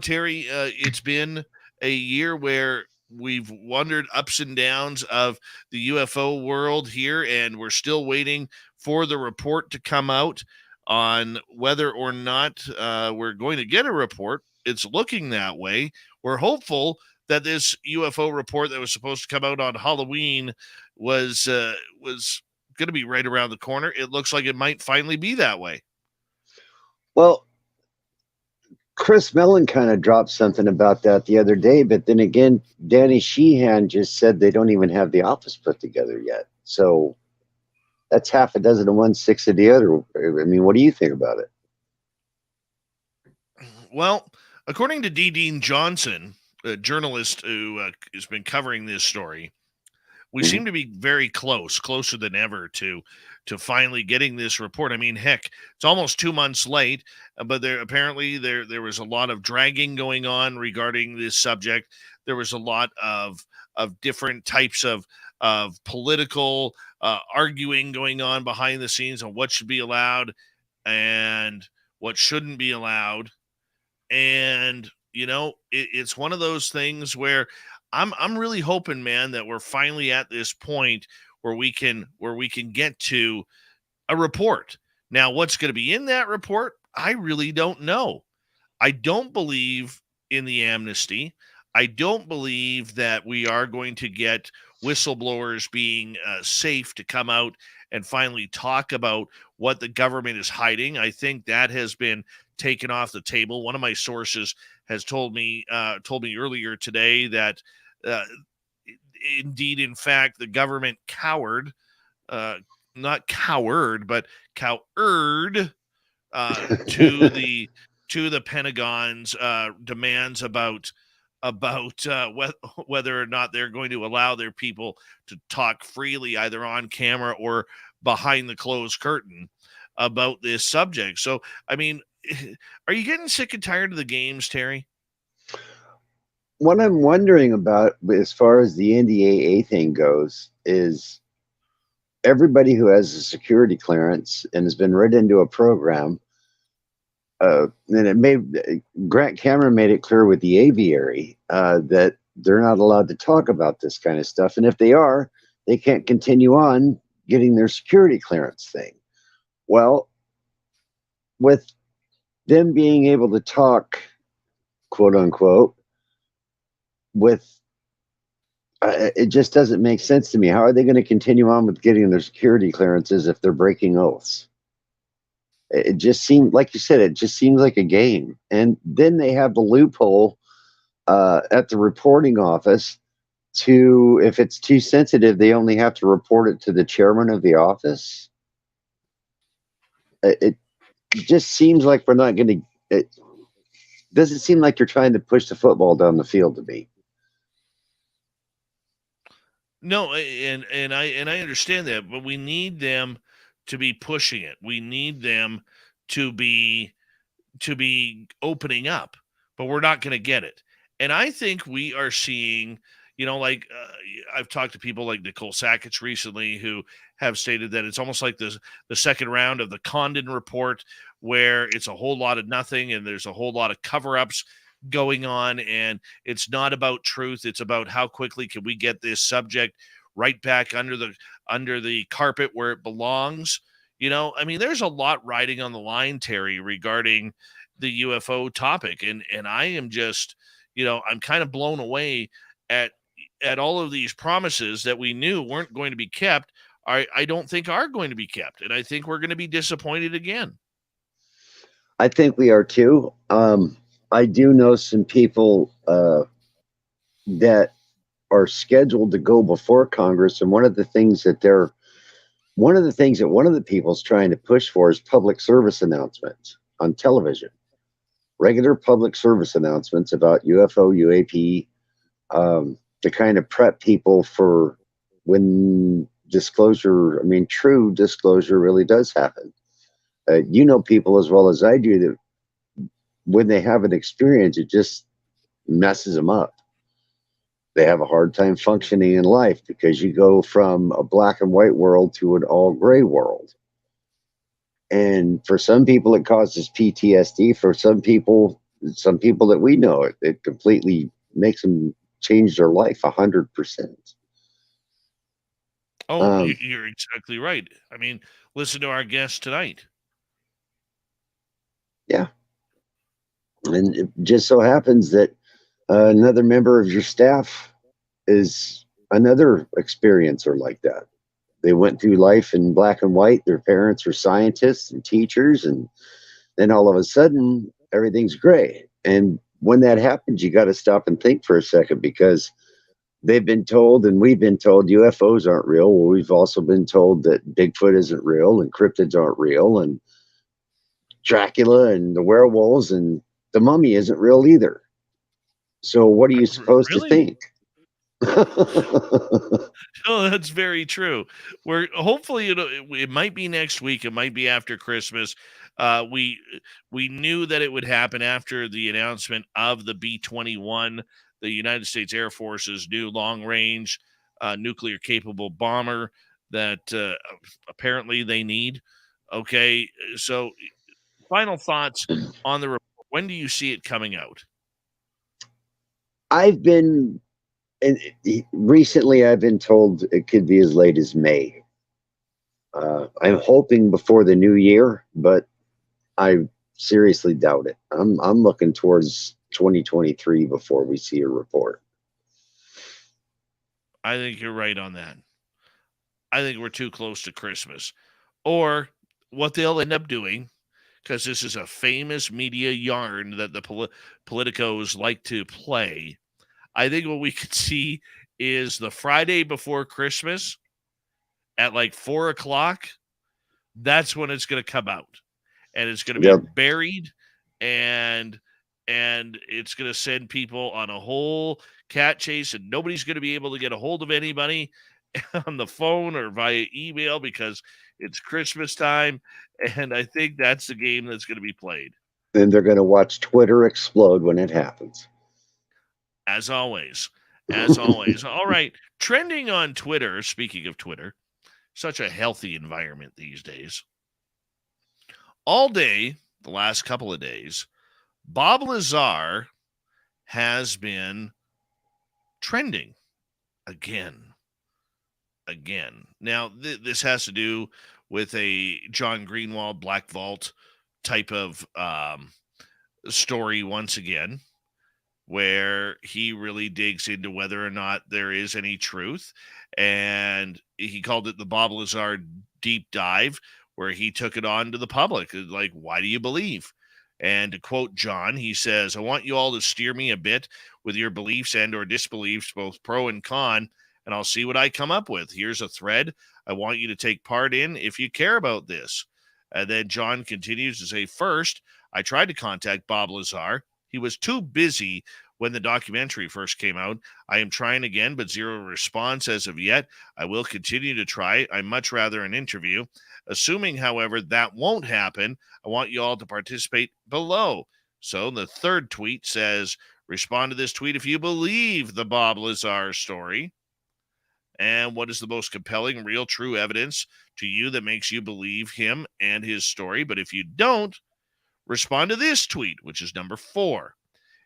Terry, it's been a year where we've wondered ups and downs of the UFO world here, and we're still waiting for the report to come out on whether or not we're going to get a report. It's looking that way. We're hopeful that this UFO report that was supposed to come out on Halloween was going to be right around the corner. It looks like it might finally be that way. Well, Chris Mellon kind of dropped something about that the other day, but then again, Danny Sheehan just said they don't even have the office put together yet. So that's half a dozen of one, six of the other. I mean, what do you think about it? Well, according to D. Dean Johnson, a journalist who has been covering this story, we seem to be very closer than ever to finally getting this report. I mean, heck, it's almost 2 months late, but there was a lot of dragging going on regarding this subject. There was a lot of different types of political arguing going on behind the scenes on what should be allowed and what shouldn't be allowed. And it's one of those things where I'm really hoping, man, that we're finally at this point where we can get to a report. Now, what's going to be in that report, I really don't know. I don't believe in the amnesty. I don't believe that we are going to get whistleblowers being safe to come out and finally talk about what the government is hiding. I think that has been taken off the table. One of my sources has told me earlier today that indeed, in fact, the government not cowered, but cowered to the Pentagon's demands about whether or not they're going to allow their people to talk freely, either on camera or behind the closed curtain. about this subject. So, I mean, are you getting sick and tired of the games, Terry? What I'm wondering about as far as the NDAA thing goes is everybody who has a security clearance and has been read into a program, and Grant Cameron made it clear with the aviary that they're not allowed to talk about this kind of stuff. And if they are, they can't continue on getting their security clearance thing. Well, with them being able to talk, quote unquote, it just doesn't make sense to me. How are they going to continue on with getting their security clearances if they're breaking oaths? It just seemed, like you said, it just seems like a game. And then they have the loophole at the reporting office to, if it's too sensitive, they only have to report it to the chairman of the office. It just seems like we're not going to. It doesn't seem like you're trying to push the football down the field to me. No, and I understand that, but we need them to be pushing it. We need them to be opening up, but we're not going to get it. And I think we are seeing, like I've talked to people like Nicole Sackett recently who have stated that it's almost like the second round of the Condon report, where it's a whole lot of nothing and there's a whole lot of cover-ups going on, and it's not about truth. It's about how quickly can we get this subject right back under the carpet where it belongs. I mean, there's a lot riding on the line, Terry, regarding the UFO topic. And I am just, I'm kind of blown away at all of these promises that we knew weren't going to be kept. I don't think are going to be kept. And I think we're going to be disappointed again. I think we are too. I do know some people that are scheduled to go before Congress. And one of the things that one of the people's trying to push for is public service announcements on television, regular public service announcements about UFO, UAP, to kind of prep people for when true disclosure really does happen. People as well as I do that when they have an experience, it just messes them up. They have a hard time functioning in life because you go from a black and white world to an all gray world. And for some people, it causes PTSD. For some people that we know, it completely makes them change their life 100%. Oh, you're exactly right. I mean, listen to our guest tonight. Yeah. And it just so happens that another member of your staff is another experiencer like that. They went through life in black and white. Their parents were scientists and teachers, and then all of a sudden, everything's gray. And when that happens, you got to stop and think for a second, because they've been told, and we've been told, UFOs aren't real. Well, we've also been told that Bigfoot isn't real, and cryptids aren't real, and Dracula and the werewolves and the mummy isn't real either. So what are you supposed to think? Oh, that's very true. We're hopefully it might be next week. It might be after Christmas. We knew that it would happen after the announcement of the B-21, the United States Air Force's new long-range nuclear capable bomber that apparently they need. Okay, so final thoughts on the report. When do you see it coming out? Recently I've been told it could be as late as May. I'm hoping before the new year, but I seriously doubt it. I'm looking towards 2023 before we see a report. I think you're right on that. I think we're too close to Christmas. Or what they'll end up doing, because this is a famous media yarn that the politicos like to play, I think what we could see is the Friday before Christmas at like 4:00. That's when it's going to come out, and it's going to be buried, and it's going to send people on a whole cat chase, and nobody's going to be able to get a hold of anybody. on the phone or via email because it's Christmas time. And I think that's the game that's going to be played. Then they're going to watch Twitter explode when it happens. As always. As always. All right. Trending on Twitter, speaking of Twitter, such a healthy environment these days. All day, the last couple of days, Bob Lazar has been trending again. Now, this has to do with a John Greenwald Black Vault type of story once again, where he really digs into whether or not there is any truth. And he called it the Bob Lazar deep dive, where he took it on to the public. Like, why do you believe? And to quote John, he says, I want you all to steer me a bit with your beliefs and or disbeliefs, both pro and con, and I'll see what I come up with. Here's a thread I want you to take part in if you care about this. And then John continues to say, first, I tried to contact Bob Lazar. He was too busy when the documentary first came out. I am trying again, but zero response as of yet. I will continue to try. I'd much rather an interview. Assuming, however, that won't happen, I want you all to participate below. So the third tweet says, respond to this tweet if you believe the Bob Lazar story. And what is the most compelling, real, true evidence to you that makes you believe him and his story? But if you don't, respond to this tweet, which is number 4.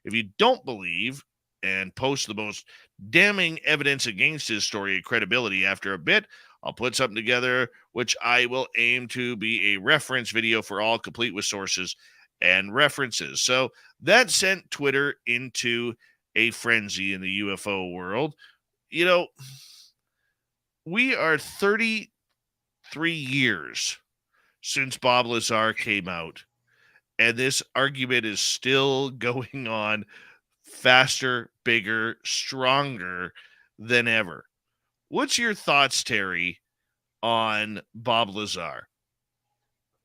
If you don't believe and post the most damning evidence against his story and credibility, after a bit, I'll put something together which I will aim to be a reference video for all, complete with sources and references. So that sent Twitter into a frenzy in the UFO world. You know, we are 33 years since Bob Lazar came out, and this argument is still going on faster, bigger, stronger than ever. What's your thoughts, Terry, on Bob Lazar?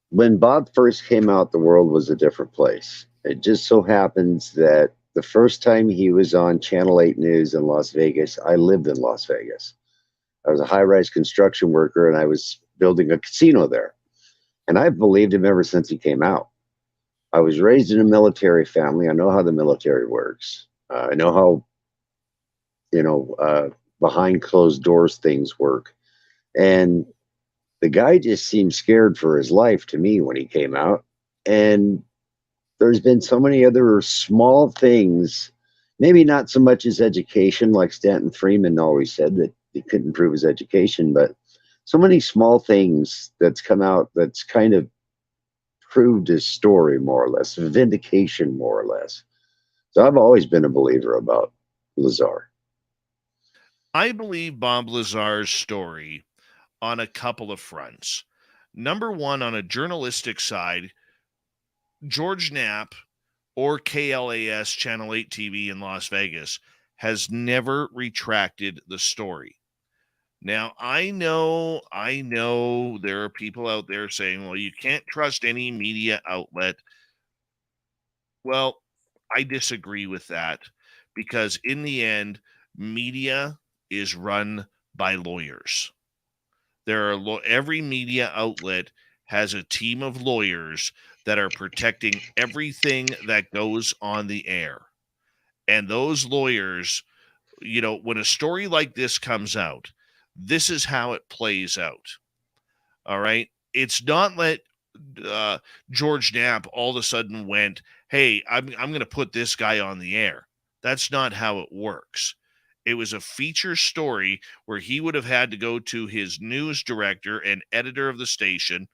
When Bob first came out, the world was a different place. It just so happens that the first time he was on Channel 8 News in Las Vegas, I lived in Las Vegas. I was a high-rise construction worker, and I was building a casino there. And I've believed him ever since he came out. I was raised in a military family. I know how the military works. I know how, behind closed doors things work. And the guy just seemed scared for his life to me when he came out. And there's been so many other small things, maybe not so much as education, like Stanton Freeman always said that he couldn't improve his education, but so many small things that's come out that's kind of proved his story more or less, a vindication more or less. So I've always been a believer about Lazar. I believe Bob Lazar's story on a couple of fronts. Number one, on a journalistic side, George Knapp or KLAS Channel 8 TV in Las Vegas has never retracted the story. Now, I know there are people out there saying, well, you can't trust any media outlet. Well, I disagree with that, because in the end, media is run by lawyers. Every media outlet has a team of lawyers that are protecting everything that goes on the air. And those lawyers, when a story like this comes out, this is how it plays out. All right. It's not that George Knapp all of a sudden went, hey, I'm going to put this guy on the air. That's not how it works. It was a feature story where he would have had to go to his news director and editor of the station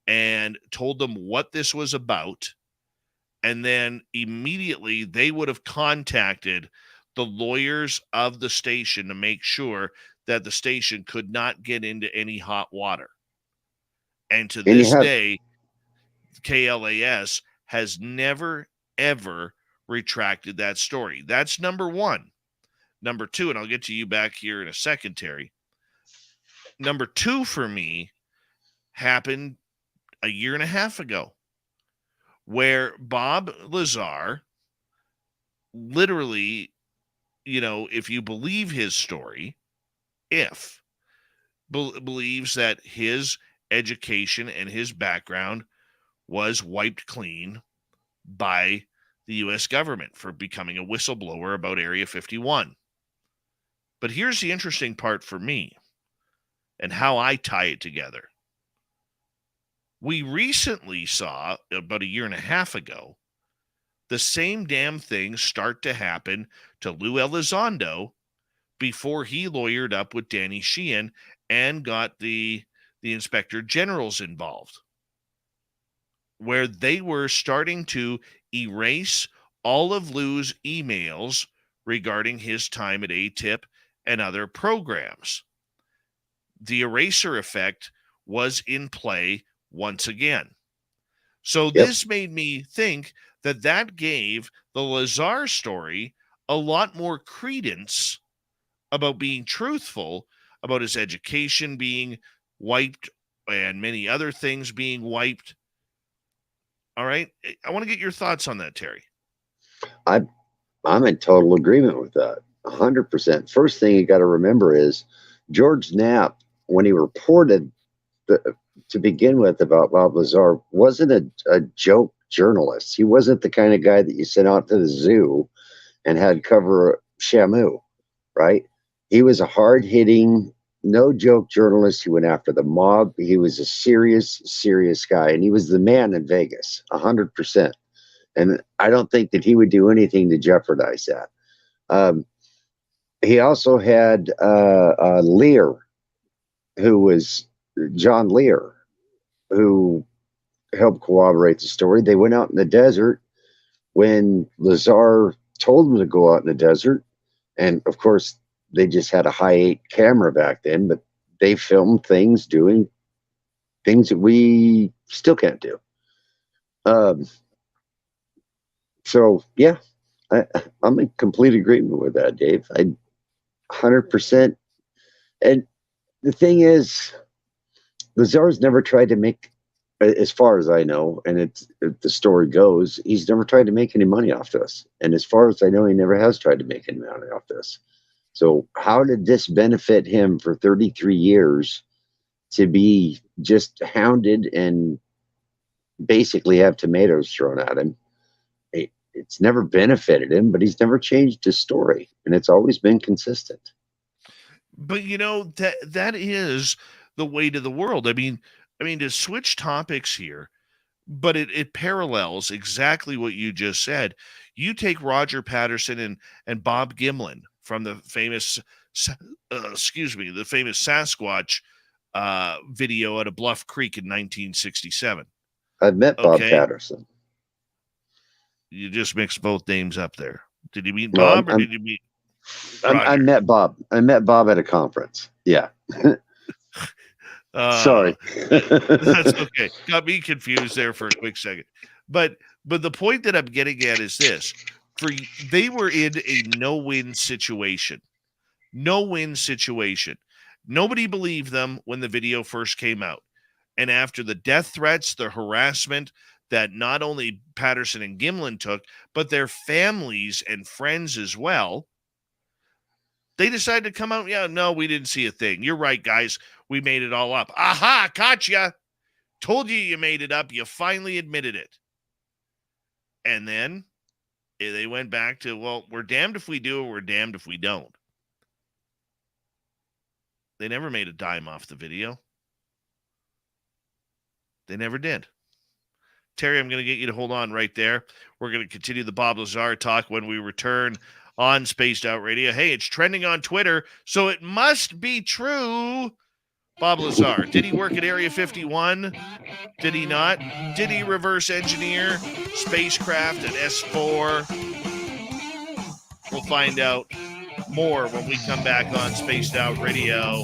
and told them what this was about. And then immediately they would have contacted the lawyers of the station to make sure that the station could not get into any hot water. And to this day, KLAS has never, ever retracted that story. That's number one. Number two, and I'll get to you back here in a second, Terry. Number two for me happened a year and a half ago, where Bob Lazar literally, if you believe his story, believes that his education and his background was wiped clean by the U.S. government for becoming a whistleblower about Area 51. But here's the interesting part for me and how I tie it together. We recently saw, about a year and a half ago, the same damn thing start to happen to Lou Elizondo before he lawyered up with Danny Sheehan and got the inspector generals involved, where they were starting to erase all of Lou's emails regarding his time at ATIP and other programs. The eraser effect was in play once again. So this made me think that gave the Lazar story a lot more credence about being truthful, about his education being wiped and many other things being wiped. All right. I want to get your thoughts on that, Terry. I'm in total agreement with that. 100%. First thing you got to remember is George Knapp, when he reported to begin with about Bob Lazar, wasn't a joke journalist. He wasn't the kind of guy that you sent out to the zoo and had cover Shamu, right? He was a hard-hitting, no-joke journalist. He went after the mob. He was a serious guy, and he was the man in Vegas, 100%. And I don't think that he would do anything to jeopardize that. He also had Lear, who was John Lear, who helped corroborate the story. They went out in the desert when Lazar told them to go out in the desert. And of course, they just had a high-8 camera back then, but they filmed things doing things that we still can't do. So, yeah, I'm in complete agreement with that, Dave. 100%. And the thing is, Lazar's never tried to make, as far as I know, and the story goes, he's never tried to make any money off this. And as far as I know, he never has tried to make any money off this. So how did this benefit him for 33 years to be just hounded and basically have tomatoes thrown at him? It's never benefited him, but he's never changed his story, and it's always been consistent. But you know, that is the way to the world. I mean, to switch topics here, but it parallels exactly what you just said. You take Roger Patterson and Bob Gimlin from the famous, the famous Sasquatch video out of Bluff Creek in 1967. I've met Bob Patterson. You just mixed both names up there. Did you meet Bob or did you meet Roger? I met Bob. I met Bob at a conference. Yeah. Sorry. That's okay. Got me confused there for a quick second. But the point that I'm getting at is this. They were in a no-win situation. No-win situation. Nobody believed them when the video first came out. And after the death threats, the harassment that not only Patterson and Gimlin took, but their families and friends as well, they decided to come out. Yeah, no, we didn't see a thing. You're right, guys. We made it all up. Aha, caught ya. Told you made it up. You finally admitted it. And then they went back to, well, we're damned if we do or we're damned if we don't. They never made a dime off the video. They never did. Terry, I'm going to get you to hold on right there. We're going to continue the Bob Lazar talk when we return on Spaced Out Radio. Hey, it's trending on Twitter, so it must be true. Bob Lazar, did he work at Area 51? Did he not? Did he reverse engineer spacecraft at S4? We'll find out more when we come back on Spaced Out Radio.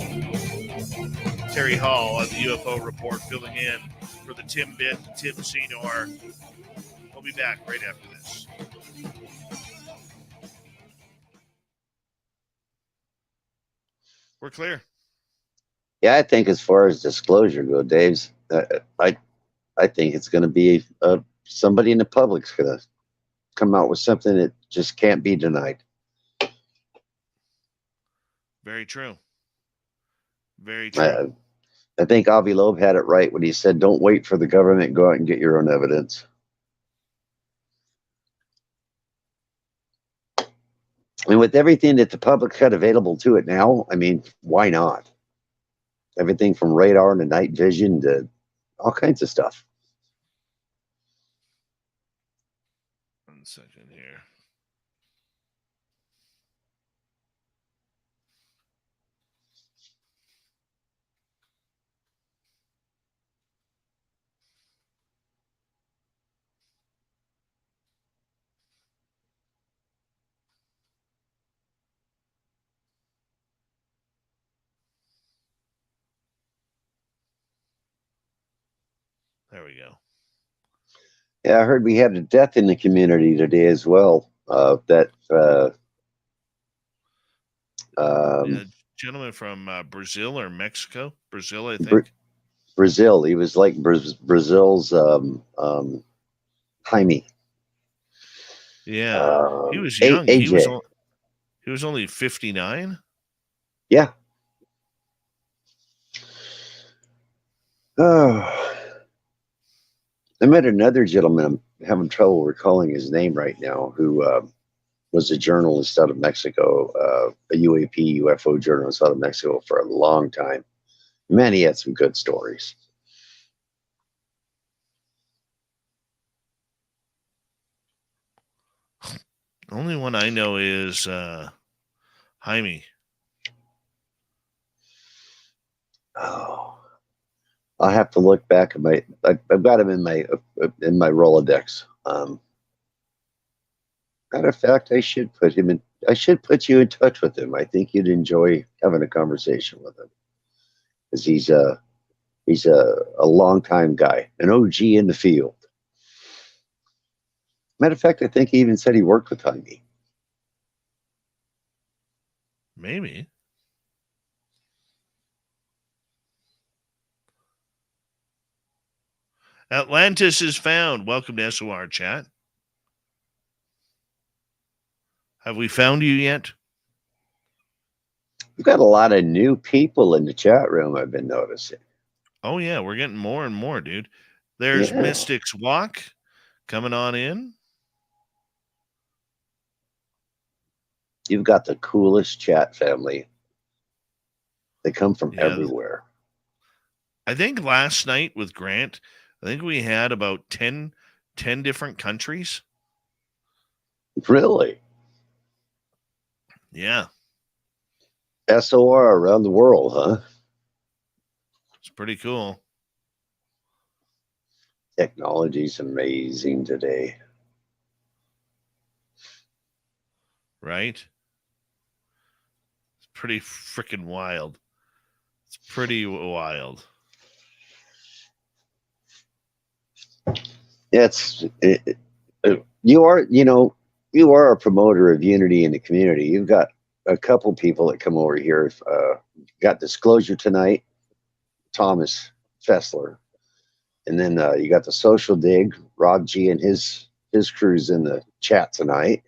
Terry Hall on the UFO Report filling in for the Tim Senor. We'll be back right after this. We're clear. Yeah, I think as far as disclosure go, Dave's, I think it's going to be somebody in the public's going to come out with something that just can't be denied. Very true. Very true. I think Avi Loeb had it right when he said, "Don't wait for the government. Go out and get your own evidence." And with everything that the public had available to it now, I mean, why not? Everything from radar to night vision to all kinds of stuff. 1 second here. There we go. Yeah, I heard we had a death in the community today as well. Gentleman from Brazil or Mexico. Brazil, I think. Brazil. He was like Brazil's Jaime. Yeah, he was young. AJ. He was only 59. Yeah. Oh. I met another gentleman. I'm having trouble recalling his name right now, who was a journalist out of Mexico, a UFO journalist out of Mexico for a long time. Man, he had some good stories. The only one I know is Jaime. Oh, I'll have to look back at my. I've got him in my Rolodex. Matter of fact, I should put him in. I should put you in touch with him. I think you'd enjoy having a conversation with him, because he's a long-time guy, an OG in the field. Matter of fact, I think he even said he worked with Jaime. Maybe. Atlantis is found. Welcome to SOR chat. Have we found you yet? We've got a lot of new people in the chat room, I've been noticing. Oh, yeah. We're getting more and more, dude. There's Mystics Walk coming on in. You've got the coolest chat family. They come from everywhere. I think last night with Grant, I think we had about 10 different countries. Really? Yeah. SOR around the world, huh? It's pretty cool. Technology's amazing today. Right? It's pretty freaking wild. It's pretty wild. You are a promoter of unity in the community. You've got a couple people that come over here. Got Disclosure tonight, Thomas Fessler, and then you got the Social Dig, Rob G and his crew's in the chat tonight.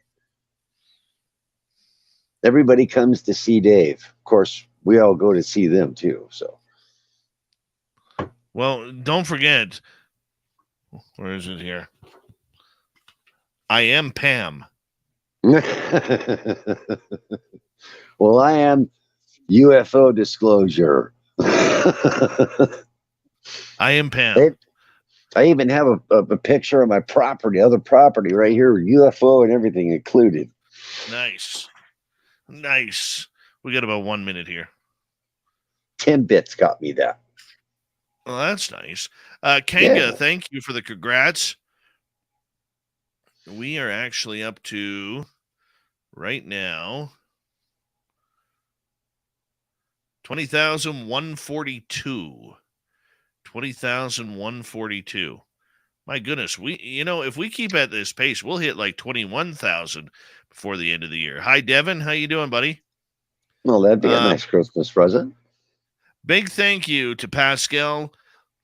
Everybody comes to see Dave. Of course, we all go to see them too. So, well, don't forget. Where is it here? I am Pam. Well, I am UFO Disclosure. I am Pam. I even have a picture of my property, other property right here, UFO and everything included. Nice. We got about 1 minute here. 10 bits got me that. Well, that's nice. Kanga, thank you for the congrats. We are actually up to, right now, 20,142. 20,142. My goodness, if we keep at this pace, we'll hit like 21,000 before the end of the year. Hi, Devin. How you doing, buddy? Well, that'd be a nice Christmas present. Big thank you to Pascal,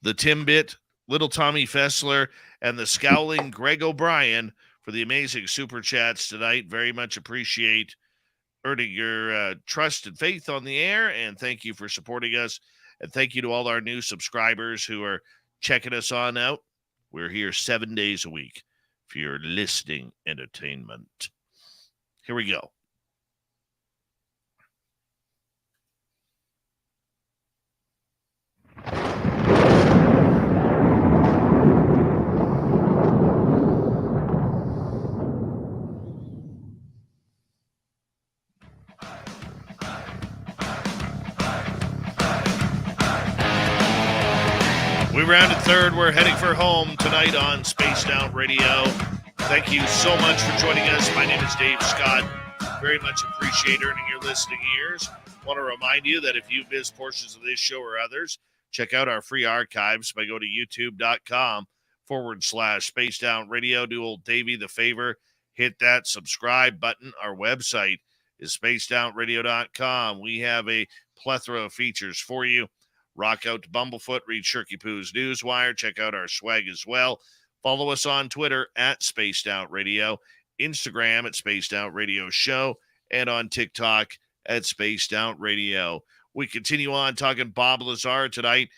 the Timbit, Little Tommy Fessler, and the scowling Greg O'Brien for the amazing super chats tonight. Very much appreciate earning your trust and faith on the air. And thank you for supporting us. And thank you to all our new subscribers who are checking us on out. We're here 7 days a week for your listening entertainment. Here we go. We rounded third. We're heading for home tonight on Spaced Out Radio. Thank you so much for joining us. My name is Dave Scott. Very much appreciate earning your listening ears. Want to remind you that if you've missed portions of this show or others, check out our free archives by go to youtube.com/Spaced Out Radio. Do old Davey the favor. Hit that subscribe button. Our website is spacedoutradio.com. We have a plethora of features for you. Rock out to Bumblefoot, read Shirky Poo's Newswire, check out our swag as well. Follow us on Twitter at Spaced Out Radio, Instagram at Spaced Out Radio Show, and on TikTok at Spaced Out Radio. We continue on talking Bob Lazar tonight,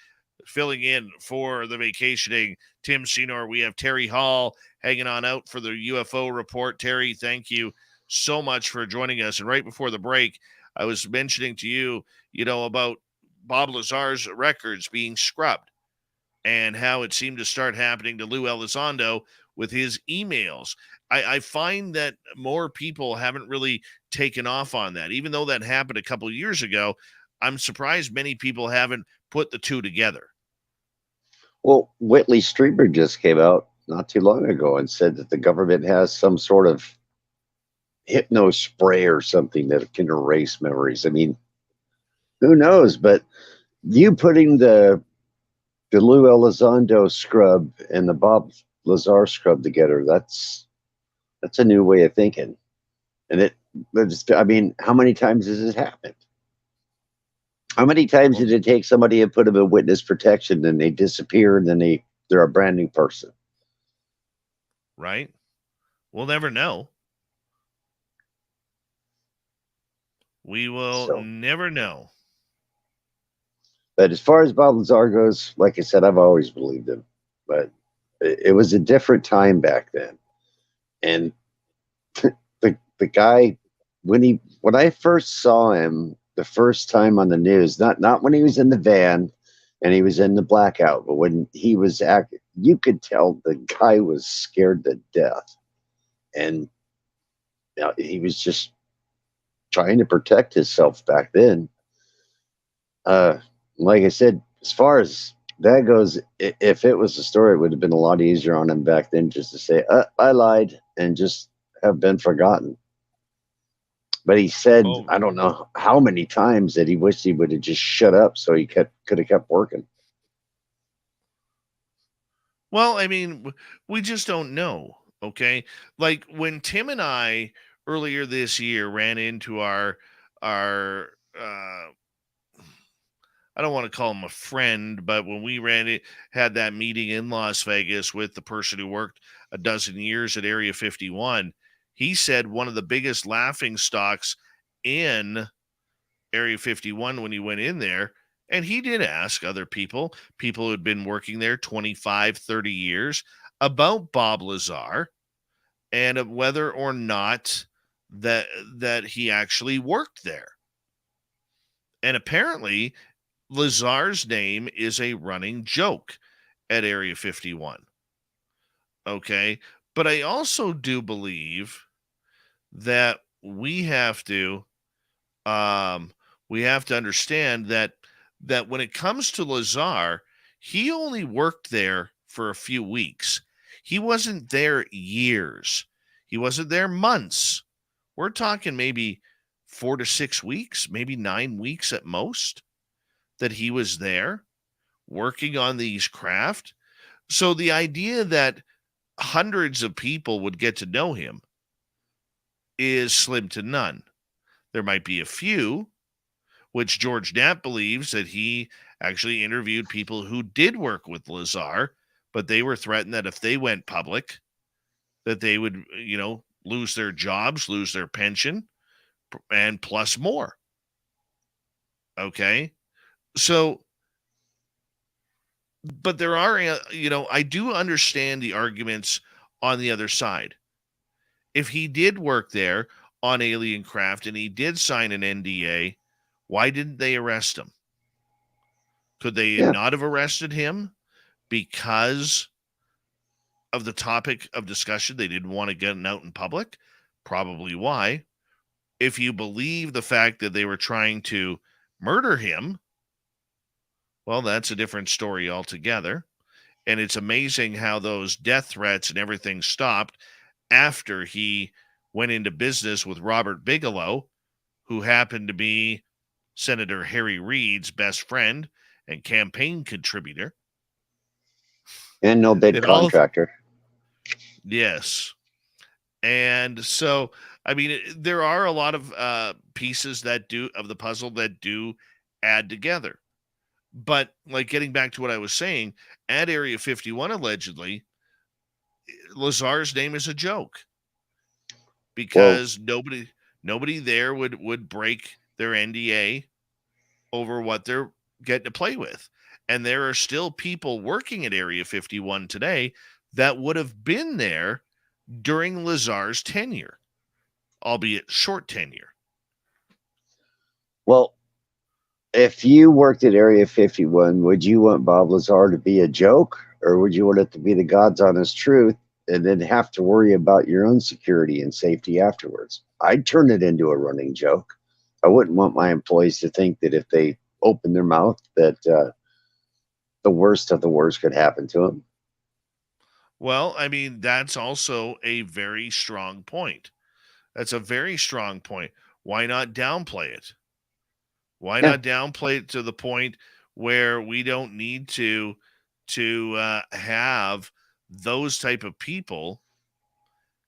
filling in for the vacationing Tim Senor. We have Terry Hall hanging on out for the UFO report. Terry, thank you so much for joining us. And right before the break, I was mentioning to you, about Bob Lazar's records being scrubbed and how it seemed to start happening to Lou Elizondo with his emails. I find that more people haven't really taken off on that. Even though that happened a couple of years ago, I'm surprised many people haven't put the two together. Well, Whitley Strieber just came out not too long ago and said that the government has some sort of hypno spray or something that can erase memories. I mean, who knows? But you putting the Lou Elizondo scrub and the Bob Lazar scrub together, that's a new way of thinking. And how many times has it happened? How many times did it take somebody and put them in witness protection, then they disappear, and then they're a brand new person? Right? We'll never know. We will never know. But as far as Bob Lazar goes, like I said, I've always believed him. But it was a different time back then. And the guy, when I first saw him the first time on the news, not when he was in the van and he was in the blackout, but when he was acting, you could tell the guy was scared to death. And he was just trying to protect himself back then. Like I said, as far as that goes, if it was a story, it would have been a lot easier on him back then just to say, I lied, and just have been forgotten. But he said, I don't know how many times that he wished he would have just shut up so he could have kept working. Well, I mean, we just don't know, okay? Like when Tim and I earlier this year ran into our I don't want to call him a friend, but when we had that meeting in Las Vegas with the person who worked a dozen years at Area 51, he said one of the biggest laughing stocks in Area 51 when he went in there, and he did ask other people who had been working there 25, 30 years, about Bob Lazar and whether or not that he actually worked there. And apparently Lazar's name is a running joke at Area 51. Okay. But I also do believe that we have to understand that when it comes to Lazar, he only worked there for a few weeks. He wasn't there years. He wasn't there months. We're talking maybe 4 to 6 weeks, maybe 9 weeks at most, that he was there working on these craft. So the idea that hundreds of people would get to know him is slim to none. There might be a few, which George Knapp believes that he actually interviewed people who did work with Lazar, but they were threatened that if they went public, that they would, lose their jobs, lose their pension, and plus more. Okay. So, but there are, I do understand the arguments on the other side. If he did work there on alien craft and he did sign an NDA, why didn't they arrest him? Could they not have arrested him because of the topic of discussion? They didn't want to get him out in public. Probably why. If you believe the fact that they were trying to murder him, well, that's a different story altogether. And it's amazing how those death threats and everything stopped after he went into business with Robert Bigelow, who happened to be Senator Harry Reid's best friend and campaign contributor. And no bid contractor. Yes. And so, I mean, there are a lot of pieces of the puzzle that do add together. But like getting back to what I was saying, at Area 51, allegedly, Lazar's name is a joke because nobody there would break their NDA over what they're getting to play with. And there are still people working at Area 51 today that would have been there during Lazar's tenure, albeit short tenure. Well, if you worked at Area 51, would you want Bob Lazar to be a joke, or would you want it to be the God's honest truth and then have to worry about your own security and safety afterwards? I'd turn it into a running joke. I wouldn't want my employees to think that if they open their mouth that the worst of the worst could happen to them. Well, I mean, that's also a very strong point. That's a very strong point. Why not downplay it? Why not downplay it to the point where we don't need to have those type of people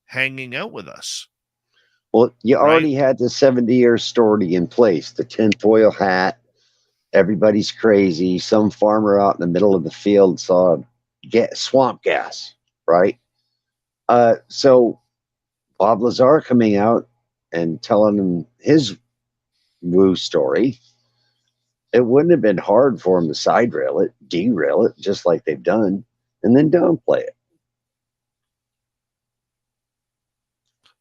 hanging out with us? Well, you already had the 70-year story in place, the tinfoil hat. Everybody's crazy. Some farmer out in the middle of the field saw swamp gas, right? So Bob Lazar coming out and telling him his woo story, it wouldn't have been hard for him to derail it, just like they've done, and then downplay it.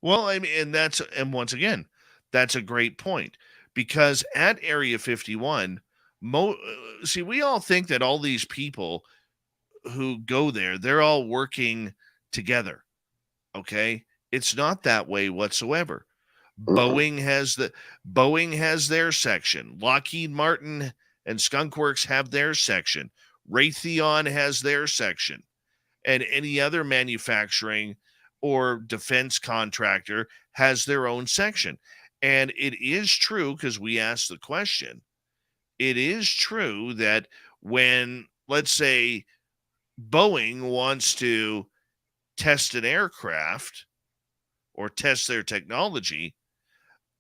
Well, I mean, and once again, that's a great point, because at Area 51, we all think that all these people who go there, they're all working together. Okay. It's not that way whatsoever. Boeing has their section. Lockheed Martin and Skunk Works have their section. Raytheon has their section. And any other manufacturing or defense contractor has their own section. And it is true, because we asked the question, it is true that when, let's say, Boeing wants to test an aircraft or test their technology,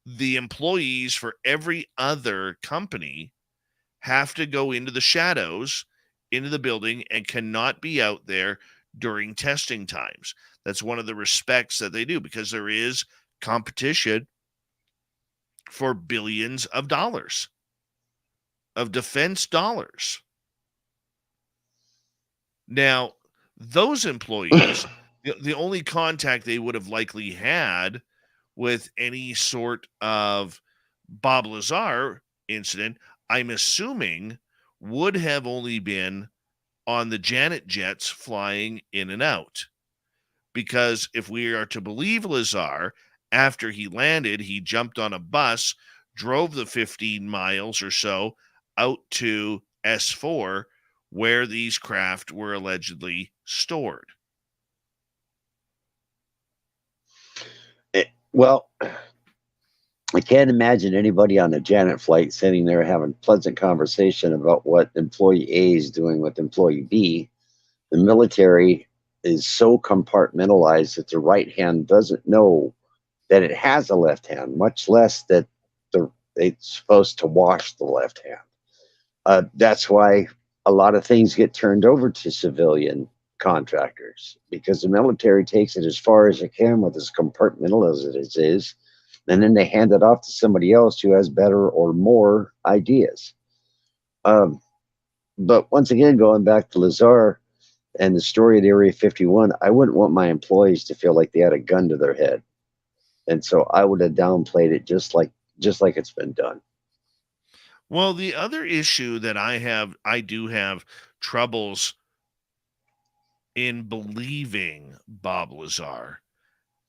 the employees for every other company have to go into the shadows, into the building, and cannot be out there during testing times. That's one of the respects that they do, because there is competition for billions of dollars, of defense dollars. Now, those employees, the only contact they would have likely had with any sort of Bob Lazar incident, I'm assuming, would have only been on the Janet jets flying in and out. Because if we are to believe Lazar, after he landed, he jumped on a bus, drove the 15 miles or so out to S4, where these craft were allegedly stored. Well, I can't imagine anybody on a Janet flight sitting there having pleasant conversation about what employee A is doing with employee B. The military is so compartmentalized that the right hand doesn't know that it has a left hand, much less that it's supposed to wash the left hand. That's why a lot of things get turned over to civilian contractors, because the military takes it as far as it can with as compartmental as it is, and then they hand it off to somebody else who has better or more ideas. But once again, going back to Lazar and the story of Area 51, I wouldn't want my employees to feel like they had a gun to their head. And so I would have downplayed it just like it's been done. Well, the other issue that I do have troubles in believing Bob Lazar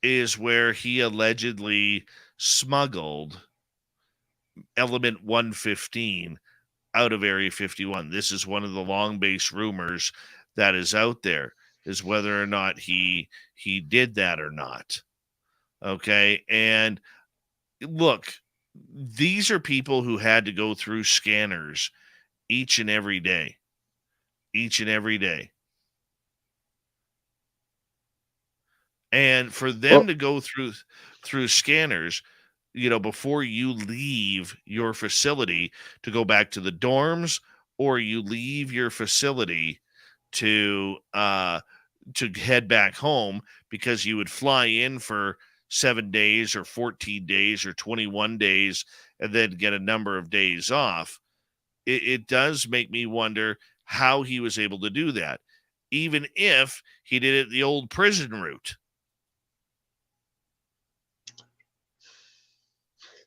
is where he allegedly smuggled element 115 out of Area 51. This is one of the long base rumors that is out there, is whether or not he did that or not. Okay. And look, these are people who had to go through scanners each and every day. And for them to go through scanners, before you leave your facility to go back to the dorms, or you leave your facility to head back home, because you would fly in for 7 days or 14 days or 21 days and then get a number of days off. It does make me wonder how he was able to do that, even if he did it the old prison route.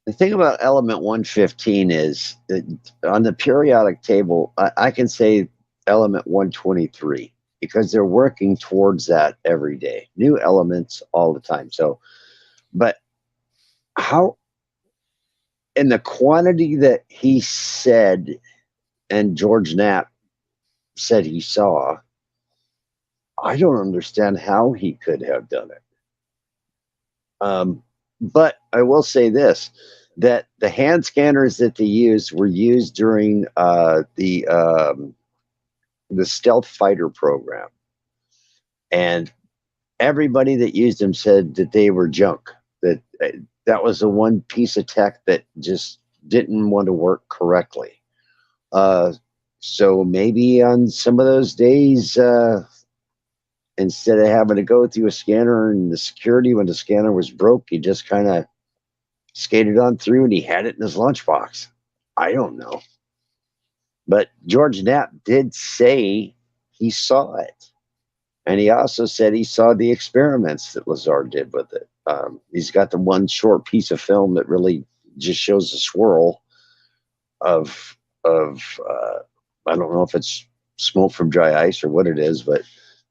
The thing about element 115 is that on the periodic table, I can say element 123 because they're working towards that every day. New elements all the time. So, but how, in the quantity that he said and George Knapp said he saw, I don't understand how he could have done it. But I will say this, that the hand scanners that they used were used during the stealth fighter program. And everybody that used them said that they were junk, that was the one piece of tech that just didn't want to work correctly. So maybe on some of those days, instead of having to go through a scanner and the security, when the scanner was broke, he just kind of skated on through and he had it in his lunchbox. I don't know. But George Knapp did say he saw it. And he also said he saw the experiments that Lazar did with it. He's got the one short piece of film that really just shows the swirl of I don't know if it's smoke from dry ice or what it is, but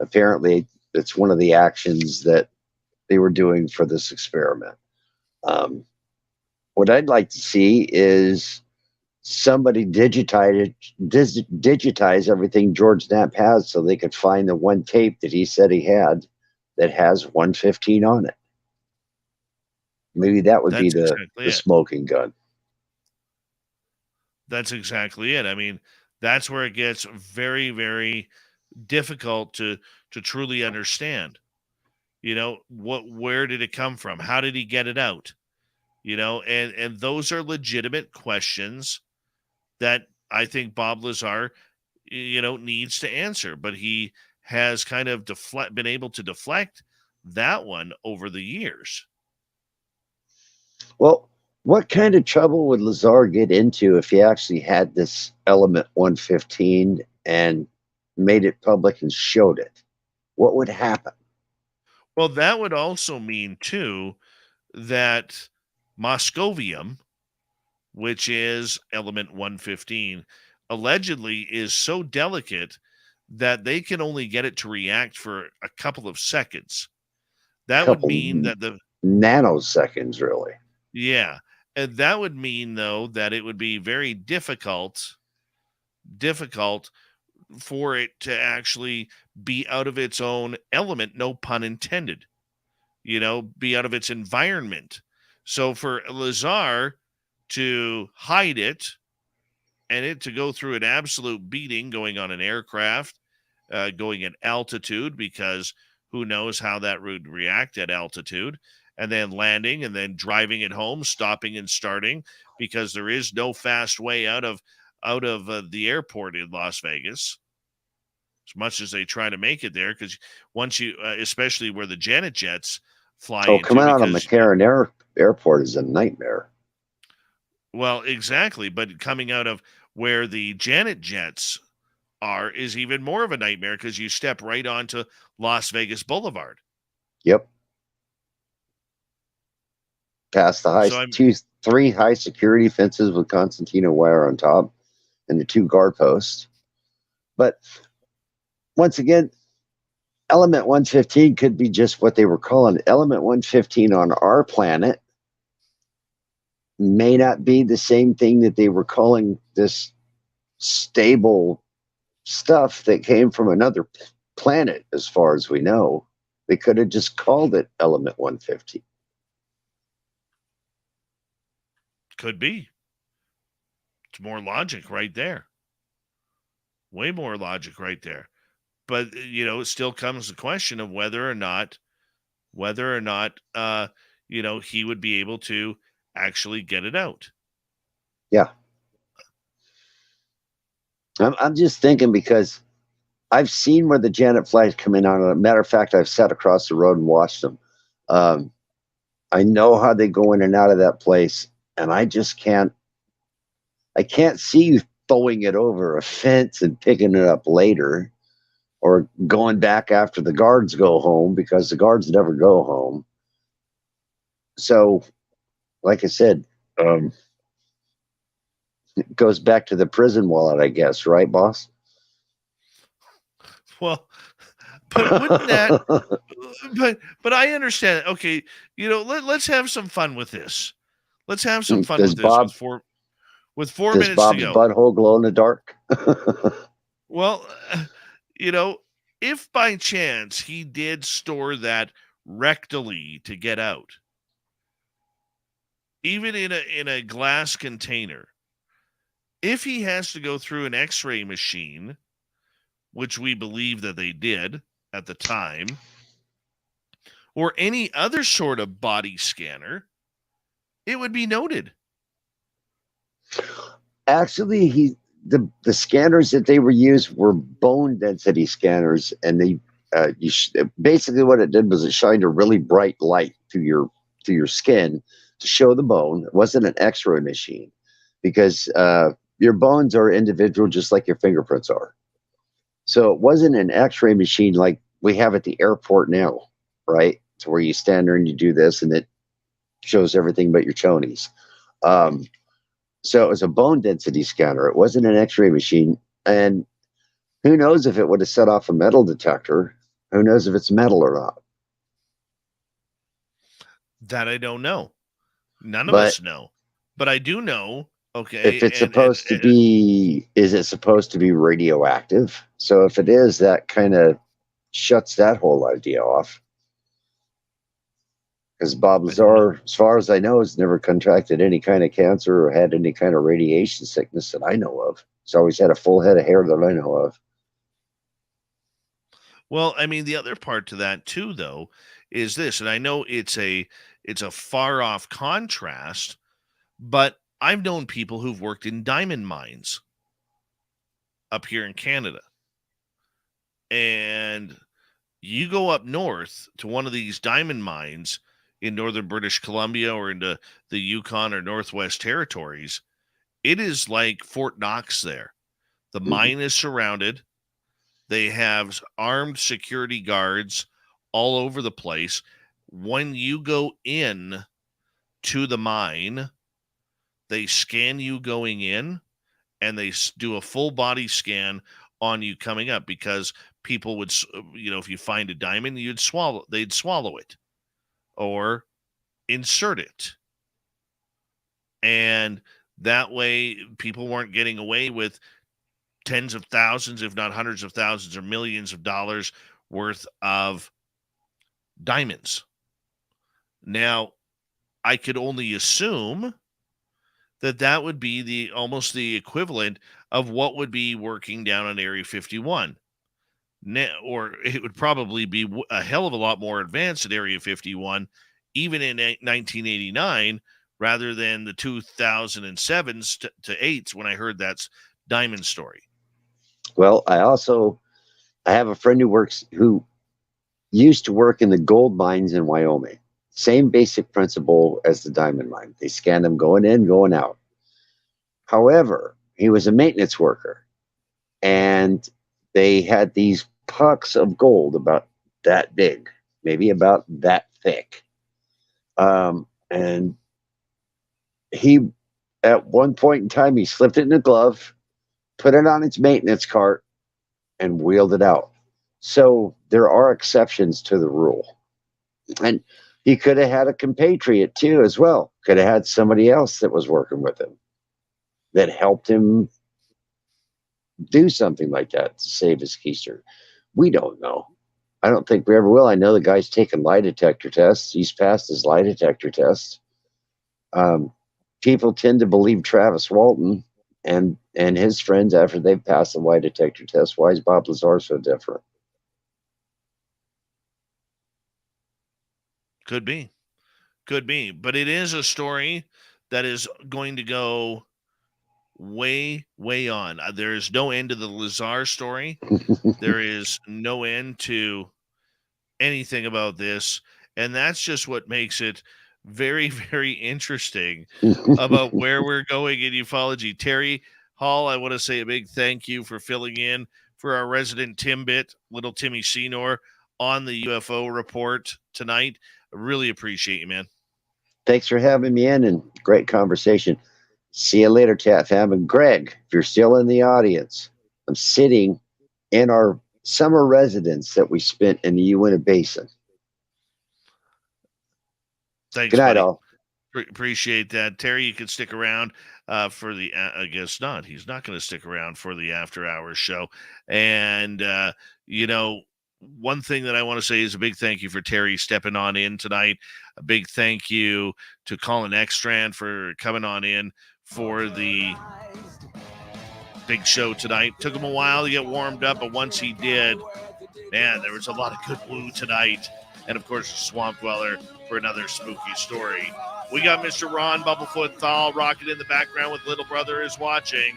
apparently it's one of the actions that they were doing for this experiment. What I'd like to see is somebody digitize everything George Knapp has so they could find the one tape that he said he had that has 115 on it. Maybe that would be the smoking gun. That's exactly it. I mean, that's where it gets very, very difficult to truly understand. Where did it come from? How did he get it out? And those are legitimate questions that I think Bob Lazar, needs to answer. But he has kind of been able to deflect that one over the years. Well, what kind of trouble would Lazar get into if he actually had this element 115 and made it public and showed it? What would happen? Well, that would also mean, too, that Moscovium, which is element 115, allegedly is so delicate that they can only get it to react for a couple of seconds. That would mean that the nanoseconds, really. Yeah. And that would mean, though, that it would be very difficult for it to actually be out of its own element, no pun intended, be out of its environment. So for Lazar to hide it and it to go through an absolute beating, going on an aircraft, going at altitude, because who knows how that would react at altitude, and then landing and then driving it home, stopping and starting, because there is no fast way out of the airport in Las Vegas, as much as they try to make it there. Because once you, especially where the Janet jets fly, coming out of McCarran airport is a nightmare. Well, exactly. But coming out of where the Janet jets are is even more of a nightmare because you step right onto Las Vegas Boulevard. Yep. Past the three high security fences with concertina wire on top and the 2 guard posts. But once again, Element 115 could be just what they were calling Element 115 on our planet. May not be the same thing that they were calling this stable stuff that came from another planet, as far as we know. They could have just called it Element 115. Could be. It's more logic right there. Way more logic right there. But, it still comes the question of whether or not, he would be able to actually get it out. Yeah. I'm just thinking because I've seen where the Janet flights come in on. As a matter of fact, I've sat across the road and watched them. I know how they go in and out of that place, and I can't see you throwing it over a fence and picking it up later or going back after the guards go home, because the guards never go home. So, like I said, it goes back to the prison wallet, I guess, right, boss? Well, but wouldn't that? but I understand. Okay, let's have some fun with this. Let's have some fun with this. With four minutes Bob's to go. Butthole glow in the dark? Well, if by chance he did store that rectally to get out, even in a glass container, if he has to go through an X-ray machine, which we believe that they did at the time, or any other sort of body scanner, it would be noted. Actually, the scanners that they were used were bone density scanners, and they basically what it did was it shined a really bright light through your skin to show the bone. It wasn't an X-ray machine, because your bones are individual, just like your fingerprints are. So it wasn't an X-ray machine like we have at the airport now, right? To where you stand there and you do this, and it shows everything but your chonies. So it was a bone density scanner. It wasn't an X-ray machine. And who knows if it would have set off a metal detector? Who knows if it's metal or not? That I don't know. None of us know. But I do know, okay. If it's supposed to be, is it supposed to be radioactive? So if it is, that kind of shuts that whole idea off. Because Bob Lazar, as far as I know, has never contracted any kind of cancer or had any kind of radiation sickness that I know of. He's always had a full head of hair that I know of. Well, I mean, the other part to that too, though, is this, and I know it's a far off contrast, but I've known people who've worked in diamond mines up here in Canada, and you go up north to one of these diamond mines in northern British Columbia or into the Yukon or Northwest Territories, it is like Fort Knox there. The mine is surrounded. They have armed security guards all over the place. When you go in to the mine, they scan you going in, and they do a full body scan on you coming up, because people would, if you find a diamond, they'd swallow it or insert it. And that way people weren't getting away with tens of thousands, if not hundreds of thousands or millions of dollars worth of diamonds. Now, I could only assume that would be almost the equivalent of what would be working down on Area 51. Now, or it would probably be a hell of a lot more advanced at Area 51, even in 1989, rather than the 2007s to 8s when I heard that diamond story. Well, I have a friend who used to work in the gold mines in Wyoming. Same basic principle as the diamond mine. They scan them going in, going out. However, he was a maintenance worker, and they had these pucks of gold about that big, maybe about that thick. And he, at one point in time, he slipped it in a glove, put it on its maintenance cart, and wheeled it out. So there are exceptions to the rule. And he could have had a compatriot too, as well. Could have had somebody else that was working with him that helped him do something like that to save his keister. We don't know. I don't think we ever will. I know the guy's taken lie detector tests. He's passed his lie detector test. People tend to believe Travis Walton and his friends after they've passed the lie detector test. Why is Bob Lazar so different? Could be. But it is a story that is going to go way, way on. There is no end to the Lazar story. There is no end to anything about this. And that's just what makes it very, very interesting about where we're going in ufology. Terry Hall, I want to say a big thank you for filling in for our resident Timbit, little Timmy Senor, on the UFO report tonight. I really appreciate you, man. Thanks for having me in, and great conversation. See you later, Cat Fam. And Greg, if you're still in the audience, I'm sitting in our summer residence that we spent in the Uinta Basin. Thanks, good night, buddy. all. Appreciate that. Terry, you can stick around for the, I guess not. He's not going to stick around for the after hours show. And, one thing that I want to say is a big thank you for Terry stepping on in tonight. A big thank you to Colin Eckstrand for coming on in for the big show tonight. Took him a while to get warmed up, but once he did, man, there was a lot of good woo tonight. And, of course, Swamp Dweller for another spooky story. We got Mr. Ron Bumblefoot Thal rocking in the background with Little Brother is Watching.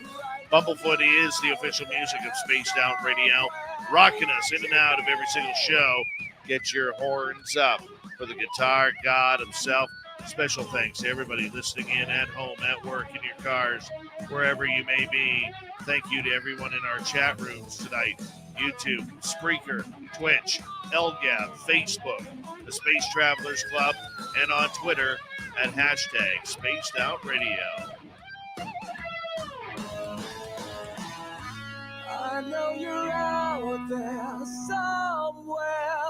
Bumblefoot is the official music of Spaced Out Radio, rocking us in and out of every single show. Get your horns up for the guitar god himself. Special thanks to everybody listening in at home, at work, in your cars, wherever you may be. Thank you to everyone in our chat rooms tonight. YouTube, Spreaker, Twitch, LGAB, Facebook, the Space Travelers Club, and on Twitter at hashtag Spaced Out Radio. I know you're out there somewhere.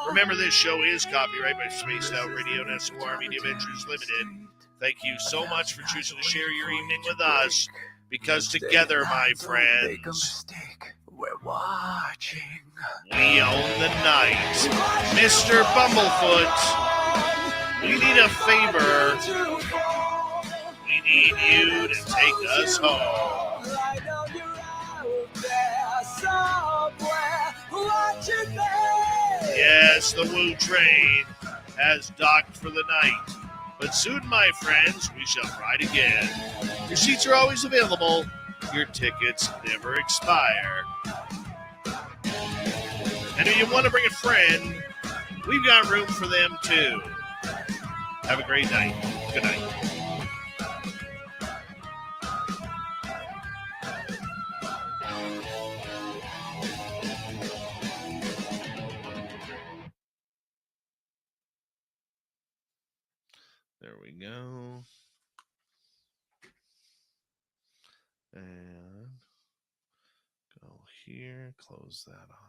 Remember, this show is copyright by Spaced Out Radio and SOR Media Ventures Limited. Thank you so much for choosing to share your evening with us, because together, my friends, we're watching. we own the night. Mr. Bumblefoot, we need a favor. We need you to take us home. I know you're out there somewhere watching me. Yes, the Woo train has docked for the night. But soon, my friends, we shall ride again. Your seats are always available. Your tickets never expire. And if you want to bring a friend, we've got room for them too. Have a great night. Good night. There we go. And go here, close that off.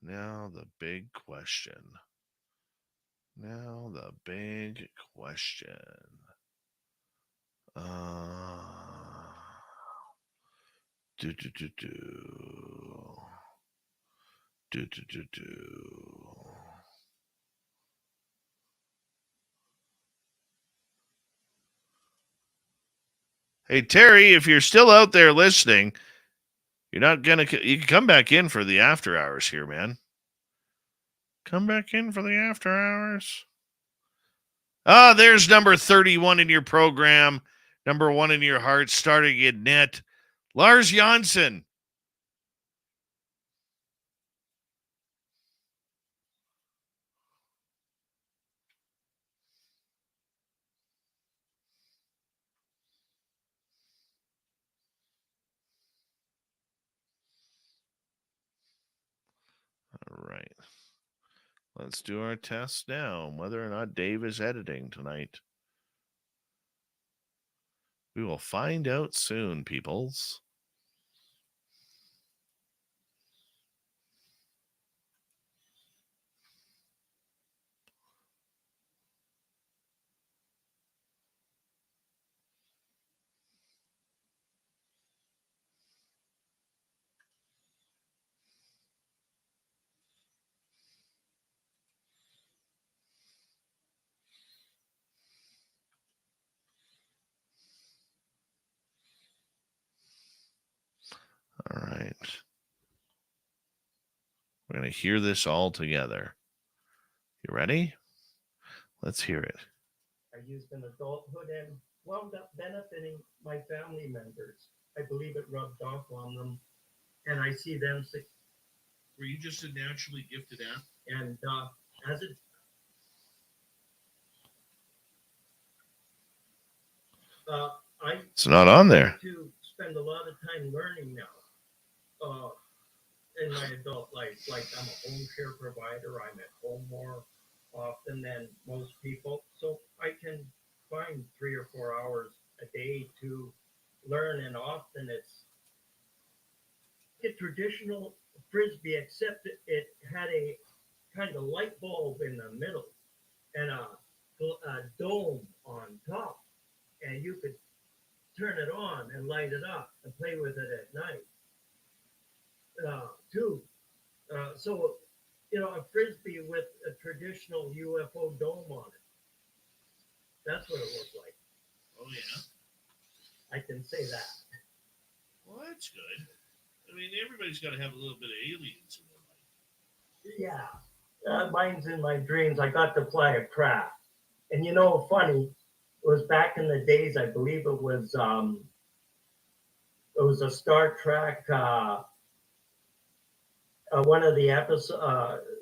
Now the big question. Hey, Terry, if you're still out there listening, you can come back in for the after hours here, man. Come back in for the after hours. There's number 31 in your program, number 1 in your heart, starting in net, Lars Janssen. Let's do our test now, whether or not Dave is editing tonight. We will find out soon, peoples. All right. We're going to hear this all together. You ready? Let's hear it. I used in adulthood and wound up benefiting my family members. I believe it rubbed off on them, and I see them. Were you just a naturally gifted athlete? And as it it's not on there. To spend a lot of time learning now in my adult life. Like, I'm a home care provider. I'm at home more often than most people, so I can find 3 or 4 hours a day to learn, and often it's a traditional frisbee, except it had a kind of light bulb in the middle and a dome on top, and you could turn it on and light it up and play with it at night too. So, a frisbee with a traditional UFO dome on it. That's what it looked like. Oh, yeah? I can say that. Well, that's good. I mean, everybody's got to have a little bit of aliens in their life. Yeah. Mine's in my dreams. I got to fly a craft. And funny, it was back in the days, I believe it was a Star Trek, one of the episodes,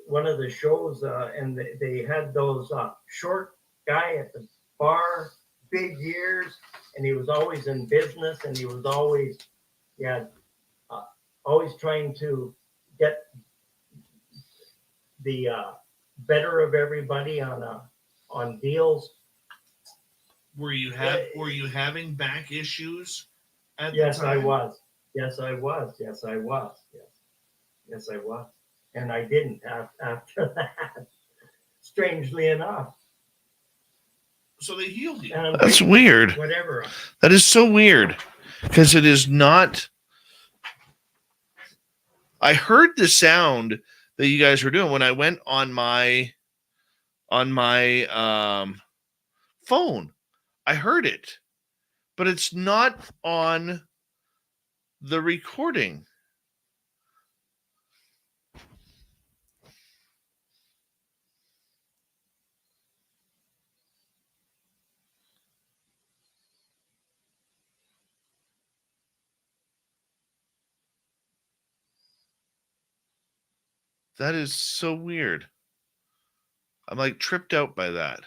one of the shows, and they had those short guy at the bar, big ears, and he was always in business, and he was always, always trying to get the better of everybody on deals. Were you having back issues at the Yes, time? I was. Yes, I was. Yes, I was. Yes, I was. And I didn't after that, strangely enough. So they healed you. That's weird. Whatever. That is so weird, because it is not. I heard the sound that you guys were doing when I went on my phone. I heard it, but it's not on the recording. That is so weird. I'm like tripped out by that.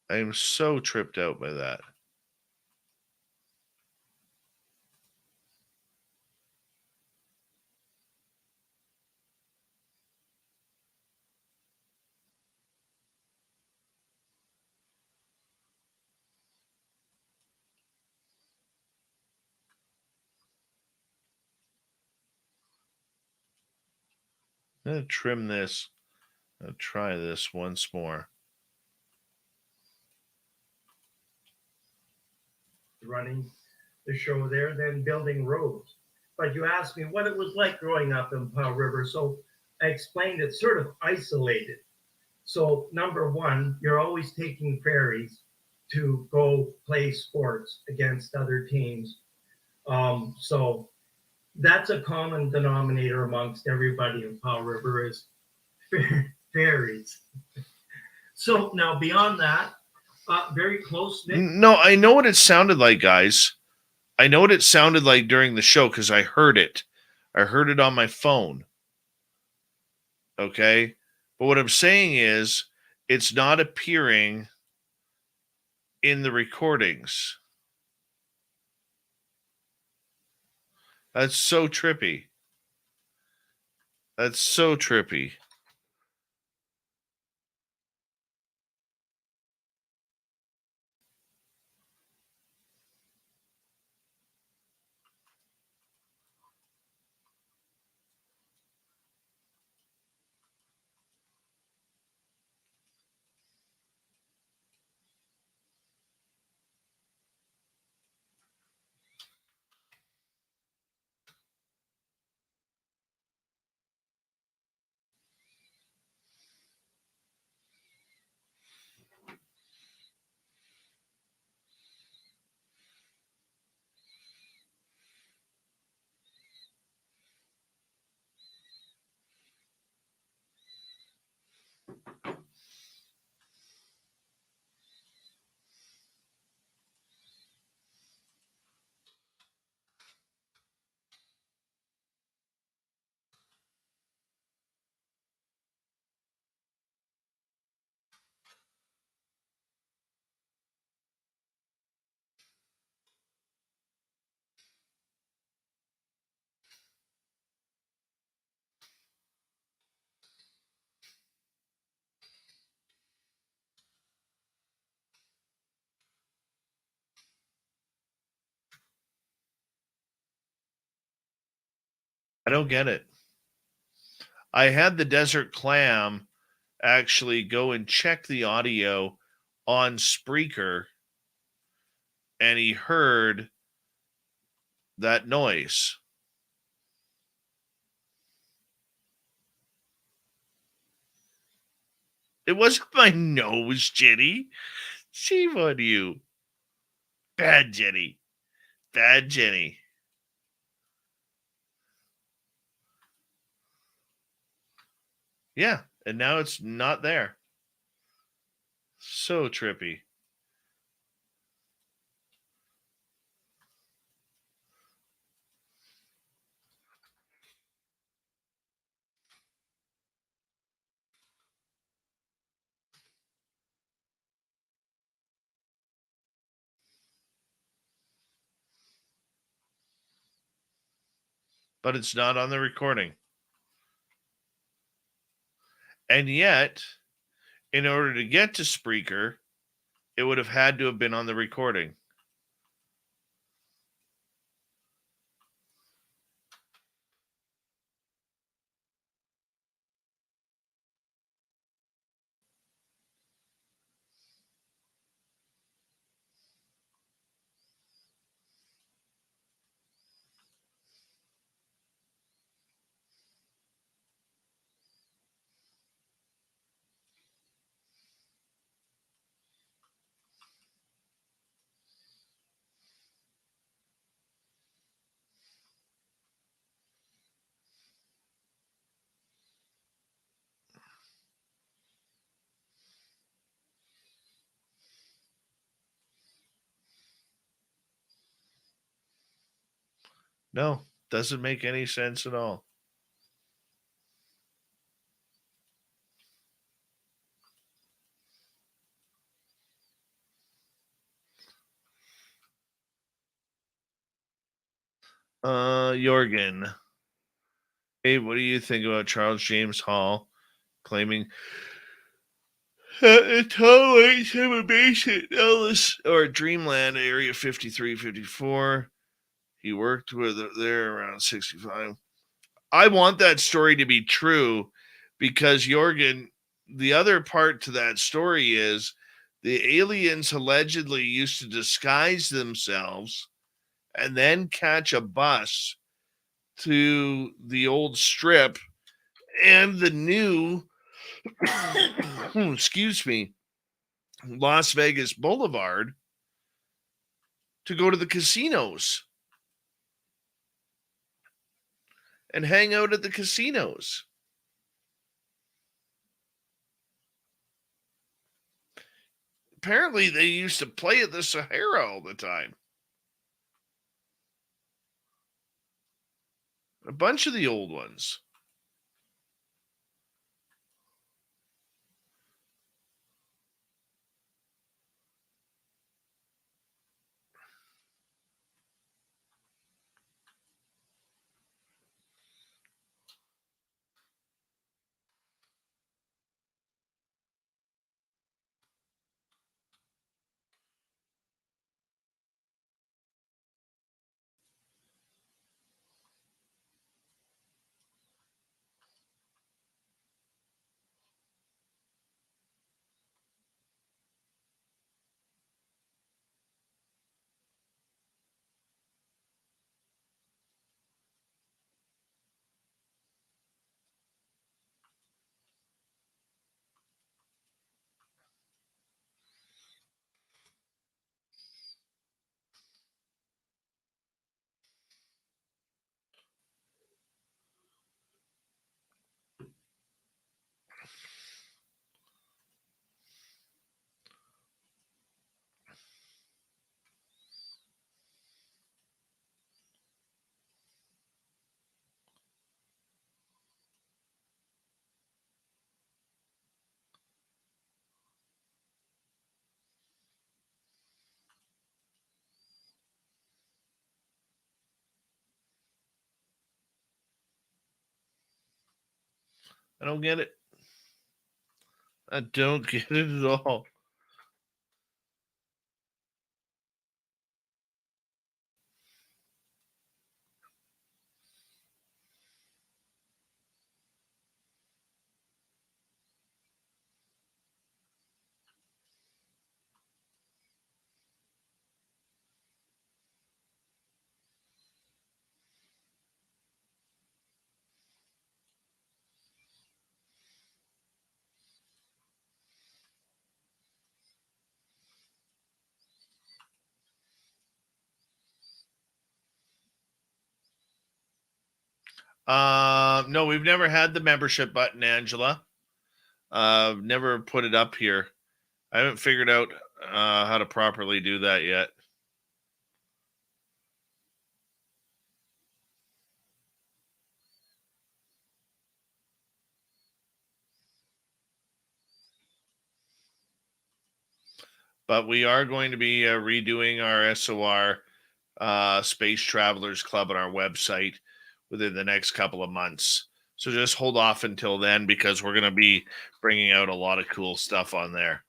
I am so tripped out by that. I'm going to trim this. I'll try this once more. Running the show there, then building roads. But you asked me what it was like growing up in Powell River. So I explained it's sort of isolated. So number one, you're always taking ferries to go play sports against other teams. So that's a common denominator amongst everybody in Powell River is ferries. So now beyond that, very close. No, I know what it sounded like, guys. I know what it sounded like during the show because I heard it. I heard it on my phone. Okay? But what I'm saying is it's not appearing in the recordings. That's so trippy. That's so trippy. I don't get it. I had the Desert Clam actually go and check the audio on Spreaker, and he heard that noise. It wasn't my nose, Jenny. Shame on you. Bad Jenny. Bad Jenny. Yeah, and now it's not there. So trippy. But it's not on the recording. And yet, in order to get to Spreaker, it would have had to have been on the recording. No, doesn't make any sense at all. Jorgen. Hey, what do you think about Charles James Hall claiming intolerance of a patient illness or Dreamland Area 53, 54? He worked with there around 65. I want that story to be true because Jorgen, the other part to that story is the aliens allegedly used to disguise themselves and then catch a bus to the old strip and the new excuse me, Las Vegas Boulevard to go to the casinos and hang out at the casinos. Apparently, they used to play at the Sahara all the time. A bunch of the old ones. I don't get it. I don't get it at all. No, we've never had the membership button, Angela. Never put it up here. I haven't figured out how to properly do that yet. But we are going to be redoing our SOR Space Travelers Club on our website within the next couple of months. So just hold off until then, because we're going to be bringing out a lot of cool stuff on there.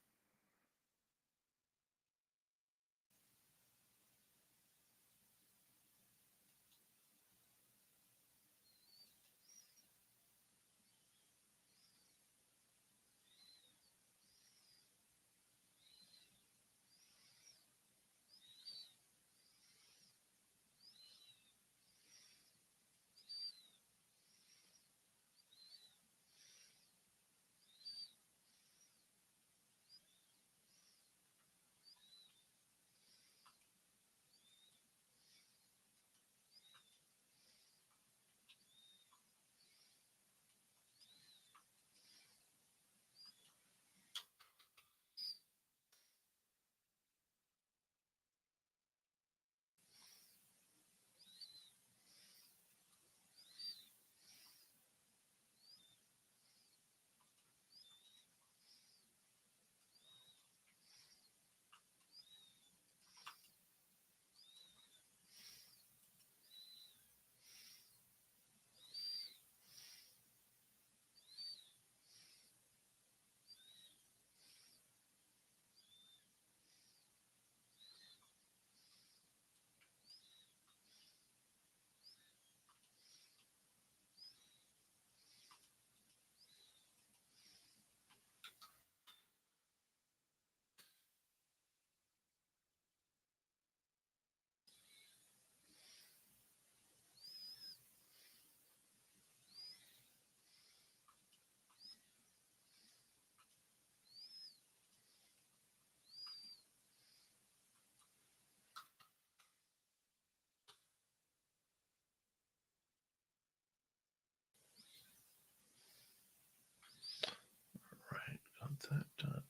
Right, got that done.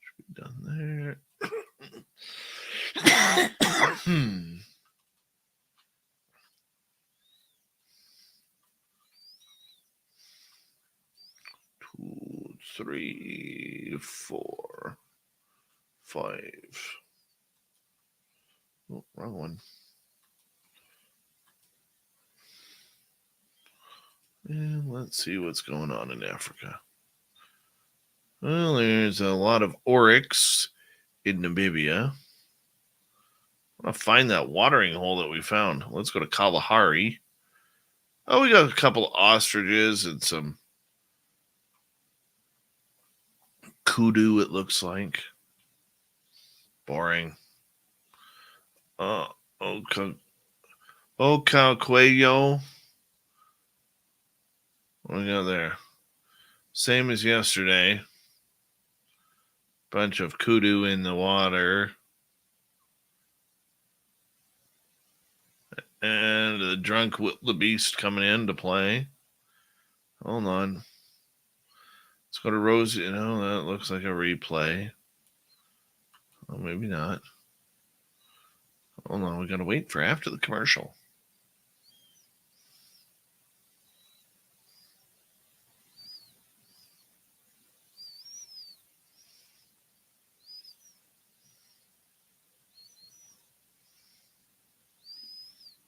Should be done there. 2, 3, 4, 5. Oh, wrong one. And let's see what's going on in Africa. Well, there's a lot of oryx in Namibia. I want to find that watering hole that we found. Let's go to Kalahari. Oh, we got a couple of ostriches and some kudu, it looks like. Boring. Ocalqueyo. What do we got there? Same as yesterday. Bunch of kudu in the water. And the drunk wildebeest coming in to play. Hold on. Let's go to Rosie. That looks like a replay. Oh, maybe not. Hold on. We got to wait for after the commercial.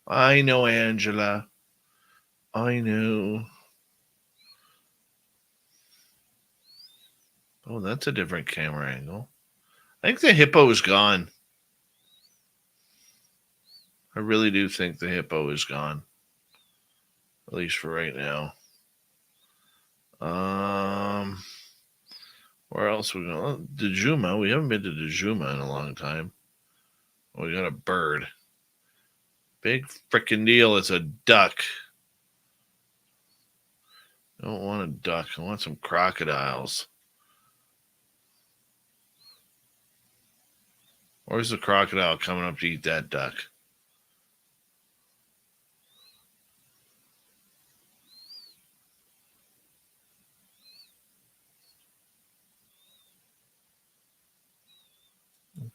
I know, Angela. I know. Oh, that's a different camera angle. I think the hippo is gone. I really do think the hippo is gone. At least for right now. Where else we going? Dejuma. We haven't been to Dejuma in a long time. Oh, we got a bird. Big freaking deal. It's a duck. I don't want a duck. I want some crocodiles. Where's the crocodile coming up to eat that duck?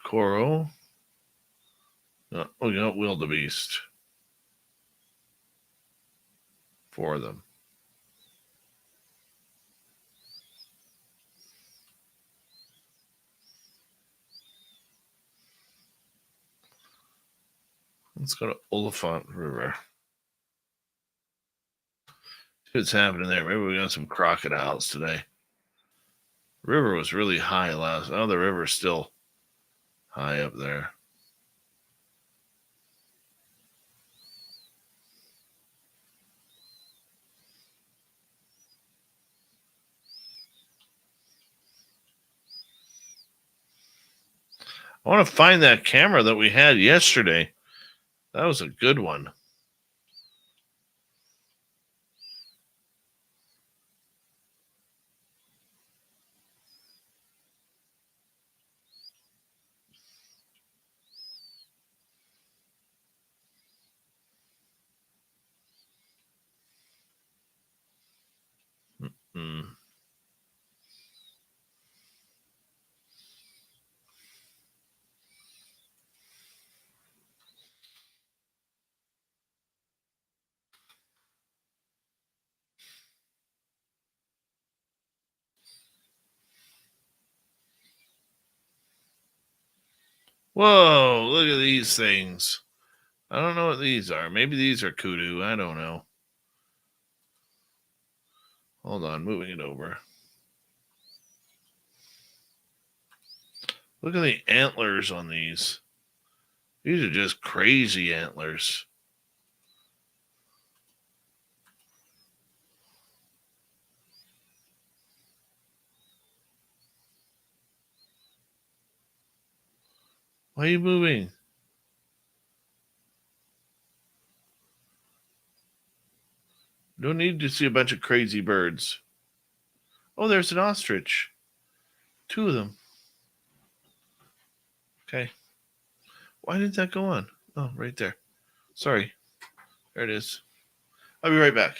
Coral. No, we got wildebeest. 4 of them. Let's go to Oliphant River. See what's happening there. Maybe we got some crocodiles today. River was really high last. Oh, the river's still high up there. I want to find that camera that we had yesterday. That was a good one. Mm. Whoa, look at these things. I don't know what these are. Maybe these are kudu. I don't know. Hold on, moving it over. Look at the antlers on these. These are just crazy antlers. Why are you moving? Don't need to see a bunch of crazy birds. Oh, there's an ostrich. 2 of them. Okay. Why did that go on? Oh, right there. Sorry. There it is. I'll be right back.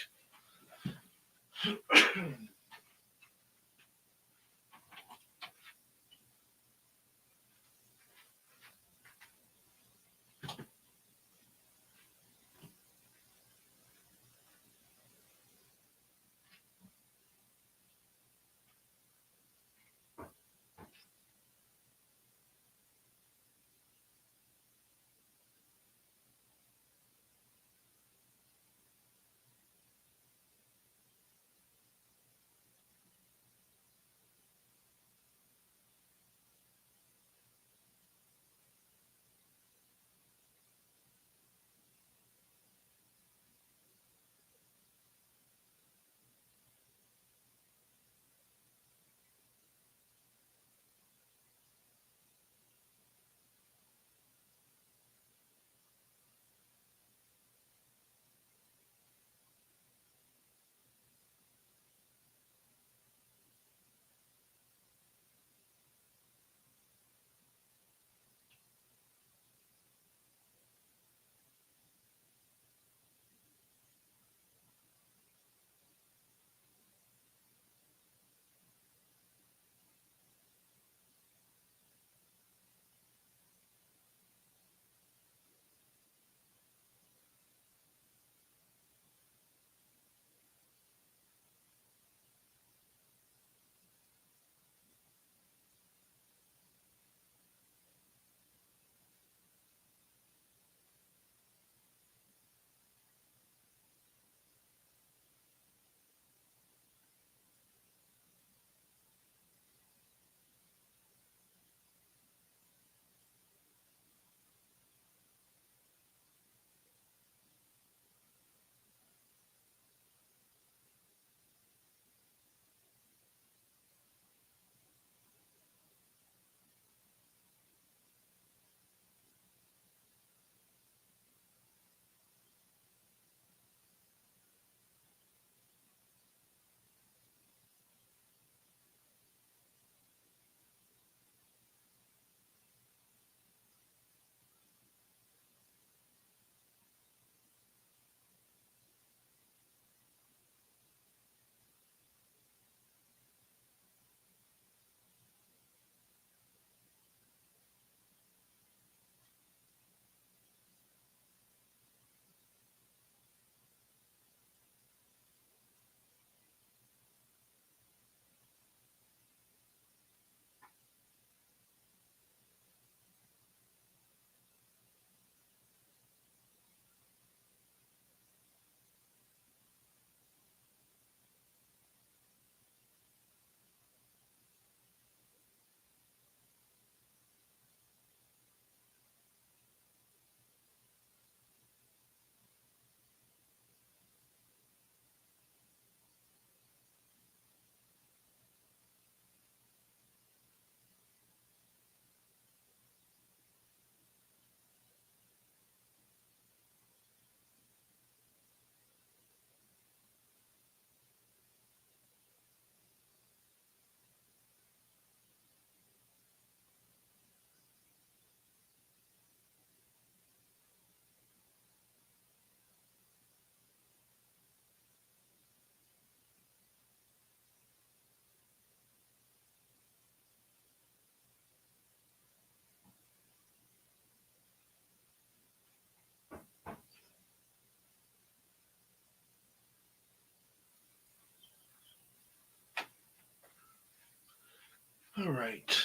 All right.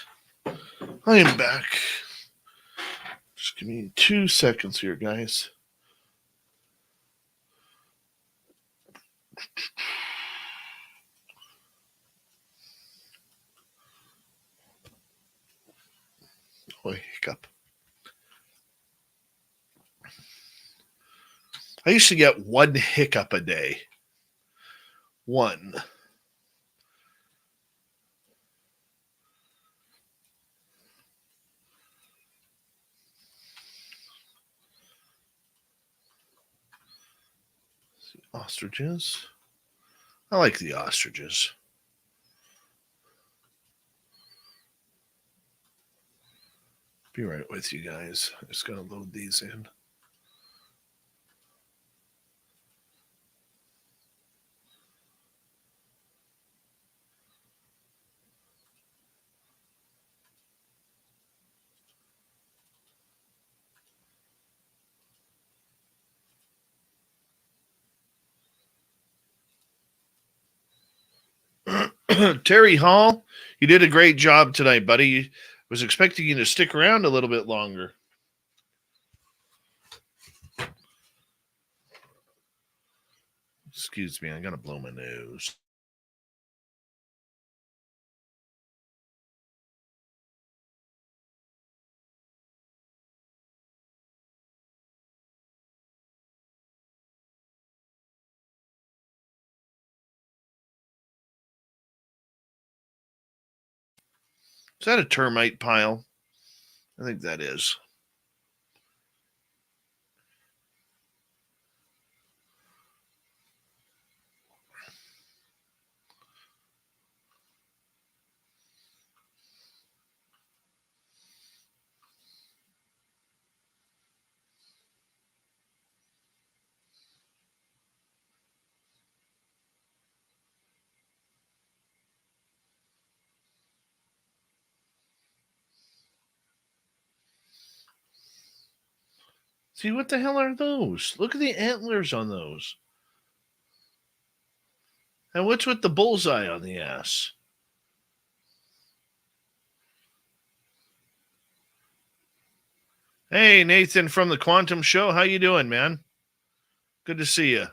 I am back. Just give me 2 seconds here, guys. Oh, hiccup. I used to get 1 hiccup a day. 1. Ostriches. I like the ostriches. Be right with you guys. I'm just going to load these in. Terry Hall, you did a great job tonight, buddy. Was expecting you to stick around a little bit longer. Excuse me, I gotta blow my nose. Is that a termite pile? I think that is. See, what the hell are those? Look at the antlers on those. And what's with the bullseye on the ass? Hey, Nathan from the Quantum Show. How you doing, man? Good to see you.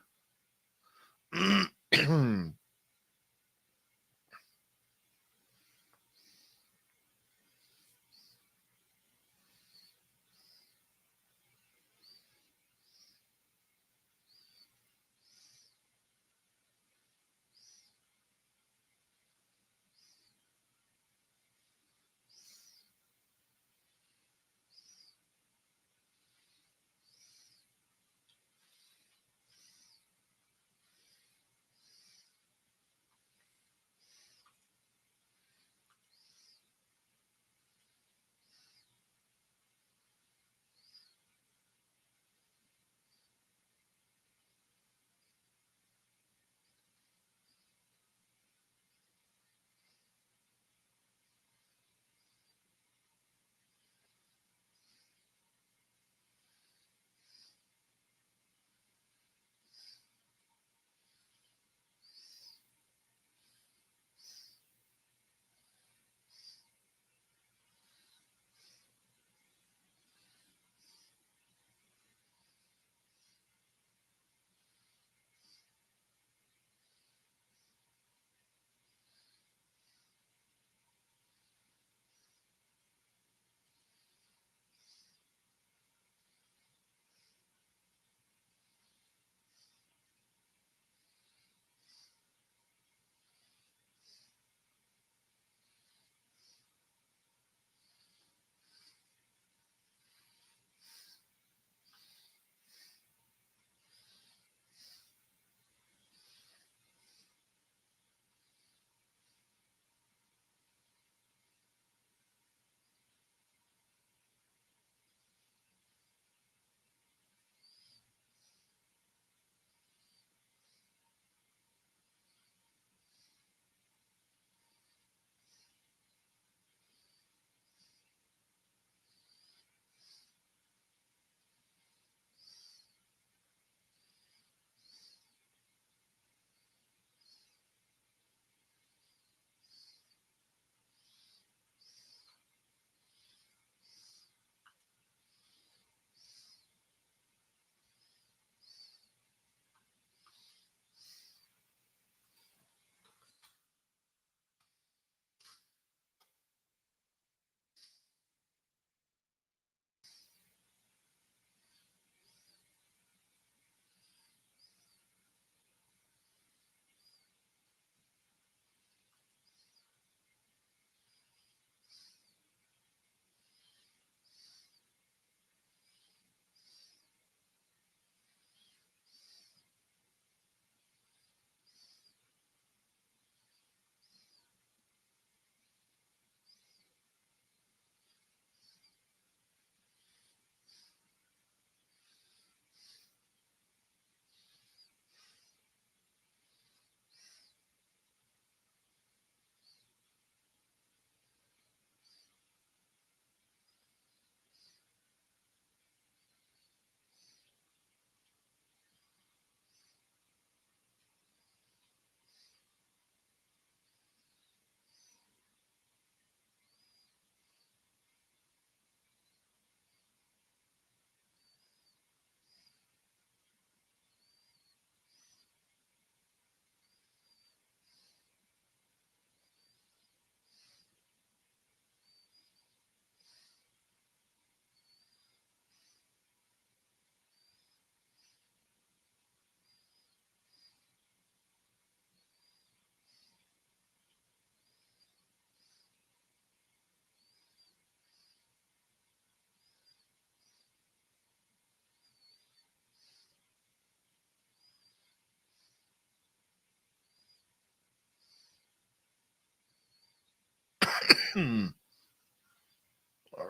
All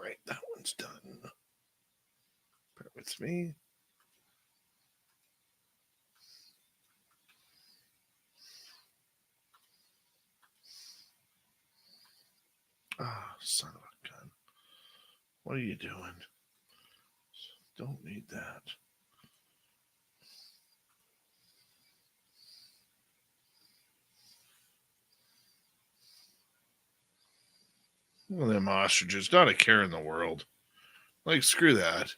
right, that one's done. Bear with me. Ah, son of a gun. What are you doing? Don't need that. Well, them ostriches, not a care in the world. Like, screw that.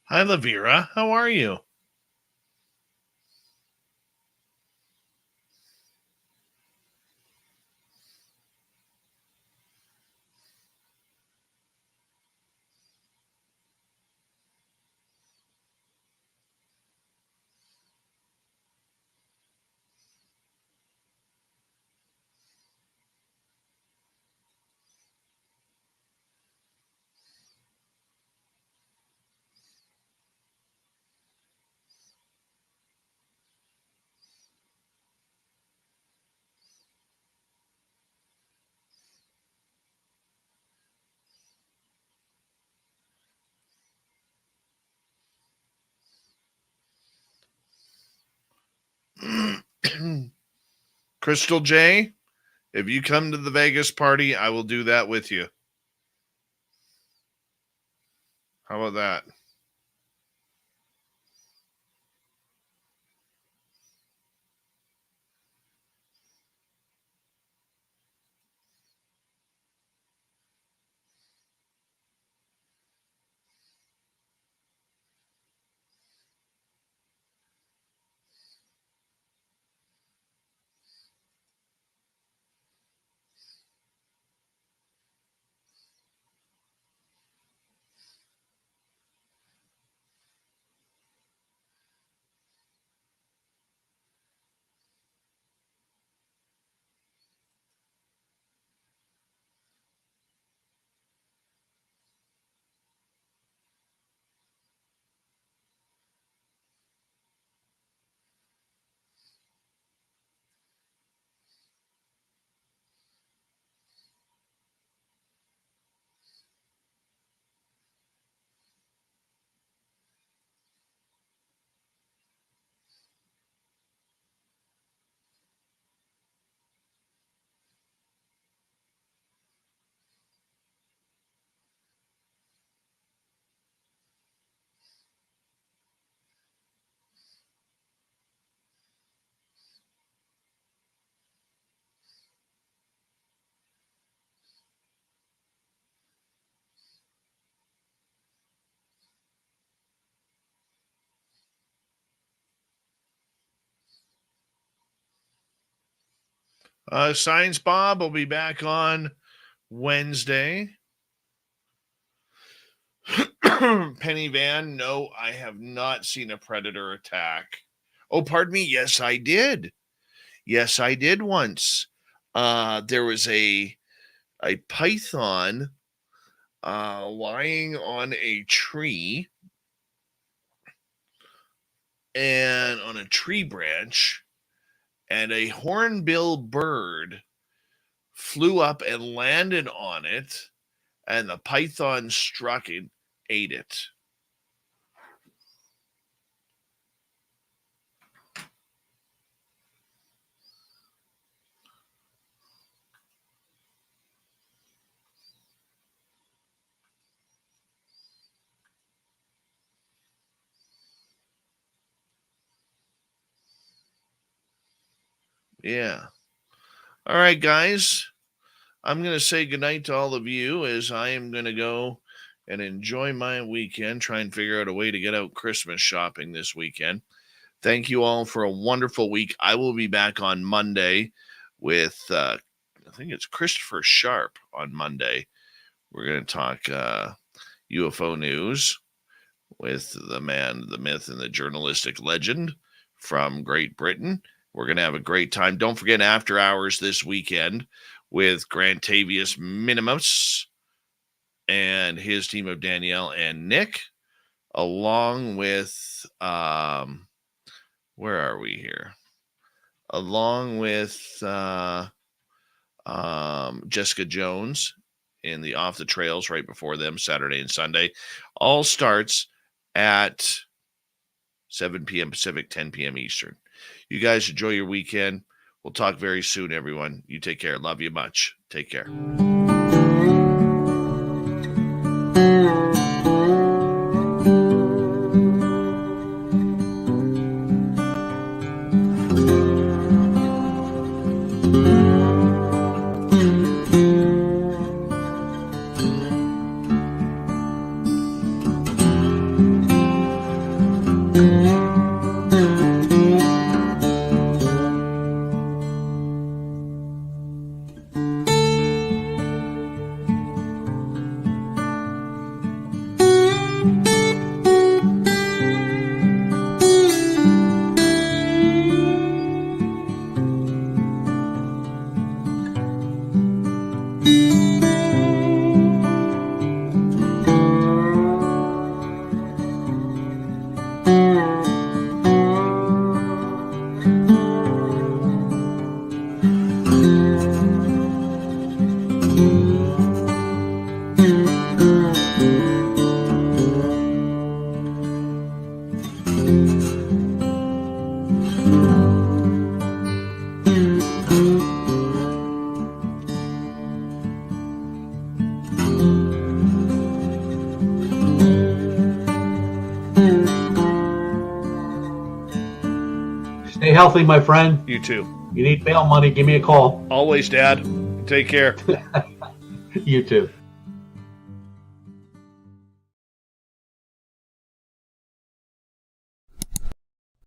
Hi, Lavira. How are you? Crystal J, if you come to the Vegas party, I will do that with you. How about that? Science Bob will be back on Wednesday. Penny Van, no, I have not seen a predator attack. Oh, pardon me. Yes, I did. Yes, I did once. There was a python lying on a tree and on a tree branch, and a hornbill bird flew up and landed on it, and the python struck it, ate it. Yeah. All right, guys. I'm going to say goodnight to all of you as I am going to go and enjoy my weekend, try and figure out a way to get out Christmas shopping this weekend. Thank you all for a wonderful week. I will be back on Monday with, I think it's Christopher Sharp on Monday. We're going to talk UFO news with the man, the myth, and the journalistic legend from Great Britain. We're going to have a great time. Don't forget After Hours this weekend with Grantavius Minimus and his team of Danielle and Nick, along with, where are we here? Along with Jessica Jones in the Off the Trails right before them, Saturday and Sunday. All starts at 7 p.m. Pacific, 10 p.m. Eastern. You guys enjoy your weekend. We'll talk very soon, everyone. You take care. Love you much. Take care. Stay healthy, my friend. You too. You need bail money, give me a call. Always, Dad. Take care. You too.